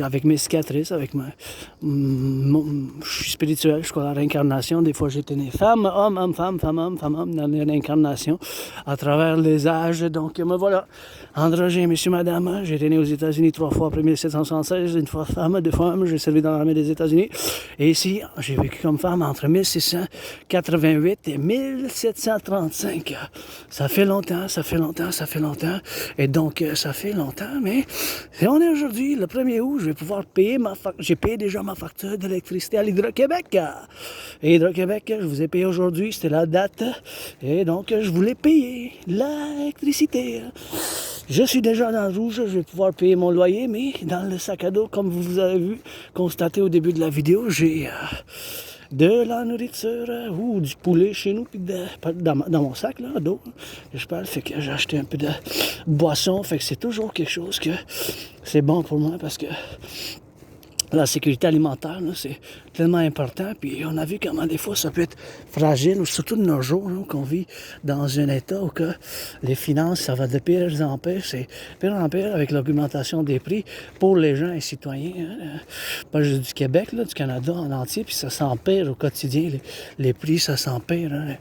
avec mes cicatrices, avec je suis spirituel, je crois à la réincarnation. Des fois, j'étais né femme, homme, femme, homme, dans la réincarnation à travers les âges. Donc, me voilà. Androgyne, monsieur, madame. J'ai été né aux États-Unis 3 fois après 1776, une fois femme, 2 fois homme. J'ai servi dans l'armée des États-Unis. Et ici, j'ai vécu comme femme entre 1688 et 1735. Ça fait longtemps. Et donc, ça fait longtemps, mais on est aujourd'hui, le 1er août, je vais pouvoir payer j'ai payé déjà ma facture d'électricité à l'Hydro-Québec. Et Hydro-Québec, je vous ai payé aujourd'hui, c'était la date. Et donc, je voulais payer l'électricité. Je suis déjà dans le rouge, je vais pouvoir payer mon loyer, mais dans le sac à dos, comme vous avez vu, constaté au début de la vidéo, j'ai de la nourriture ou du poulet chez nous, puis dans mon sac là, d'eau, que je parle, fait que j'ai acheté un peu de boisson, fait que c'est toujours quelque chose que c'est bon pour moi, parce que la sécurité alimentaire, là, c'est tellement important. Puis on a vu comment des fois ça peut être fragile, surtout de nos jours, là, qu'on vit dans un état où que les finances, ça va de pire en pire. C'est pire en pire avec l'augmentation des prix pour les gens et citoyens. Hein. Pas juste du Québec, là, du Canada en entier. Puis ça s'empire au quotidien. Les prix, ça s'empire. Hein.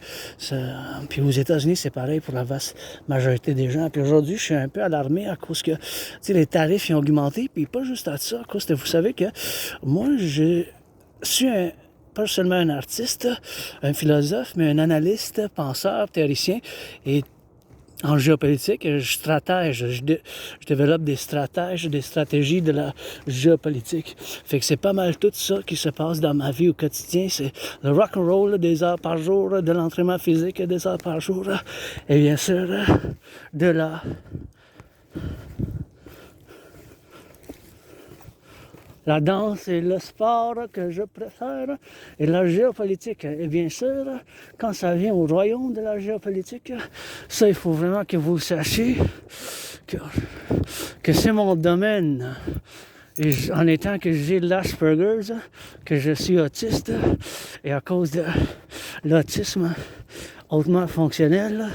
Puis aux États-Unis, c'est pareil pour la vaste majorité des gens. Puis aujourd'hui, je suis un peu alarmé à cause que les tarifs ils ont augmenté. Puis pas juste à ça, à cause que vous savez que moi, je suis pas seulement un artiste, un philosophe, mais un analyste, penseur, théoricien et en géopolitique, je développe des stratégies de la géopolitique. Fait que c'est pas mal tout ça qui se passe dans ma vie au quotidien. C'est le rock'n'roll, des heures par jour, de l'entraînement physique, des heures par jour, et bien sûr, de la danse est le sport que je préfère et la géopolitique. Et bien sûr, quand ça vient au royaume de la géopolitique, ça, il faut vraiment que vous sachiez que c'est mon domaine. Et en étant que j'ai l'Asperger's, que je suis autiste, et à cause de l'autisme hautement fonctionnel,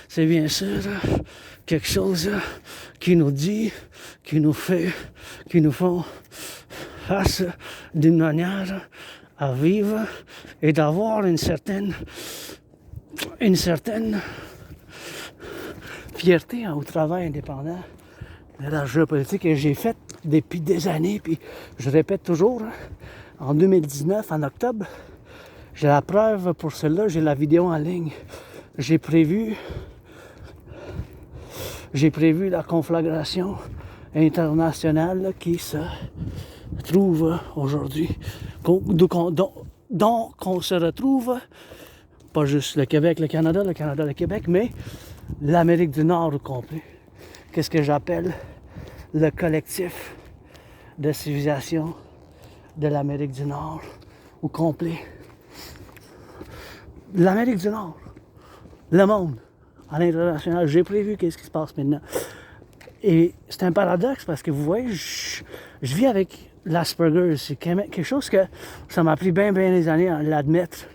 c'est bien sûr quelque chose qui nous dit, qui nous fait, qui nous font face d'une manière à vivre et d'avoir une certaine fierté au travail indépendant de la géopolitique que j'ai fait depuis des années, puis je répète toujours, en 2019, en octobre, j'ai la preuve pour cela, j'ai la vidéo en ligne. J'ai prévu la conflagration internationale qui se trouve aujourd'hui, dont on se retrouve, pas juste le Québec, le Canada, le Québec, mais l'Amérique du Nord au complet. Qu'est-ce que j'appelle le collectif de civilisation de l'Amérique du Nord au complet. L'Amérique du Nord, le monde, à l'international, j'ai prévu qu'est-ce qui se passe maintenant. Et c'est un paradoxe parce que vous voyez, je vis avec l'Asperger. C'est quelque chose que ça m'a pris bien des années à l'admettre.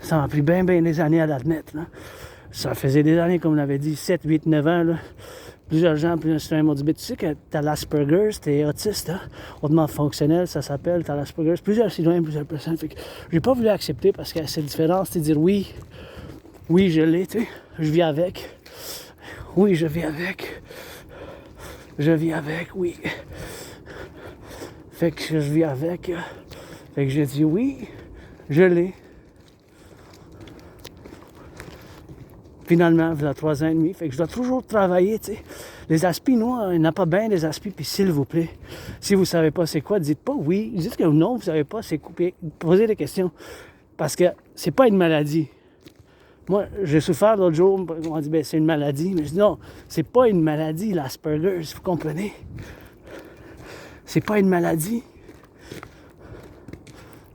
Ça m'a pris bien des années à l'admettre. Là. Ça faisait des années, comme on avait dit, 7, 8, 9 ans. Là. Plusieurs gens, plusieurs citoyens m'ont dit, tu sais que t'as l'Asperger, t'es autiste, hein? Hautement fonctionnel, ça s'appelle, t'as l'Asperger. Plusieurs citoyens, plusieurs personnes. Fait que j'ai pas voulu accepter parce qu'il y a cette différence, c'est de dire oui, je l'ai, tu sais, je vis avec. Oui, je vis avec. Je vis avec, oui. Fait que je vis avec. Fait que j'ai dit oui, je l'ai. Finalement, il y a 3 ans et demi. Fait que je dois toujours travailler, tu sais. Les aspis noirs, il n'y en a pas bien des aspis, puis s'il vous plaît, si vous ne savez pas c'est quoi, dites pas oui. Dites que non, vous ne savez pas c'est quoi. Posez des questions. Parce que c'est pas une maladie. Moi, j'ai souffert l'autre jour, on m'a dit, ben, c'est une maladie. Mais je dis, non, c'est pas une maladie, l'Asperger, vous comprenez? C'est pas une maladie.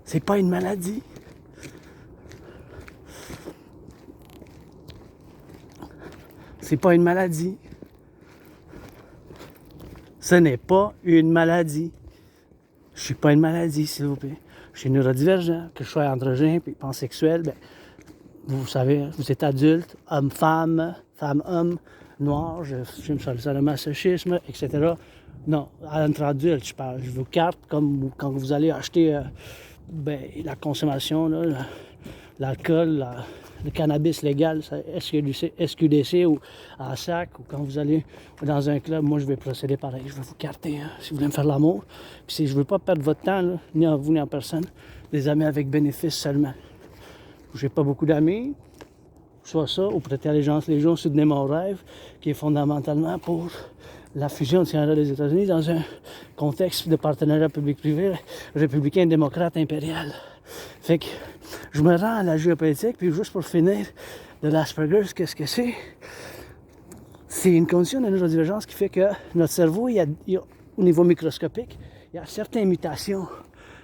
C'est pas une maladie. C'est pas une maladie. Ce n'est pas une maladie. Je suis pas une maladie, s'il vous plaît. Je suis neurodivergent, que je sois androgyne puis pansexuel, ben, vous savez, vous êtes adulte, homme-femme, femme-homme, noir, je me sur le masochisme, etc. Non, entre adultes, je parle. Je vous carte comme quand vous allez acheter la consommation, là, l'alcool, le cannabis légal, SQDC ou à sac, ou quand vous allez dans un club, moi je vais procéder pareil. Je vais vous carter, hein, si vous voulez me faire l'amour. Puis si je ne veux pas perdre votre temps, là, ni en vous ni en personne, des amis avec bénéfice seulement. J'ai pas beaucoup d'amis, soit ça, ou prêter allégeance légion, soutenir mon rêve, qui est fondamentalement pour la fusion du Canada et des États-Unis dans un contexte de partenariat public-privé, républicain, démocrate, impérial. Fait que je me rends à la géopolitique, puis juste pour finir, de l'Asperger, qu'est-ce que c'est? C'est une condition de neurodivergence qui fait que notre cerveau, il y a, au niveau microscopique, il y a certaines mutations.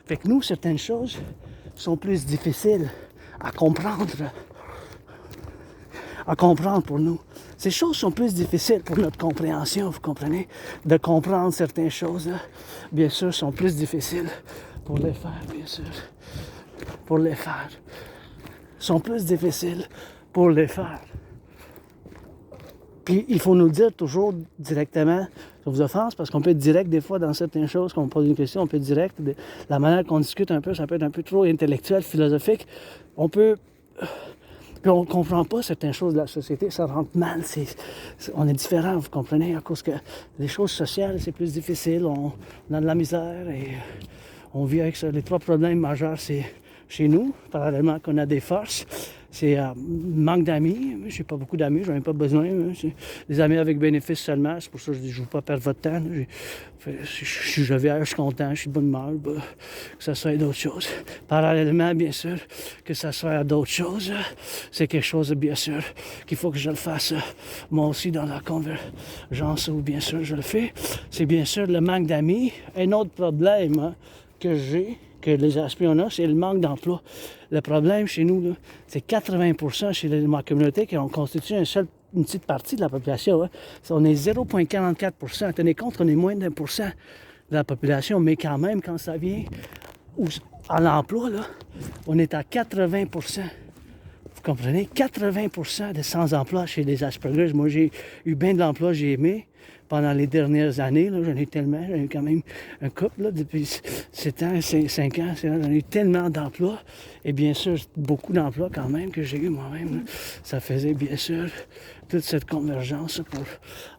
Fait que nous, certaines choses sont plus difficiles à comprendre pour nous. Ces choses sont plus difficiles pour notre compréhension, vous comprenez? De comprendre certaines choses, là, bien sûr, sont plus difficiles pour les faire, bien sûr. Pour les faire. Sont plus difficiles pour les faire. Puis il faut nous le dire toujours directement, ça vous offense, parce qu'on peut être direct des fois dans certaines choses, quand on pose une question, on peut être direct. La manière qu'on discute un peu, ça peut être un peu trop intellectuel, philosophique. On peut... Puis on ne comprend pas certaines choses de la société, ça rentre mal. On est différents, vous comprenez, à cause que les choses sociales, c'est plus difficile, on a de la misère et on vit avec ça. Les trois problèmes majeurs, c'est chez nous, parallèlement qu'on a des forces. C'est manque d'amis. Je n'ai pas beaucoup d'amis, j'en ai pas besoin. C'est des amis avec bénéfice seulement. C'est pour ça que je dis, je ne veux pas perdre votre temps. Je suis jovial, je suis content, je suis de bonne humeur. Que ça soit d'autres choses. Parallèlement, bien sûr, que ça soit à d'autres choses. C'est quelque chose, bien sûr, qu'il faut que je le fasse moi aussi dans la convergence où, bien sûr, je le fais. C'est bien sûr le manque d'amis. Un autre problème que j'ai, que les aspirants ont, c'est le manque d'emploi. Le problème chez nous, là, c'est 80% chez ma communauté qui ont constitué une petite partie de la population. Hein. On est 0,44%. Tenez compte qu'on est moins d'1% de la population, mais quand même, quand ça vient à l'emploi, là, on est à 80%. Vous comprenez? 80% de sans-emploi chez les Aspergers. Moi, j'ai eu bien de l'emploi, j'ai aimé. Pendant les dernières années, j'en ai tellement, j'en ai eu quand même un couple là, depuis 7 ans, 5 ans, j'en ai eu tellement d'emplois. Et bien sûr, beaucoup d'emplois quand même que j'ai eu moi-même. Là. Ça faisait bien sûr toute cette convergence pour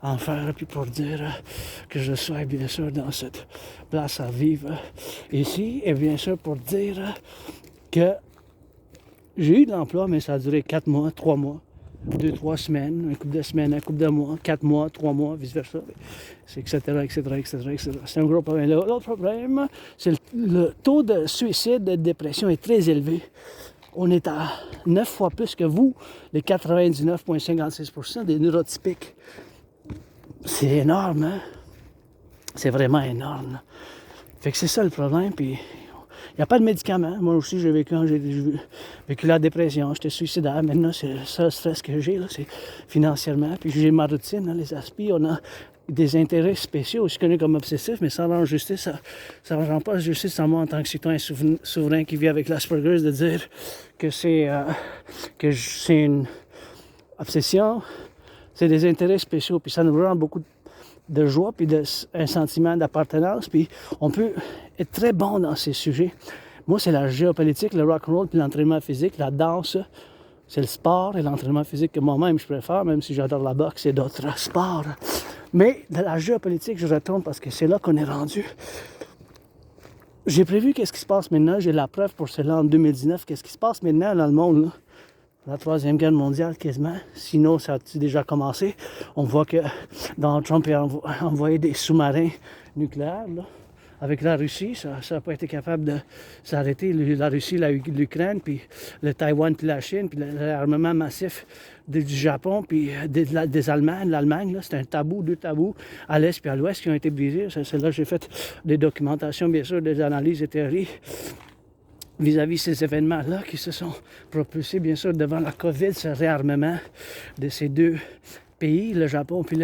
en faire, puis pour dire que je sois bien sûr dans cette place à vivre ici. Et bien sûr pour dire que j'ai eu de l'emploi, mais ça a duré 4 mois, 3 mois. 2-3 semaines, un couple de semaines, un couple de mois, 4 mois, 3 mois, vice-versa. C'est etc., etc., etc., etc. C'est un gros problème. L'autre problème, c'est le taux de suicide, de dépression est très élevé. On est à 9 fois plus que vous, les 99,56% des neurotypiques. C'est énorme, hein? C'est vraiment énorme. Fait que c'est ça le problème, puis... Il n'y a pas de médicaments. Moi aussi, j'ai vécu la dépression. J'étais suicidaire. Maintenant, c'est le seul stress que j'ai, là, c'est financièrement. Puis j'ai ma routine, hein, les aspis. On a des intérêts spéciaux. Je suis connu comme obsessif, mais ça rend justice. Ça ne rend pas justice à moi en tant que citoyen souverain qui vit avec l'Asperger's de dire que c'est une obsession. C'est des intérêts spéciaux. Puis ça nous rend beaucoup de joie, puis un sentiment d'appartenance, puis on peut être très bon dans ces sujets. Moi, c'est la géopolitique, le rock'n'roll, puis l'entraînement physique, la danse, c'est le sport et l'entraînement physique que moi-même je préfère, même si j'adore la boxe et d'autres sports. Mais de la géopolitique, je retourne parce que c'est là qu'on est rendu. J'ai prévu qu'est-ce qui se passe maintenant, j'ai la preuve pour cela en 2019, qu'est-ce qui se passe maintenant dans le monde, là. La Troisième Guerre mondiale, quasiment. Sinon, ça a déjà commencé. On voit que Donald Trump a envoyé des sous-marins nucléaires, là. Avec la Russie, ça n'a pas été capable de s'arrêter. La Russie, l'Ukraine, puis le Taïwan, puis la Chine, puis l'armement massif du Japon, puis des Allemands, l'Allemagne, là, c'est un tabou, 2 tabous, à l'Est puis à l'Ouest, qui ont été brisés. C'est là que j'ai fait des documentations, bien sûr, des analyses et théories vis-à-vis ces événements-là qui se sont propulsés, bien sûr, devant la COVID, ce réarmement de ces 2 pays, le Japon puis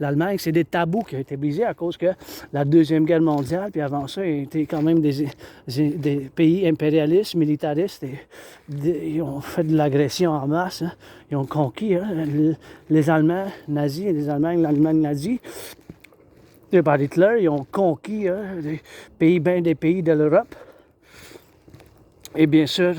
l'Allemagne. C'est des tabous qui ont été brisés à cause que la Deuxième Guerre mondiale, puis avant ça, ils étaient quand même des pays impérialistes, militaristes. Ils ont fait de l'agression en masse. Hein. Ils ont conquis les Allemands nazis et l'Allemagne nazie. Par Hitler, ils ont conquis des pays de l'Europe. Et bien sûr,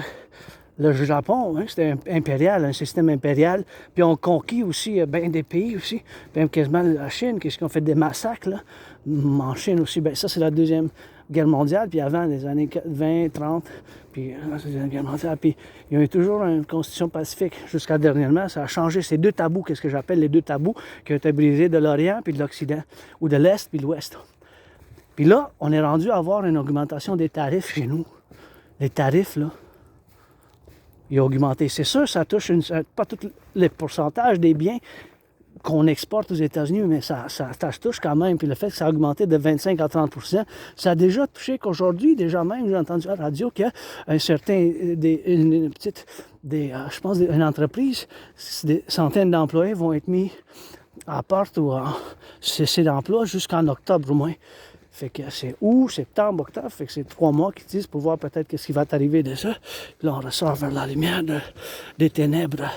le Japon, hein, c'était impérial, un système impérial. Puis on conquis aussi bien des pays aussi. Même quasiment la Chine, qu'est-ce qu'on fait des massacres là. En Chine aussi, ben ça c'est la Deuxième Guerre mondiale. Puis avant, les années 20, 30, puis la Deuxième Guerre mondiale. Puis il y a eu toujours une constitution pacifique jusqu'à dernièrement. Ça a changé ces 2 tabous, qu'est-ce que j'appelle les 2 tabous, qui ont été brisés de l'Orient puis de l'Occident, ou de l'Est puis de l'Ouest. Puis là, on est rendu à avoir une augmentation des tarifs chez nous. Les tarifs, là, ils ont augmenté. C'est sûr, ça touche pas tous les pourcentages des biens, qu'on exporte aux États-Unis, mais ça se touche quand même. Puis le fait que ça a augmenté de 25 à 30%, ça a déjà touché qu'aujourd'hui, déjà même, j'ai entendu à la radio qu'il y a je pense, une entreprise, des centaines d'employés vont être mis à porte ou à cesser d'emploi jusqu'en octobre au moins. Fait que c'est août, septembre, octobre, fait que c'est 3 mois qu'ils disent pour voir peut-être qu'est-ce qui va t'arriver de ça. Puis là, on ressort vers la lumière des ténèbres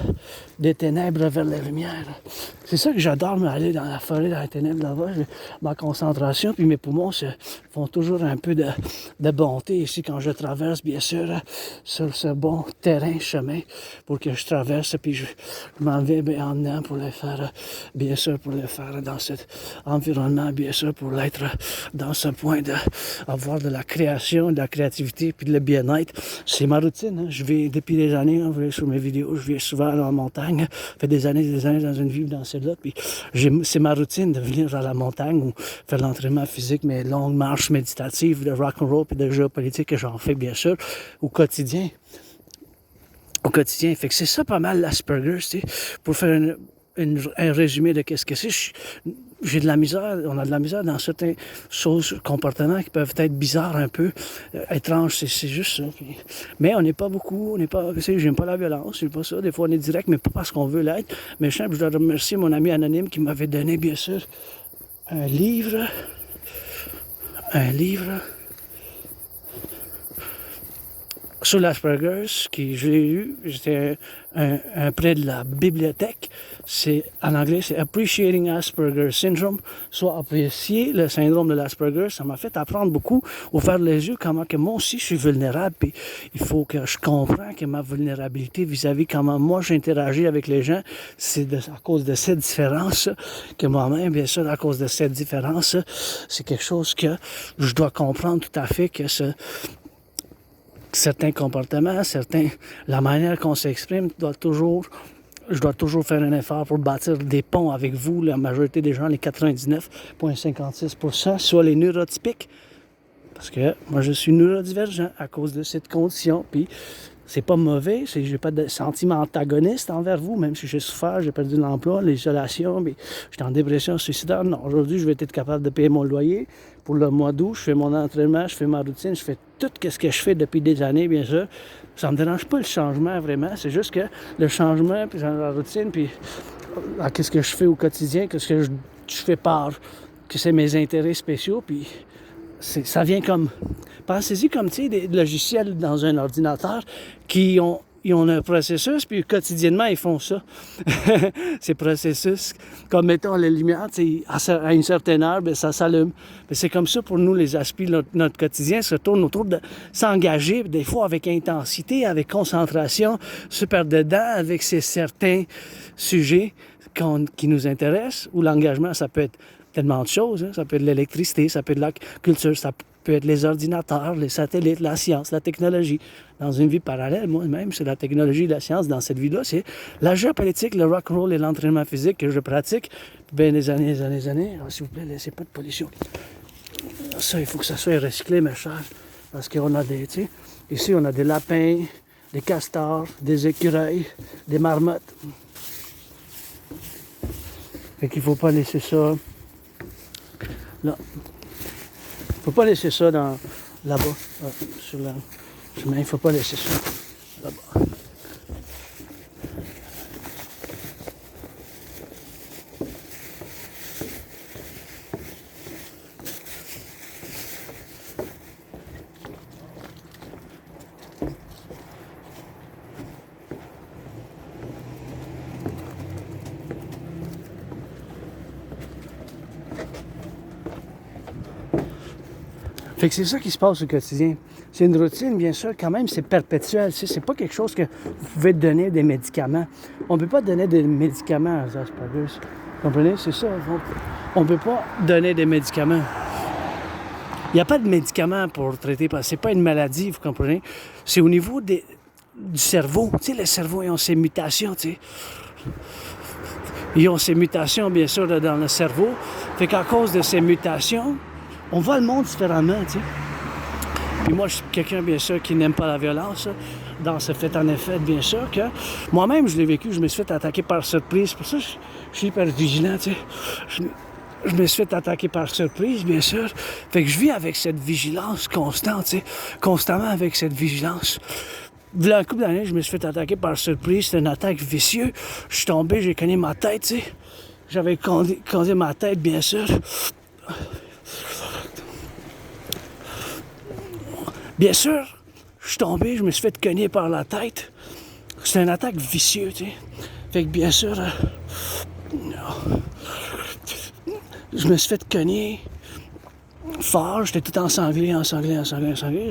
vers la lumière. C'est ça que j'adore, aller dans la forêt, dans les ténèbres là-bas. Ma concentration, puis mes poumons font toujours un peu de bonté ici quand je traverse, bien sûr, sur ce bon terrain, chemin, pour que je traverse, puis je m'en vais en dedans pour le faire, bien sûr, pour le faire dans cet environnement, bien sûr, pour l'être dans ce point d'avoir de la création, de la créativité, puis de le bien-être. C'est ma routine. Hein. Je vis depuis des années, vous voyez sur mes vidéos, je vis souvent en montagne. Ça fait des années dans une vie dans celle-là. Puis c'est ma routine de venir à la montagne ou faire l'entraînement physique, mes longues marches méditatives de rock'n'roll et de géopolitique que j'en fais, bien sûr, au quotidien. Fait que c'est ça pas mal l'Asperger, tu sais, pour faire un résumé de qu'est-ce que c'est. J'ai de la misère, on a de la misère dans certaines choses, comportements qui peuvent être bizarres un peu, étranges, c'est juste ça. Puis, mais on n'est pas beaucoup, j'aime pas la violence, j'aime pas ça. Des fois on est direct, mais pas parce qu'on veut l'être. Mais je dois remercier mon ami anonyme qui m'avait donné, bien sûr, un livre sur l'Asperger, que j'ai eu, j'étais un près de la bibliothèque. En anglais, c'est Appreciating Asperger Syndrome, soit apprécier le syndrome de l'Asperger. Ça m'a fait apprendre beaucoup, ouvrir les yeux, comment que moi aussi je suis vulnérable. Puis il faut que je comprenne que ma vulnérabilité vis-à-vis comment moi j'interagis avec les gens, c'est à cause de cette différence que moi-même, bien sûr, à cause de cette différence, c'est quelque chose que je dois comprendre tout à fait que certains comportements, la manière qu'on s'exprime, je dois toujours faire un effort pour bâtir des ponts avec vous, la majorité des gens, les 99,56%, soit les neurotypiques, parce que moi je suis neurodivergent à cause de cette condition, puis c'est pas mauvais, j'ai pas de sentiment antagoniste envers vous, même si j'ai souffert, j'ai perdu l'emploi, l'isolation, mais j'étais en dépression suicidaire. Non, aujourd'hui, je vais être capable de payer mon loyer. Pour le mois d'août, je fais mon entraînement, je fais ma routine, je fais tout ce que je fais depuis des années, bien sûr. Ça me dérange pas le changement, vraiment. C'est juste que le changement, puis la routine, puis qu'est-ce que je fais au quotidien, qu'est-ce que je fais part, que c'est mes intérêts spéciaux, puis ça vient comme... Pensez-y comme, tu sais, des logiciels dans un ordinateur qui ont un processus, puis quotidiennement, ils font ça. Ces processus, comme mettons les lumières, à une certaine heure, bien, ça s'allume. Bien, c'est comme ça pour nous, les aspects de notre quotidien, se tourne autour de s'engager, des fois avec intensité, avec concentration, se perdre dedans avec ces certains sujets qui nous intéressent, où l'engagement, ça peut être tellement de choses. Hein. Ça peut être l'électricité, ça peut être la culture, ça peut être les ordinateurs, les satellites, la science, la technologie. Dans une vie parallèle, moi-même, c'est la technologie et la science. Dans cette vie-là, c'est la géopolitique, le rock'n'roll et l'entraînement physique que je pratique bien des années. Alors, s'il vous plaît, laissez pas de pollution. Ça, il faut que ça soit recyclé, mes chers. Parce qu'on a ici, on a des lapins, des castors, des écureuils, des marmottes. Fait qu'il faut pas laisser ça là. Faut pas laisser ça là-bas, sur la chemin. Il faut pas laisser ça là-bas. Fait que c'est ça qui se passe au quotidien. C'est une routine, bien sûr, quand même, c'est perpétuel. C'est pas quelque chose que vous pouvez donner des médicaments. On ne peut pas donner des médicaments aux Asperger. Vous comprenez? C'est ça. On ne peut pas donner des médicaments. Il n'y a pas de médicaments pour traiter, parce que c'est pas une maladie, vous comprenez? C'est au niveau du cerveau. Tu sais, le cerveau, ils ont ses mutations, tu sais. Ils ont ces mutations, bien sûr, dans le cerveau. Fait qu'à cause de ces mutations, on voit le monde différemment, tu sais. Puis moi, je suis quelqu'un, bien sûr, qui n'aime pas la violence. dans ce fait en effet, bien sûr, que moi-même, je l'ai vécu, je me suis fait attaquer par surprise. Pour ça, je suis hyper vigilant, tu sais. Je me suis fait attaquer par surprise, bien sûr. Fait que je vis avec cette vigilance constante, tu sais, constamment avec cette vigilance. Il y a un couple d'années, je me suis fait attaquer par surprise. C'était une attaque vicieuse. Je suis tombé, j'ai cogné ma tête, tu sais. J'avais causé ma tête, bien sûr. Bien sûr, je suis tombé, je me suis fait cogner par la tête. C'était une attaque vicieuse, tu sais. Fait que bien sûr, je me suis fait cogner fort. J'étais tout ensanglé.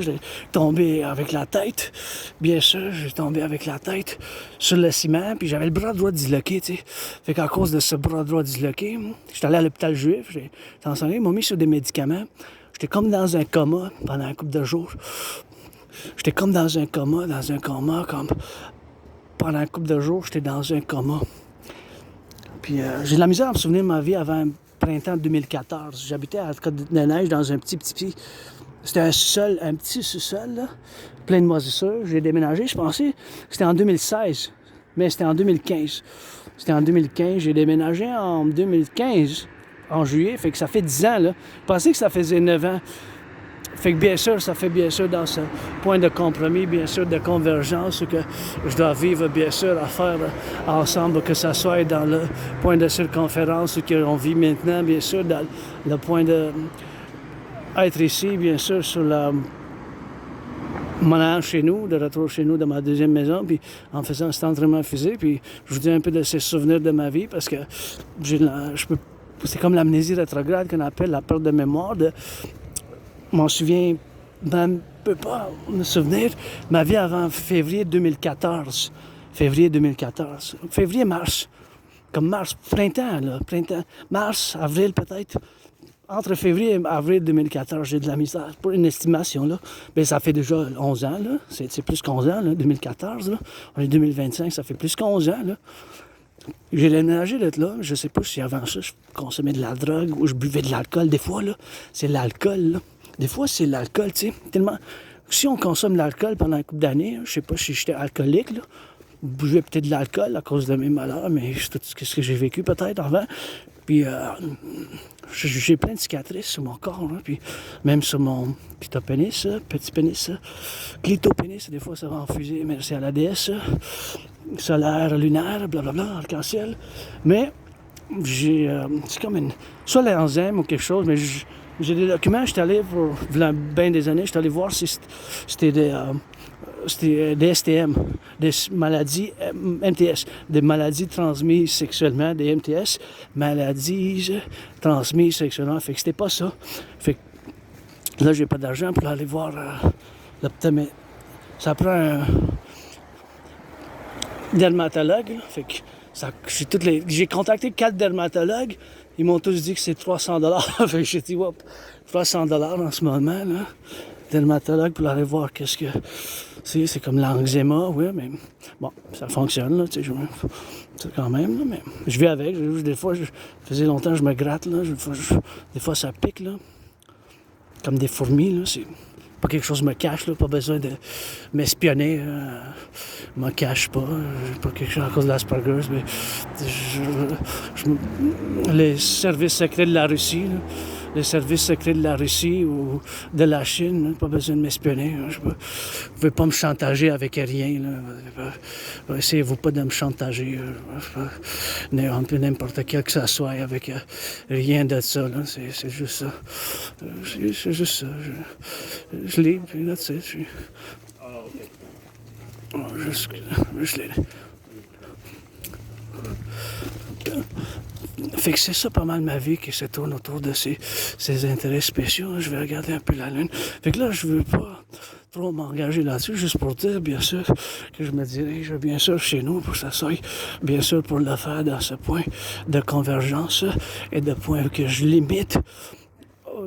J'ai tombé avec la tête. Bien sûr, j'ai tombé avec la tête sur le ciment. Puis j'avais le bras droit disloqué, tu sais. Fait qu'à cause de ce bras droit disloqué, j'étais allé à l'hôpital juif. J'étais ensanglé. Ils m'ont mis sur des médicaments. J'étais comme dans un coma pendant un couple de jours. J'étais comme dans un coma, comme pendant un couple de jours, j'étais dans un coma. Puis j'ai de la misère à me souvenir de ma vie avant printemps 2014. J'habitais à Côte-de-Neige dans un petit... C'était un petit sous-sol, là, plein de moisissures. J'ai déménagé, je pensais que c'était en 2016, mais c'était en 2015. J'ai déménagé en 2015, en juillet, fait que ça fait 10 ans, là. Je pensais que ça faisait 9 ans. Fait que bien sûr, ça fait bien sûr dans ce point de compromis, bien sûr de convergence que je dois vivre bien sûr à faire ensemble, que ça soit dans le point de circonférence qu'on vit maintenant, bien sûr, dans le point de être ici, bien sûr, sur mon an chez nous, de retour chez nous dans ma deuxième maison, puis en faisant cet entraînement physique, puis je vous dis un peu de ces souvenirs de ma vie, parce que c'est comme l'amnésie rétrograde qu'on appelle la perte de mémoire, m'en souviens, même peux pas me souvenir, ma vie avant février 2014. Février-mars. Comme mars, printemps. Mars, avril peut-être. Entre février et avril 2014, j'ai de la misère pour une estimation, là. Mais ça fait déjà 11 ans, là. C'est plus qu'11 ans, là, 2014, là. On est 2025, ça fait plus qu'11 ans, là. J'ai déménagé d'être là. Je sais pas si avant ça, je consommais de la drogue ou je buvais de l'alcool. Des fois, là, c'est l'alcool, là. Des fois, c'est l'alcool, tu sais, tellement... Si on consomme de l'alcool pendant un couple d'années, je sais pas si j'étais alcoolique, là, je buvais peut-être de l'alcool à cause de mes malheurs, mais c'est tout ce que j'ai vécu peut-être avant. Puis j'ai plein de cicatrices sur mon corps, là, puis même sur mon clitopénis, petit pénis, clitopénis, des fois ça va en fusée, merci à la déesse, solaire, lunaire, blablabla, arc-en-ciel. Mais c'est comme soit l'enzyme ou quelque chose, mais j'ai des documents, j'étais allé pour bien des années, j'étais allé voir si c'était des STM, des maladies MTS, des maladies transmises sexuellement, des MTS, maladies transmises sexuellement. Fait que c'était pas ça. Fait que là, j'ai pas d'argent pour aller voir l'optométriste. Ça prend un dermatologue. Là. Fait que j'ai contacté 4 dermatologues. Ils m'ont tous dit que c'est 300$. Fait que j'ai dit, ouais, 300$ en ce moment, là. Dermatologue pour aller voir qu'est-ce que c'est comme l'eczéma, oui, mais bon, ça fonctionne, là, tu sais, quand même, là, mais je vis avec, des fois, ça faisait longtemps que je me gratte, là, des fois ça pique, là, comme des fourmis, là, c'est pas quelque chose qui me cache, là, pas besoin de m'espionner, je me cache pas quelque chose à cause de l'Asperger's, mais les services secrets de la Russie, là, les services secrets de la Russie ou de la Chine, hein, pas besoin de m'espionner. Hein, vous ne pouvez pas me chantager avec rien. Essayez-vous pas de me chantager. Un peu n'importe quel que ça soit, avec rien de ça. Là, c'est juste ça. C'est juste ça. Je lis, puis là, tu sais, juste les... Fait que c'est ça pas mal ma vie qui se tourne autour de ces intérêts spéciaux. Je vais regarder un peu la lune. Fait que là, je veux pas trop m'engager là-dessus, juste pour dire, bien sûr, que je me dirige, bien sûr, chez nous, pour que ça soit, bien sûr, pour le faire dans ce point de convergence et de point que je limite,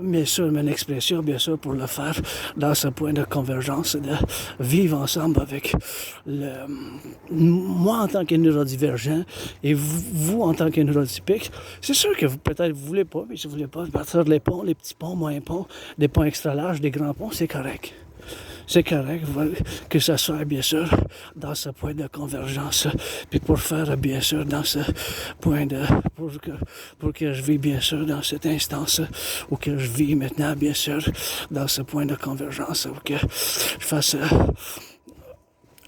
bien sûr, mon expression, bien sûr, pour le faire dans ce point de convergence, de vivre ensemble avec moi en tant que neurodivergent et vous en tant que neurotypique. C'est sûr que peut-être vous voulez pas, mais si vous voulez pas, partir les ponts, les petits ponts, moyens ponts, des ponts extra larges, des grands ponts, c'est correct. c'est correct que ça soit bien sûr dans ce point de convergence, puis pour faire bien sûr dans ce point de, pour que je vis bien sûr dans cette instance, ou que je vis maintenant bien sûr dans ce point de convergence, ou que je fasse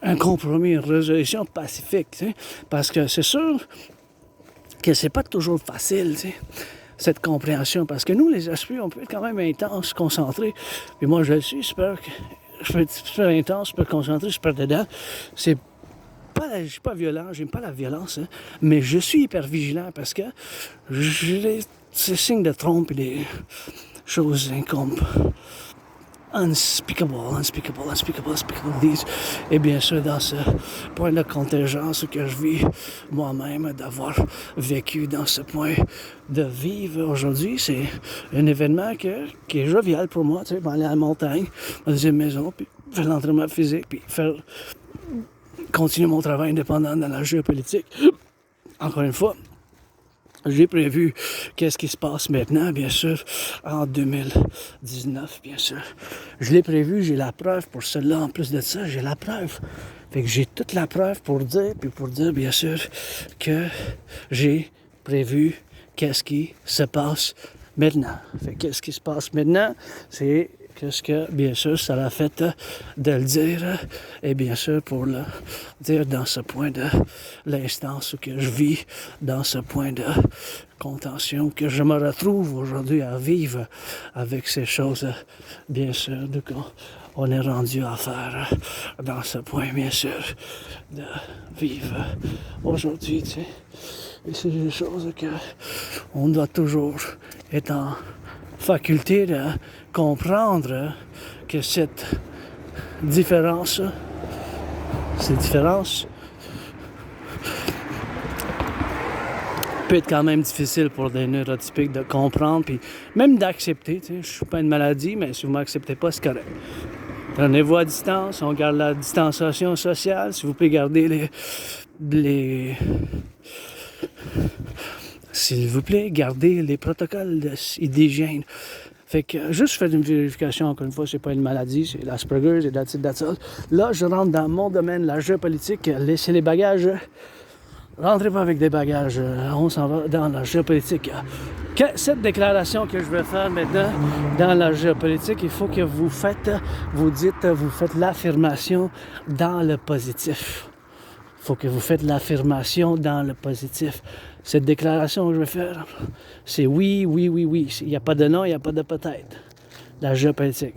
un compromis, une résolution pacifique, tu sais, parce que c'est sûr que c'est pas toujours facile, tu sais, cette compréhension, parce que nous, les esprits, on peut être quand même intense, concentré, puis moi, je le suis, je peux être super intense, super concentré, super dedans. Je suis pas violent, j'aime pas la violence, hein, mais je suis hyper vigilant parce que j'ai ces signes de trompe et des choses unspeakable, et bien sûr, dans ce point de contingence que je vis moi-même, d'avoir vécu dans ce point de vivre aujourd'hui, c'est un événement qui est jovial pour moi, tu sais, aller à la montagne, ma deuxième maison, puis faire l'entraînement physique, puis continuer mon travail indépendant dans la géopolitique. Encore une fois, j'ai prévu qu'est-ce qui se passe maintenant, bien sûr, en 2019, bien sûr. Je l'ai prévu, j'ai la preuve pour cela. En plus de ça, j'ai la preuve. Fait que j'ai toute la preuve pour dire, bien sûr, que j'ai prévu qu'est-ce qui se passe maintenant. Fait que qu'est-ce qui se passe maintenant, c'est qu'est-ce que, bien sûr, ça l'a fait de le dire, et bien sûr, pour le dire dans ce point de l'instance où que je vis, dans ce point de contention que je me retrouve aujourd'hui à vivre avec ces choses, bien sûr, on est rendu à faire dans ce point, bien sûr, de vivre aujourd'hui, tu sais. Et c'est des choses que on doit toujours être en faculté de comprendre que cette différence peut être quand même difficile pour des neurotypiques de comprendre, puis même d'accepter. Je ne suis pas une maladie, mais si vous ne m'acceptez pas, c'est correct. Prenez-vous à distance, on garde la distanciation sociale, s'il vous plaît, gardez s'il vous plaît, gardez les protocoles d'hygiène. Fait que, juste faire une vérification, encore une fois, c'est pas une maladie, c'est l'Asperger, c'est that's all. Là, je rentre dans mon domaine, la géopolitique, laissez les bagages, rentrez pas avec des bagages, on s'en va dans la géopolitique. Cette déclaration que je vais faire maintenant dans la géopolitique, il faut que vous faites l'affirmation dans le positif. Il faut que vous faites l'affirmation dans le positif. Cette déclaration que je vais faire, c'est oui. Il n'y a pas de non, il n'y a pas de peut-être. La géopolitique.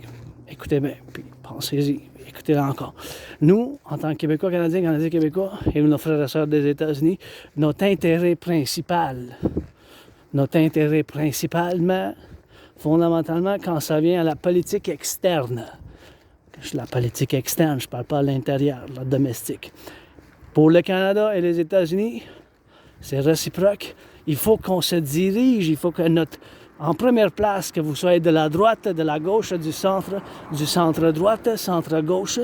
Écoutez bien, puis pensez-y, écoutez-la encore. Nous, en tant que Québécois, Canadiens, Québécois, et nos frères et sœurs des États-Unis, notre intérêt principalement, fondamentalement, quand ça vient à la politique externe, la politique externe, je ne parle pas à l'intérieur, la domestique. Pour le Canada et les États-Unis, c'est réciproque. Il faut qu'on se dirige, il faut que en première place, que vous soyez de la droite, de la gauche, du centre-droite, centre-gauche.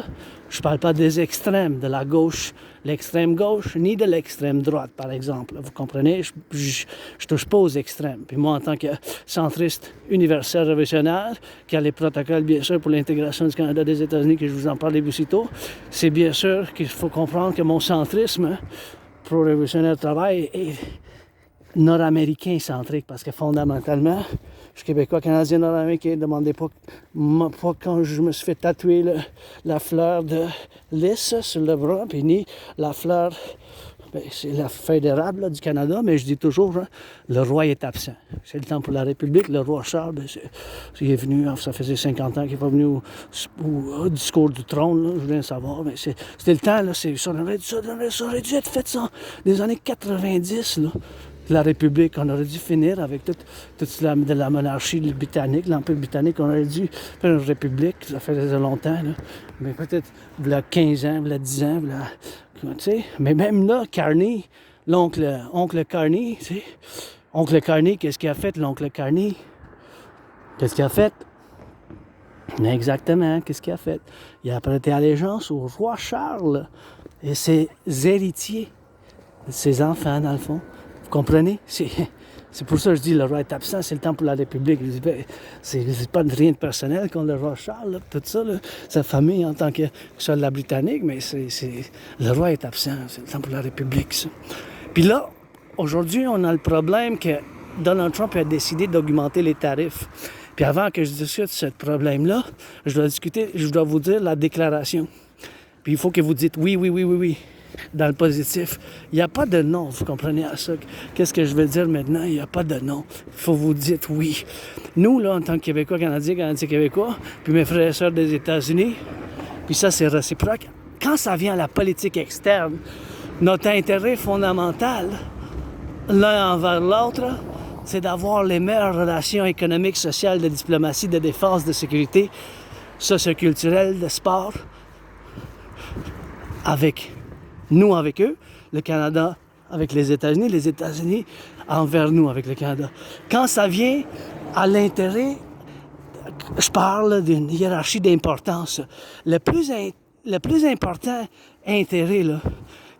Je ne parle pas des extrêmes, de la gauche, l'extrême gauche, ni de l'extrême droite, par exemple. Vous comprenez? Je touche pas aux extrêmes. Puis moi, en tant que centriste universel révolutionnaire, qui a les protocoles, bien sûr, pour l'intégration du Canada des États-Unis, que je vous en parlais aussitôt, c'est bien sûr qu'il faut comprendre que mon centrisme pro-révolutionnaire travail est nord-américain centrique, parce que fondamentalement, je suis québécois, canadien, nord-américain. Demandez pas quand je me suis fait tatouer la fleur de lys sur le bras, puis ni la fleur, c'est la feuille d'érable du Canada, mais je dis toujours, le roi est absent. C'est le temps pour la République. Le roi Charles, il est venu, ça faisait 50 ans qu'il n'est pas venu au discours du trône, là, je viens de savoir, mais c'était le temps, là, ça aurait dû être fait ça, des années 90, là. La République, on aurait dû finir avec toute de la monarchie britannique, l'Empire britannique, on aurait dû faire une république, ça faisait longtemps, là. Mais peut-être il y a 15 ans, il y a 10 ans, tu sais. Mais même là, Carney, oncle Carney, tu sais, oncle Carney, qu'est-ce qu'il a fait, l'oncle Carney? Qu'est-ce qu'il a fait? Exactement, qu'est-ce qu'il a fait? Il a prêté allégeance au roi Charles et ses héritiers, ses enfants, dans le fond. Vous comprenez? C'est pour ça que je dis le roi est absent, c'est le temps pour la République. Je dis, ben, c'est pas rien de personnel contre le roi Charles, là, tout ça, là, sa famille en tant que seul la britannique, mais le roi est absent, c'est le temps pour la République, ça. Puis là, aujourd'hui, on a le problème que Donald Trump a décidé d'augmenter les tarifs. Puis avant que je discute ce problème-là, je dois vous dire la déclaration. Puis il faut que vous dites oui, oui, oui, oui, oui, dans le positif. Il n'y a pas de non, vous comprenez à ça. Qu'est-ce que je veux dire maintenant? Il n'y a pas de non. Il faut vous dire oui. Nous, là, en tant que Québécois, Canadiens, Québécois, puis mes frères et sœurs des États-Unis, puis ça, c'est réciproque. Quand ça vient à la politique externe, notre intérêt fondamental, l'un envers l'autre, c'est d'avoir les meilleures relations économiques, sociales, de diplomatie, de défense, de sécurité, socioculturelle, de sport, avec nous, avec eux, le Canada avec les États-Unis envers nous avec le Canada. Quand ça vient à l'intérêt, je parle d'une hiérarchie d'importance. Le plus important intérêt, là,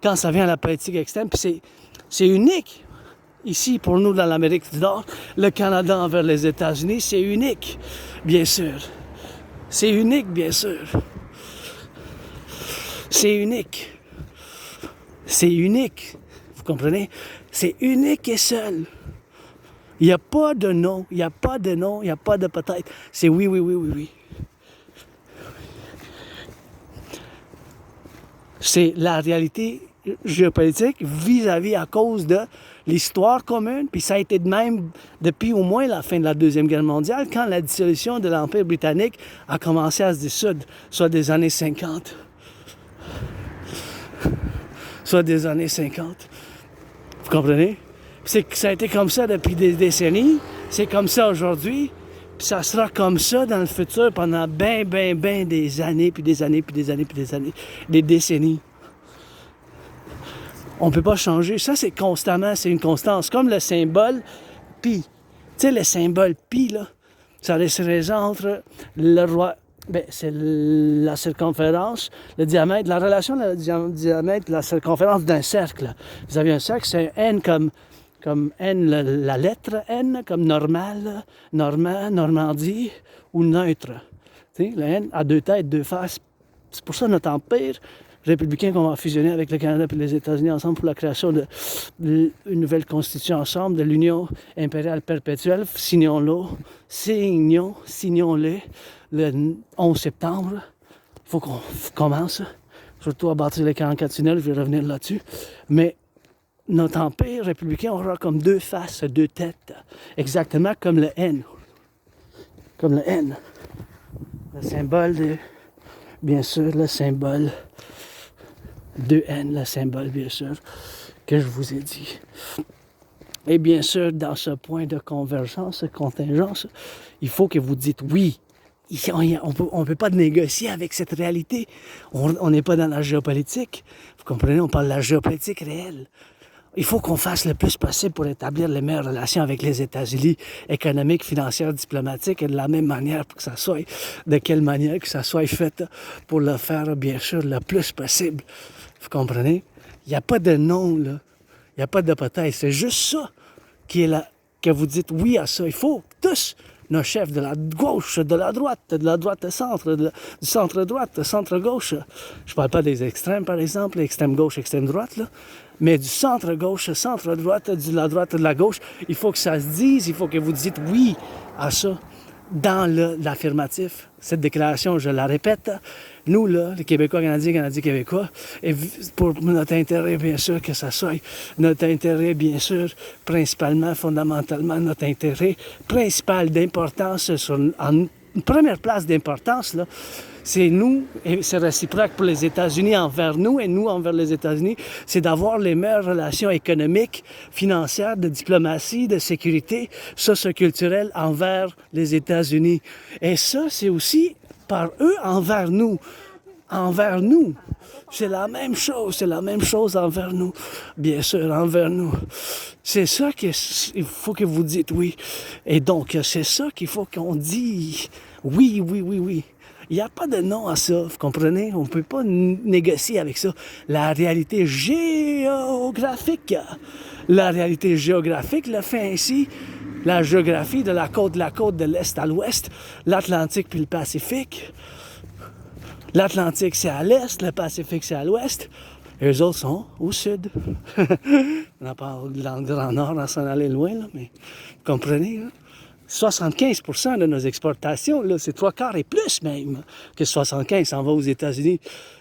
quand ça vient à la politique externe, puis c'est unique. Ici, pour nous, dans l'Amérique du Nord, le Canada envers les États-Unis, c'est unique, bien sûr. C'est unique, bien sûr. C'est unique. C'est unique. Vous comprenez? C'est unique et seul. Il n'y a pas de non, il n'y a pas de non, il n'y a pas de peut-être. C'est oui, oui, oui, oui, oui. C'est la réalité géopolitique vis-à-vis à cause de l'histoire commune, puis ça a été de même depuis au moins la fin de la Deuxième Guerre mondiale, quand la dissolution de l'Empire britannique a commencé à se dissoudre, soit des années 50. Soit des années 50. Vous comprenez? Ça a été comme ça depuis des décennies, c'est comme ça aujourd'hui, puis ça sera comme ça dans le futur pendant ben des années, puis des années, puis des années, puis des années, des décennies. On ne peut pas changer. Ça, c'est constamment, c'est une constance. Comme le symbole pi. Tu sais, le symbole pi, là, ça représente le roi. Ben, c'est la circonférence, le diamètre, la relation de le diamètre, la circonférence d'un cercle. Vous avez un cercle, c'est un N comme N, la lettre N, comme normal, normand, Normandie, ou neutre. Tu sais, le N a deux têtes, deux faces. C'est pour ça notre empire républicain qu'on va fusionner avec le Canada et les États-Unis ensemble pour la création d'une nouvelle constitution ensemble, de l'Union impériale perpétuelle. Signons-le le 11 septembre. Il faut qu'on commence, surtout à bâtir les 44 tunnels, je vais revenir là-dessus. Mais notre empire républicain aura comme deux faces, deux têtes, exactement comme le N. Comme le N. Le symbole de, bien sûr, le symbole de N, le symbole, bien sûr, que je vous ai dit. Et bien sûr, dans ce point de convergence, de contingence, il faut que vous dites oui. On ne peut pas négocier avec cette réalité. On n'est pas dans la géopolitique. Vous comprenez, on parle de la géopolitique réelle. Il faut qu'on fasse le plus possible pour établir les meilleures relations avec les États-Unis, économiques, financières, diplomatiques, et de la même manière pour que ça soit, de quelle manière que ça soit fait pour le faire, bien sûr, le plus possible. Vous comprenez? Il n'y a pas de non, là. Il n'y a pas de peut-être. C'est juste ça qui est là, que vous dites oui à ça. Il faut tous, nos chefs de la gauche, de la droite centre, du centre-droite, centre-gauche. Je ne parle pas des extrêmes, par exemple, extrême gauche, extrême droite, là. Mais du centre-gauche, centre-droite, de la droite, de la gauche, il faut que ça se dise, il faut que vous dites oui à ça dans l'affirmatif. Cette déclaration, je la répète, nous, là, les Québécois, Canadiens, Québécois, et pour notre intérêt, bien sûr, que ça soit notre intérêt, bien sûr, principalement, fondamentalement, notre intérêt principal d'importance, en première place d'importance, là, c'est nous, et c'est réciproque pour les États-Unis envers nous et nous envers les États-Unis, c'est d'avoir les meilleures relations économiques, financières, de diplomatie, de sécurité, socioculturelle envers les États-Unis. Et ça, c'est aussi par eux envers nous. Envers nous. C'est la même chose envers nous. Bien sûr, envers nous. C'est ça qu'il faut que vous dites oui. Et donc, c'est ça qu'il faut qu'on dise oui, oui, oui, oui. Il n'y a pas de non à ça, vous comprenez? On ne peut pas négocier avec ça. La réalité géographique La réalité géographique le fait ainsi. La géographie de la côte de l'Est à l'Ouest, l'Atlantique puis le Pacifique. L'Atlantique, c'est à l'Est, le Pacifique, c'est à l'Ouest. Et eux autres sont au Sud. On en parle dans le Grand Nord, sans aller loin, là, mais vous comprenez, là? 75% de nos exportations, là, c'est 3/4 et plus même que 75 s'en va aux États-Unis.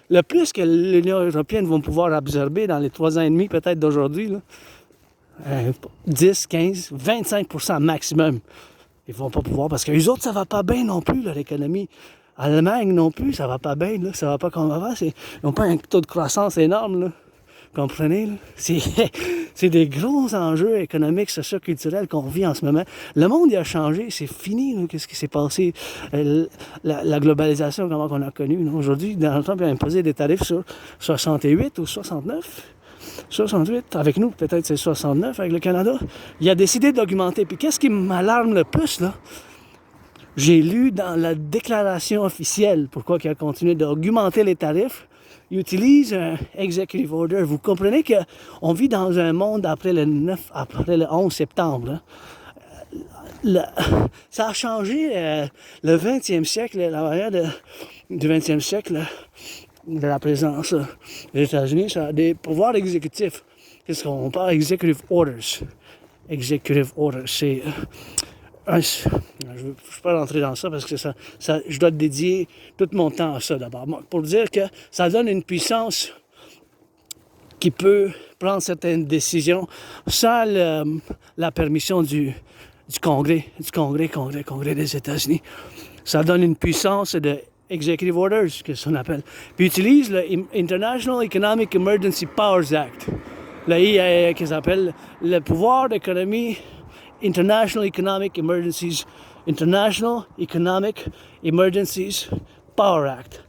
Le plus que l'Union européenne va pouvoir absorber dans les 3 ans et demi peut-être d'aujourd'hui, là, 10, 15, 25% maximum. Ils vont pas pouvoir parce que les autres, ça va pas bien non plus, leur économie. Allemagne non plus, ça va pas bien, là, ça va pas comme avant. Ils n'ont pas un taux de croissance énorme, là. Comprenez, là? C'est des gros enjeux économiques, socioculturels qu'on vit en ce moment. Le monde, il a changé, c'est fini, là. Qu'est-ce qui s'est passé? La globalisation, comment on a connu, là. Aujourd'hui, Donald Trump a imposé des tarifs sur 68 ou 69. 68, avec nous, peut-être c'est 69 avec le Canada. Il a décidé d'augmenter. Puis qu'est-ce qui m'alarme le plus, là? J'ai lu dans la déclaration officielle pourquoi il a continué d'augmenter les tarifs. Il utilise un executive order. Vous comprenez qu'on vit dans un monde après le 11 septembre. Hein? Ça a changé le 20e siècle, la manière du 20e siècle, de la présence des États-Unis. Ça a des pouvoirs exécutifs. Qu'est-ce qu'on parle? Executive orders. Executive orders, c'est... je ne vais pas rentrer dans ça parce que je dois dédier tout mon temps à ça d'abord. Pour dire que ça donne une puissance qui peut prendre certaines décisions sans la permission du Congrès des États-Unis. Ça donne une puissance de Executive Orders, que ça appelle. Puis utilise le International Economic Emergency Powers Act. Le IAEA, qui s'appelle le pouvoir d'économie International Economic Emergencies Power Act.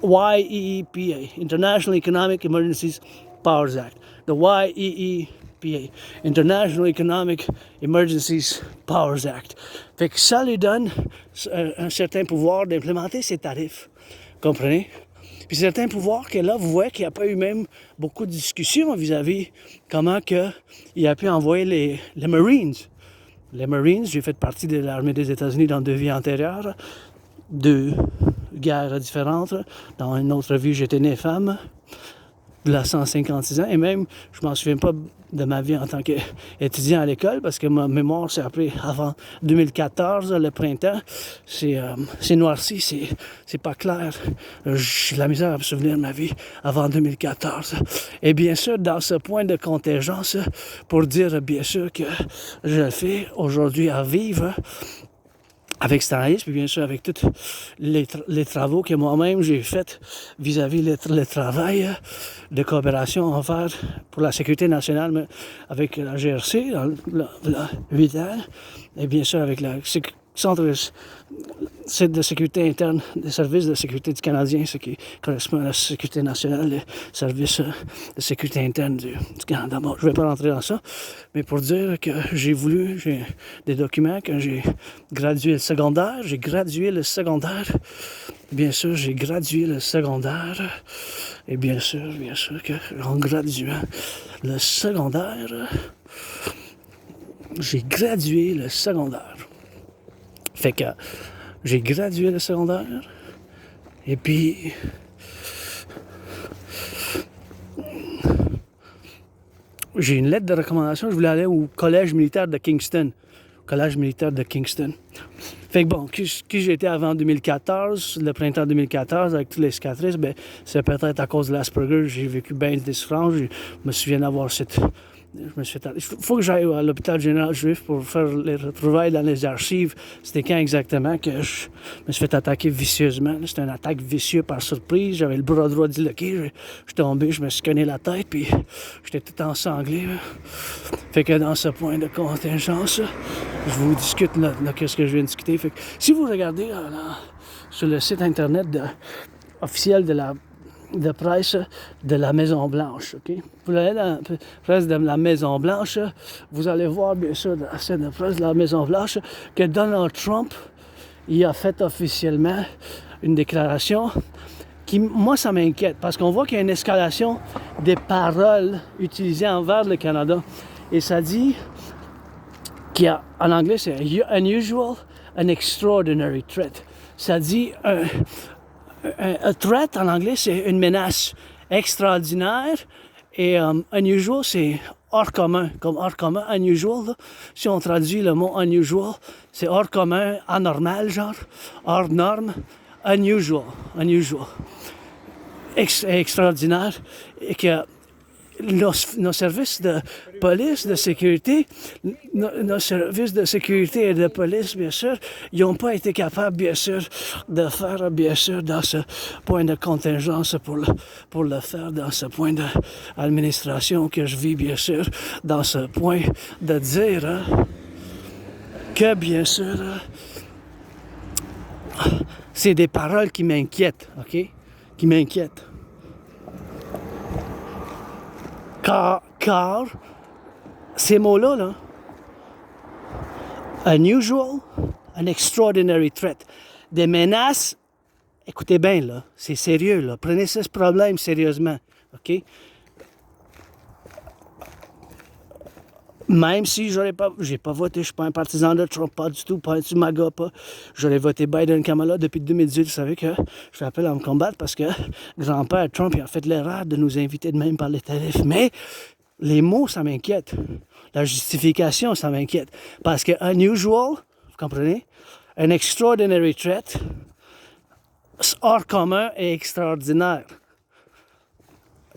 YEEPA, International Economic Emergencies Powers Act. The YEEPA, International Economic Emergencies Powers Act. Fait que ça lui donne un certain pouvoir d'implémenter ses tarifs. Comprenez? Puis certains pouvoirs que là, vous voyez qu'il n'y a pas eu même beaucoup de discussions vis-à-vis comment il a pu envoyer les Marines. Les Marines, j'ai fait partie de l'armée des États-Unis dans 2 vies antérieures, 2 guerres différentes. Dans une autre vie, j'étais né femme, de la 156 ans, et même, je m'en souviens pas de ma vie en tant qu'étudiant à l'école, parce que ma mémoire s'est après avant 2014, le printemps, c'est noirci, c'est pas clair. J'ai de la misère à me souvenir de ma vie avant 2014. Et bien sûr, dans ce point de contingence, pour dire bien sûr que je fais aujourd'hui à vivre avec cet analyse, puis bien sûr avec tous les travaux que moi-même j'ai faits vis-à-vis le travail de coopération à faire pour la sécurité nationale, mais avec la GRC, la 8 ans, et bien sûr avec le centre de sécurité interne des services de sécurité du Canadien, ce qui correspond à la sécurité nationale, les services de sécurité interne du Canada. Bon, je ne vais pas rentrer dans ça, mais pour dire que j'ai des documents quand j'ai gradué le secondaire, bien sûr, j'ai gradué le secondaire, et bien sûr que en graduant le secondaire, j'ai gradué le secondaire. Fait que j'ai gradué le secondaire, et puis j'ai une lettre de recommandation. Je voulais aller au collège militaire de Kingston. Fait que bon, qui j'étais avant 2014, le printemps 2014, avec toutes les cicatrices, ben c'est peut-être à cause de l'Asperger, j'ai vécu bien des souffrances. Je me souviens d'avoir il faut que j'aille à l'hôpital général juif pour faire les retrouvailles dans les archives. C'était quand exactement que je me suis fait attaquer vicieusement. C'était une attaque vicieuse par surprise. J'avais le bras droit disloqué. Je suis tombé, je me suis cogné la tête, puis j'étais tout ensanglé. Fait que dans ce point de contingence, je vous discute là, qu'est-ce que je viens de discuter. Fait que si vous regardez sur le site internet officiel de presse de la Maison-Blanche, OK? Vous allez dans la presse de la Maison-Blanche, vous allez voir, bien sûr, dans la scène de presse de la Maison-Blanche, que Donald Trump, il a fait officiellement une déclaration moi, ça m'inquiète parce qu'on voit qu'il y a une escalation des paroles utilisées envers le Canada. Et ça dit qu'il y a, en anglais, c'est unusual, an extraordinary threat. Ça dit, un threat, en anglais, c'est une menace extraordinaire. Et unusual, c'est hors commun, comme hors commun, unusual. Là. Si on traduit le mot unusual, c'est hors commun, anormal, genre, hors norme, unusual. Extraordinaire. Et que nos services de police, de sécurité, nos services de sécurité et de police, bien sûr, ils n'ont pas été capables, bien sûr, de faire, bien sûr, dans ce point de contingence pour le faire, dans ce point d'administration que je vis, bien sûr, dans ce point de dire que, bien sûr, c'est des paroles qui m'inquiètent, OK? Qui m'inquiètent. Car ces mots-là, là, unusual, an extraordinary threat, des menaces, écoutez bien, là, c'est sérieux, là, prenez ce problème sérieusement, OK? Même si j'ai pas voté, je suis pas un partisan de Trump, pas du tout, pas du MAGA, pas. J'aurais voté Biden-Kamala depuis 2018. Vous savez que je fais appel à me combattre parce que grand-père Trump il a fait l'erreur de nous inviter de même par les tarifs. Mais les mots, ça m'inquiète. La justification, ça m'inquiète. Parce que unusual, vous comprenez? An extraordinary threat, hors commun et extraordinaire.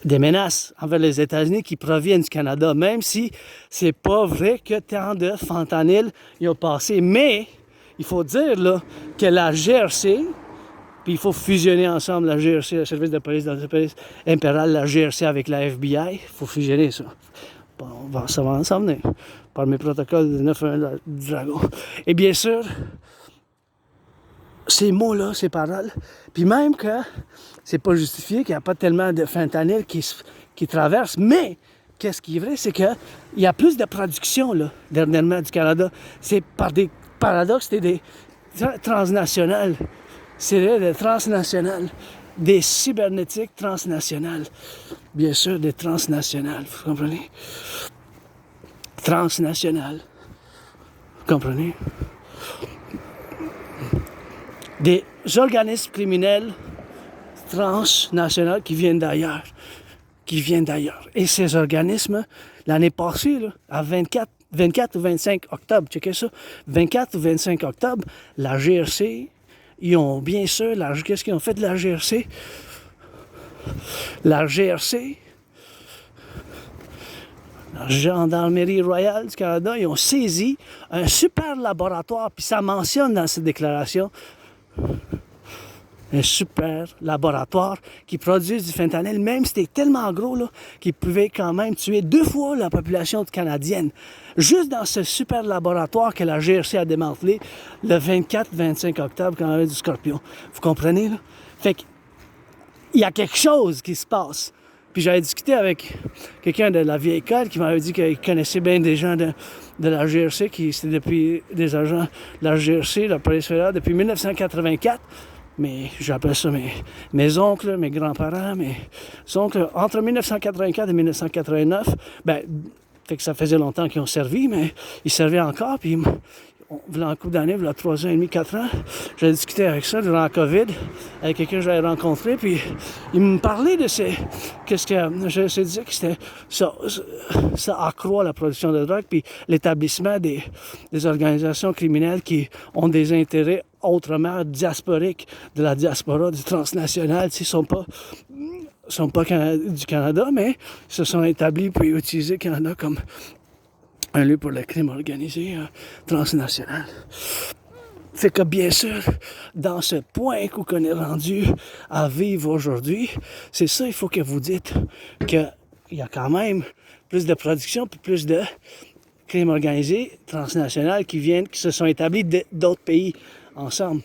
Des menaces envers les États-Unis qui proviennent du Canada, même si c'est pas vrai que tant de fentanyl y ont passé. Mais il faut dire là, que la GRC, puis il faut fusionner ensemble la GRC, le service de police dans le police impérial, la GRC avec la FBI, il faut fusionner ça. Bon, ça va s'en venir par mes protocoles de 911 du Dragon. Et bien sûr, ces mots-là, ces paroles, puis même que c'est pas justifié, qu'il n'y a pas tellement de fentanyl qui traverse, mais qu'est-ce qui est vrai, c'est qu'il y a plus de production, là, dernièrement, du Canada. C'est par des paradoxes, c'est des transnationales. C'est des transnationales. Des cybernétiques transnationales. Bien sûr, des transnationales, vous comprenez? Transnationales. Vous comprenez? Des organismes criminels transnationaux qui viennent d'ailleurs. Et ces organismes, l'année passée, là, à 24 ou 25 octobre, checkez ça, 24 ou 25 octobre, la GRC, ils ont bien sûr, qu'est-ce qu'ils ont fait de la GRC? La GRC, la Gendarmerie royale du Canada, ils ont saisi un super laboratoire, puis ça mentionne dans cette déclaration, un super laboratoire qui produit du fentanyl, même si c'était tellement gros là, qu'il pouvait quand même tuer 2 fois la population canadienne. Juste dans ce super laboratoire que la GRC a démantelé le 24-25 octobre quand on avait du scorpion. Vous comprenez, là? Fait qu'il y a quelque chose qui se passe. Puis j'avais discuté avec quelqu'un de la vieille école qui m'avait dit qu'il connaissait bien des gens de la GRC, qui c'était depuis des agents de la GRC, la police fédérale, depuis 1984. Mais j'appelle ça mes oncles, mes grands-parents, mes oncles, entre 1984 et 1989, fait que ça faisait longtemps qu'ils ont servi, mais ils servaient encore, puis voilà un coup d'année, voilà 3 ans et demi, 4 ans, j'ai discuté avec ça durant la COVID, avec quelqu'un que j'avais rencontré, puis il me parlait de qu'est-ce que je disais que c'était ça accroît la production de drogue, puis l'établissement des organisations criminelles qui ont des intérêts autrement diasporiques, de la diaspora, du transnational, ils sont pas du Canada, mais se sont établis pour utiliser le Canada comme un lieu pour le crime organisé transnational. Fait que bien sûr, dans ce point qu'on est rendu à vivre aujourd'hui, c'est ça, il faut que vous dites qu'il y a quand même plus de production, puis plus de crimes organisés transnational qui se sont établis d'autres pays ensemble.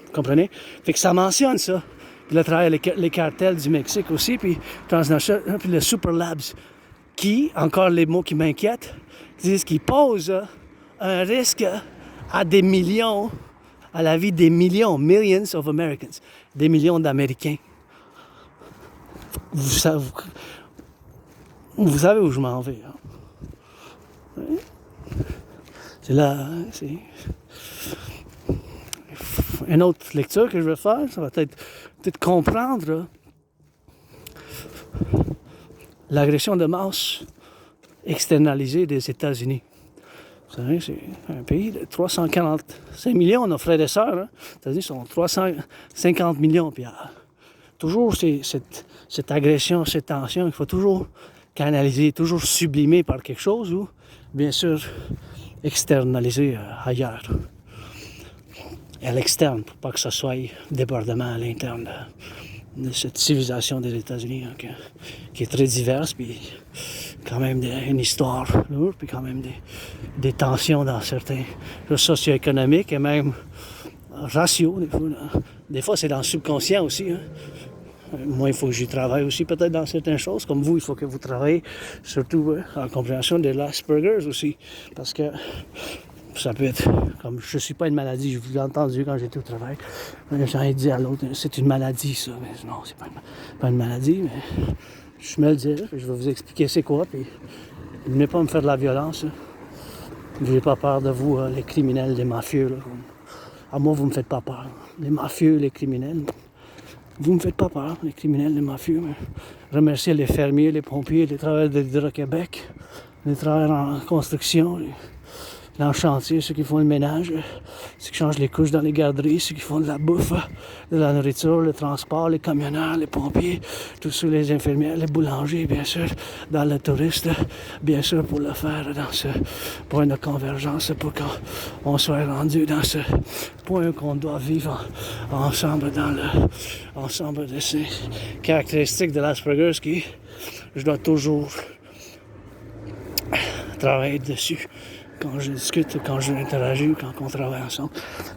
Vous comprenez? Fait que ça mentionne ça. Puis le travail, les cartels du Mexique aussi, puis transnational, puis le Super Labs, qui, encore les mots qui m'inquiètent, disent qu'ils posent un risque à des millions, à la vie des millions of Americans, des millions d'Américains. vous savez où je m'en vais. Hein? C'est là, hein, c'est... Une autre lecture que je vais faire, ça va peut-être comprendre l'agression de masse externalisée des États-Unis. Vous savez, c'est un pays de 345 millions, nos frères et sœurs. Hein? Les États-Unis sont 350 millions. Puis, toujours cette agression, cette tension, il faut toujours canaliser, toujours sublimer par quelque chose ou, bien sûr, externaliser ailleurs. Et à l'externe, pour pas que ça soit débordement à l'interne de cette civilisation des États-Unis, hein, qui est très diverse, puis quand même une histoire lourde, puis quand même des tensions dans certains socio-économiques et même raciaux. Des fois, c'est dans le subconscient aussi. Hein. Moi, il faut que j'y travaille aussi peut-être dans certaines choses. Comme vous, il faut que vous travaillez surtout en compréhension de l'Asperger's aussi. Parce que ça peut être, comme je ne suis pas une maladie, je vous l'ai entendu quand j'étais au travail. J'en ai dit à l'autre, c'est une maladie ça. Mais non, c'est pas une maladie, mais je me le dis, je vais vous expliquer c'est quoi. Puis ne venez pas me faire de la violence. Je n'ai pas peur de vous, les criminels, les mafieux. Là. À moi, vous ne me faites pas peur. Les mafieux, les criminels. Vous ne me faites pas peur, les criminels, les mafieux. Remerciez les fermiers, les pompiers, les travailleurs de l'Hydro-Québec, les travailleurs en construction, en chantier, ceux qui font le ménage, ceux qui changent les couches dans les garderies, ceux qui font de la bouffe, de la nourriture, le transport, les camionneurs, les pompiers, tous ceux, les infirmières, les boulangers, bien sûr, dans le touriste, bien sûr, pour le faire dans ce point de convergence, pour qu'on soit rendu dans ce point qu'on doit vivre ensemble dans ensemble de ces caractéristiques de l'Asperger's qui, je dois toujours travailler dessus. Quand je discute, quand je interagis, quand on travaille ensemble.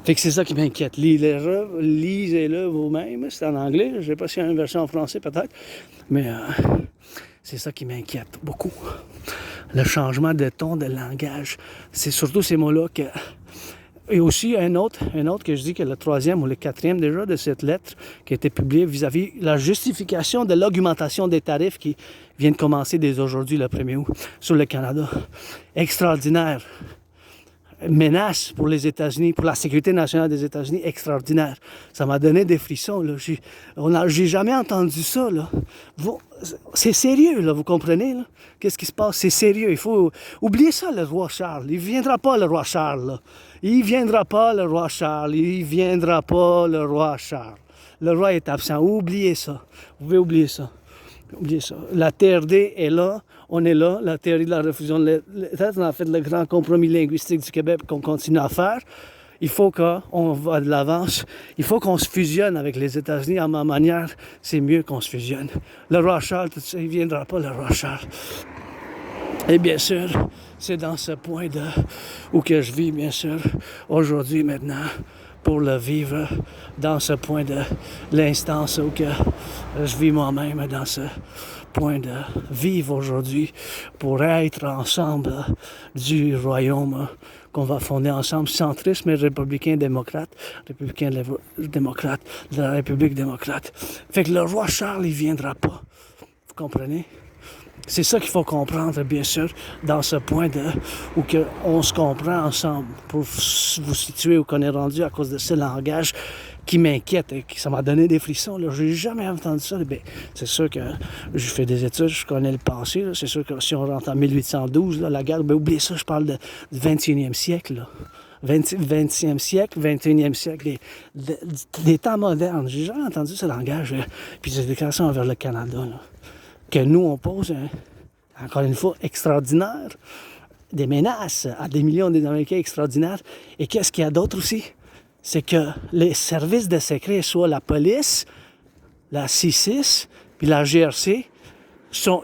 Fait que c'est ça qui m'inquiète. Lisez-le vous-même. C'est en anglais. Je ne sais pas s'il y a une version en français, peut-être. Mais c'est ça qui m'inquiète beaucoup. Le changement de ton, de langage. C'est surtout ces mots-là que... Et aussi un autre que je dis que le 3e ou le 4e déjà de cette lettre qui a été publiée vis-à-vis la justification de l'augmentation des tarifs qui vient de commencer dès aujourd'hui, le 1er août, sur le Canada. Extraordinaire. Menace pour les États-Unis, pour la sécurité nationale des États-Unis, extraordinaire. Ça m'a donné des frissons. Là. J'ai jamais entendu ça. Là. C'est sérieux, là, vous comprenez? Là? Qu'est-ce qui se passe? C'est sérieux. Il faut oublier ça, le roi Charles. Il ne viendra pas, le roi Charles. Là. Il ne viendra pas, le roi Charles. Il ne viendra pas, le roi Charles. Le roi est absent. Oubliez ça. Vous pouvez oublier ça. Oubliez ça. La TRD est là. On est là. La théorie de la refusion de l'État, on a fait le grand compromis linguistique du Québec qu'on continue à faire. Il faut qu'on va de l'avance. Il faut qu'on se fusionne avec les États-Unis. À ma manière, c'est mieux qu'on se fusionne. Le roi Charles, tout ça, il ne viendra pas, le roi Charles. Et bien sûr, c'est dans ce point où que je vis, bien sûr, aujourd'hui, maintenant, pour le vivre, dans ce point de l'instance où que je vis moi-même, dans ce point de vivre aujourd'hui, pour être ensemble du royaume qu'on va fonder ensemble, centrisme et républicain démocrate, de la République démocrate. Fait que le roi Charles, il viendra pas. Vous comprenez? C'est ça qu'il faut comprendre, bien sûr, dans ce point où on se comprend ensemble pour vous situer où qu'on est rendu à cause de ce langage qui m'inquiète et qui ça m'a donné des frissons. Là. Je n'ai jamais entendu ça. Bien, c'est sûr que je fais des études, je connais le passé. Là. C'est sûr que si on rentre en 1812, là, la guerre, bien, oubliez ça, je parle du 21e siècle. Là. 20e siècle, 21e siècle, des temps modernes. J'ai jamais entendu ce langage. Là. Puis ces déclarations envers le Canada. Là. Que nous, on pose, encore une fois, extraordinaire, des menaces à des millions d'Américains extraordinaires. Et qu'est-ce qu'il y a d'autre aussi? C'est que les services de secret, soit la police, la C6, puis la GRC,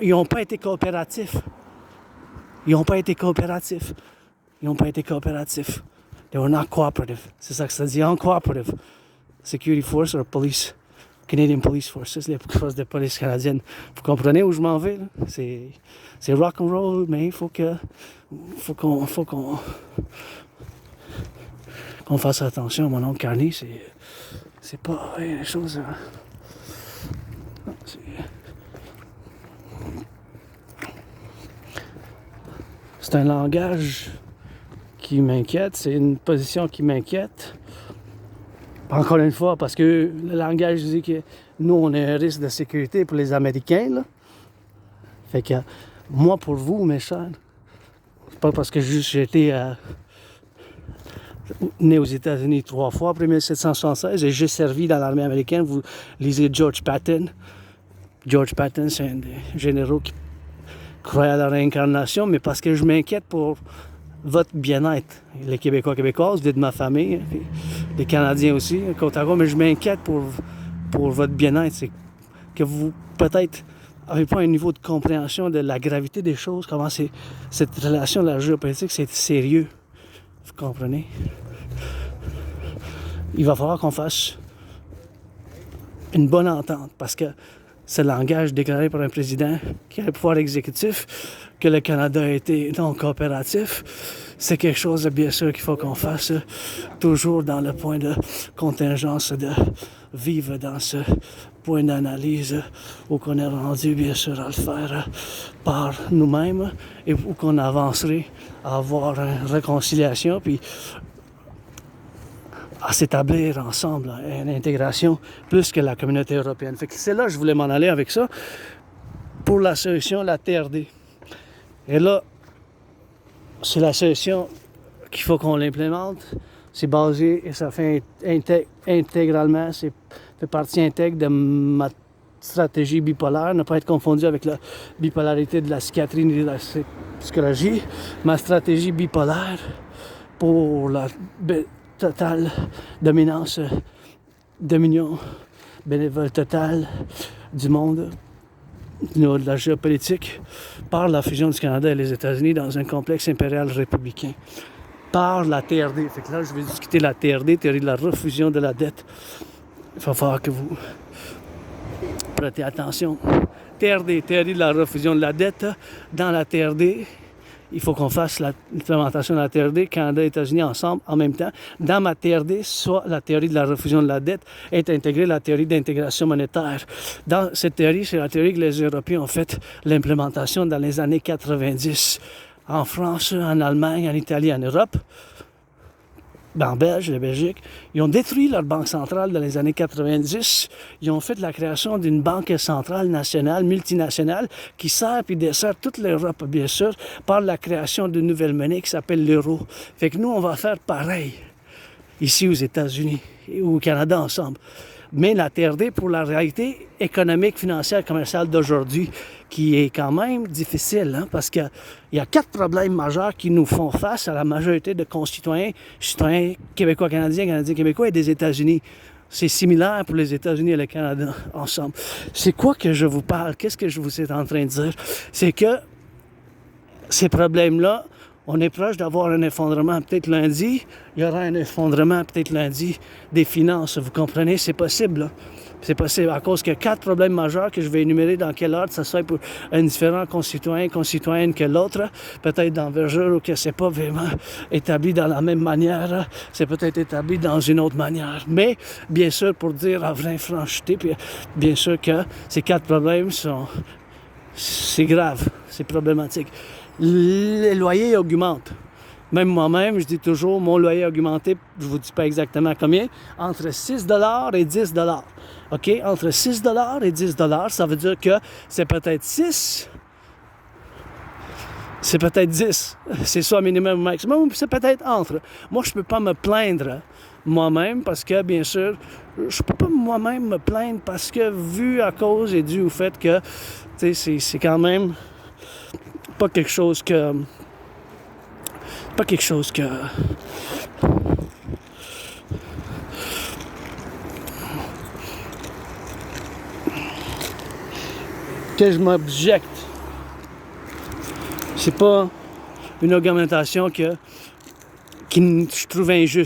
ils n'ont pas été coopératifs. Ils n'ont pas été coopératifs. They were not cooperative. C'est ça que ça dit, uncooperative. Security Force or Police. Canadian Police Forces, les forces de police canadiennes. Vous comprenez où je m'en vais? Là? C'est rock and roll, mais il faut qu'on fasse attention. Mon oncle Carney, c'est pas les choses. c'est un langage qui m'inquiète, c'est une position qui m'inquiète. Encore une fois, parce que le langage dit que nous, on est un risque de sécurité pour les Américains, là. Fait que moi, pour vous, mes chers, c'est pas parce que j'ai été né aux États-Unis 3 fois après 1776 et j'ai servi dans l'armée américaine. Vous lisez George Patton. George Patton, c'est un des généraux qui croyait à la réincarnation, mais parce que je m'inquiète pour votre bien-être. Les Québécois, Québécoises, vous êtes de ma famille, puis les Canadiens aussi, côte à côte, mais je m'inquiète pour votre bien-être. C'est que vous, peut-être, n'avez pas un niveau de compréhension de la gravité des choses, comment c'est cette relation de la géopolitique, c'est sérieux. Vous comprenez? Il va falloir qu'on fasse une bonne entente, parce que ce langage déclaré par un président qui a le pouvoir exécutif, que le Canada a été non coopératif, c'est quelque chose de bien sûr qu'il faut qu'on fasse toujours dans le point de contingence, de vivre dans ce point d'analyse où qu'on est rendu bien sûr à le faire par nous-mêmes et où qu'on avancerait à avoir une réconciliation puis à s'établir ensemble, une intégration plus que la communauté européenne. Fait que c'est là que je voulais m'en aller avec ça. Pour la solution, la TRD. Et là, c'est la solution qu'il faut qu'on l'implémente. C'est basé et ça fait intégralement, c'est fait partie intègre de ma stratégie bipolaire, ne pas être confondu avec la bipolarité de la psychiatrie ni de la psychologie. Ma stratégie bipolaire pour la totale dominance, dominion bénévole totale du monde, du niveau de la géopolitique, par la fusion du Canada et des États-Unis dans un complexe impérial républicain, par la TRD. Fait que là, je vais discuter la TRD, théorie de la refusion de la dette. Il va falloir que vous prêtez attention. TRD, théorie de la refusion de la dette. Dans la TRD, il faut qu'on fasse l'implémentation de la TRD, Canada et États-Unis ensemble en même temps. Dans ma TRD, soit la théorie de la refusion de la dette est intégrée la théorie d'intégration monétaire. Dans cette théorie, c'est la théorie que les Européens ont fait l'implémentation dans les années 90. En France, en Allemagne, en Italie, en Europe, en Belgique, ils ont détruit leur banque centrale dans les années 90. Ils ont fait la création d'une banque centrale nationale, multinationale, qui sert et dessert toute l'Europe, bien sûr, par la création d'une nouvelle monnaie qui s'appelle l'euro. Fait que nous, on va faire pareil, ici aux États-Unis et au Canada ensemble. Mais la TRD pour la réalité économique, financière, commerciale d'aujourd'hui, qui est quand même difficile, hein, parce qu'il y a 4 problèmes majeurs qui nous font face à la majorité de concitoyens, citoyens québécois, canadiens, canadiens, québécois et des États-Unis. C'est similaire pour les États-Unis et le Canada ensemble. C'est quoi que je vous parle? Qu'est-ce que je vous suis en train de dire? C'est que ces problèmes-là, on est proche d'avoir un effondrement peut-être lundi. Il y aura un effondrement peut-être lundi des finances. Vous comprenez? C'est possible, là. C'est possible à cause qu'il y a 4 problèmes majeurs que je vais énumérer dans quel ordre, ça soit pour un différent concitoyen, concitoyenne que l'autre, peut-être d'envergure ou que c'est pas vraiment établi dans la même manière, c'est peut-être établi dans une autre manière. Mais, bien sûr, pour dire à vraie franchise, puis bien sûr que ces 4 problèmes c'est grave, c'est problématique. Les loyers augmentent. Même moi-même, je dis toujours, mon loyer a augmenté, je ne vous dis pas exactement combien, entre 6 $ et 10 $. OK? Entre 6 $ et 10 $, ça veut dire que c'est peut-être 6, c'est peut-être 10. C'est soit minimum ou maximum, c'est peut-être entre. Moi, je ne peux pas me plaindre moi-même parce que, bien sûr, je ne peux pas moi-même me plaindre parce que, vu à cause et dû au fait que, tu sais, c'est quand même pas quelque chose que je m'objecte. C'est pas une augmentation que je trouve injuste.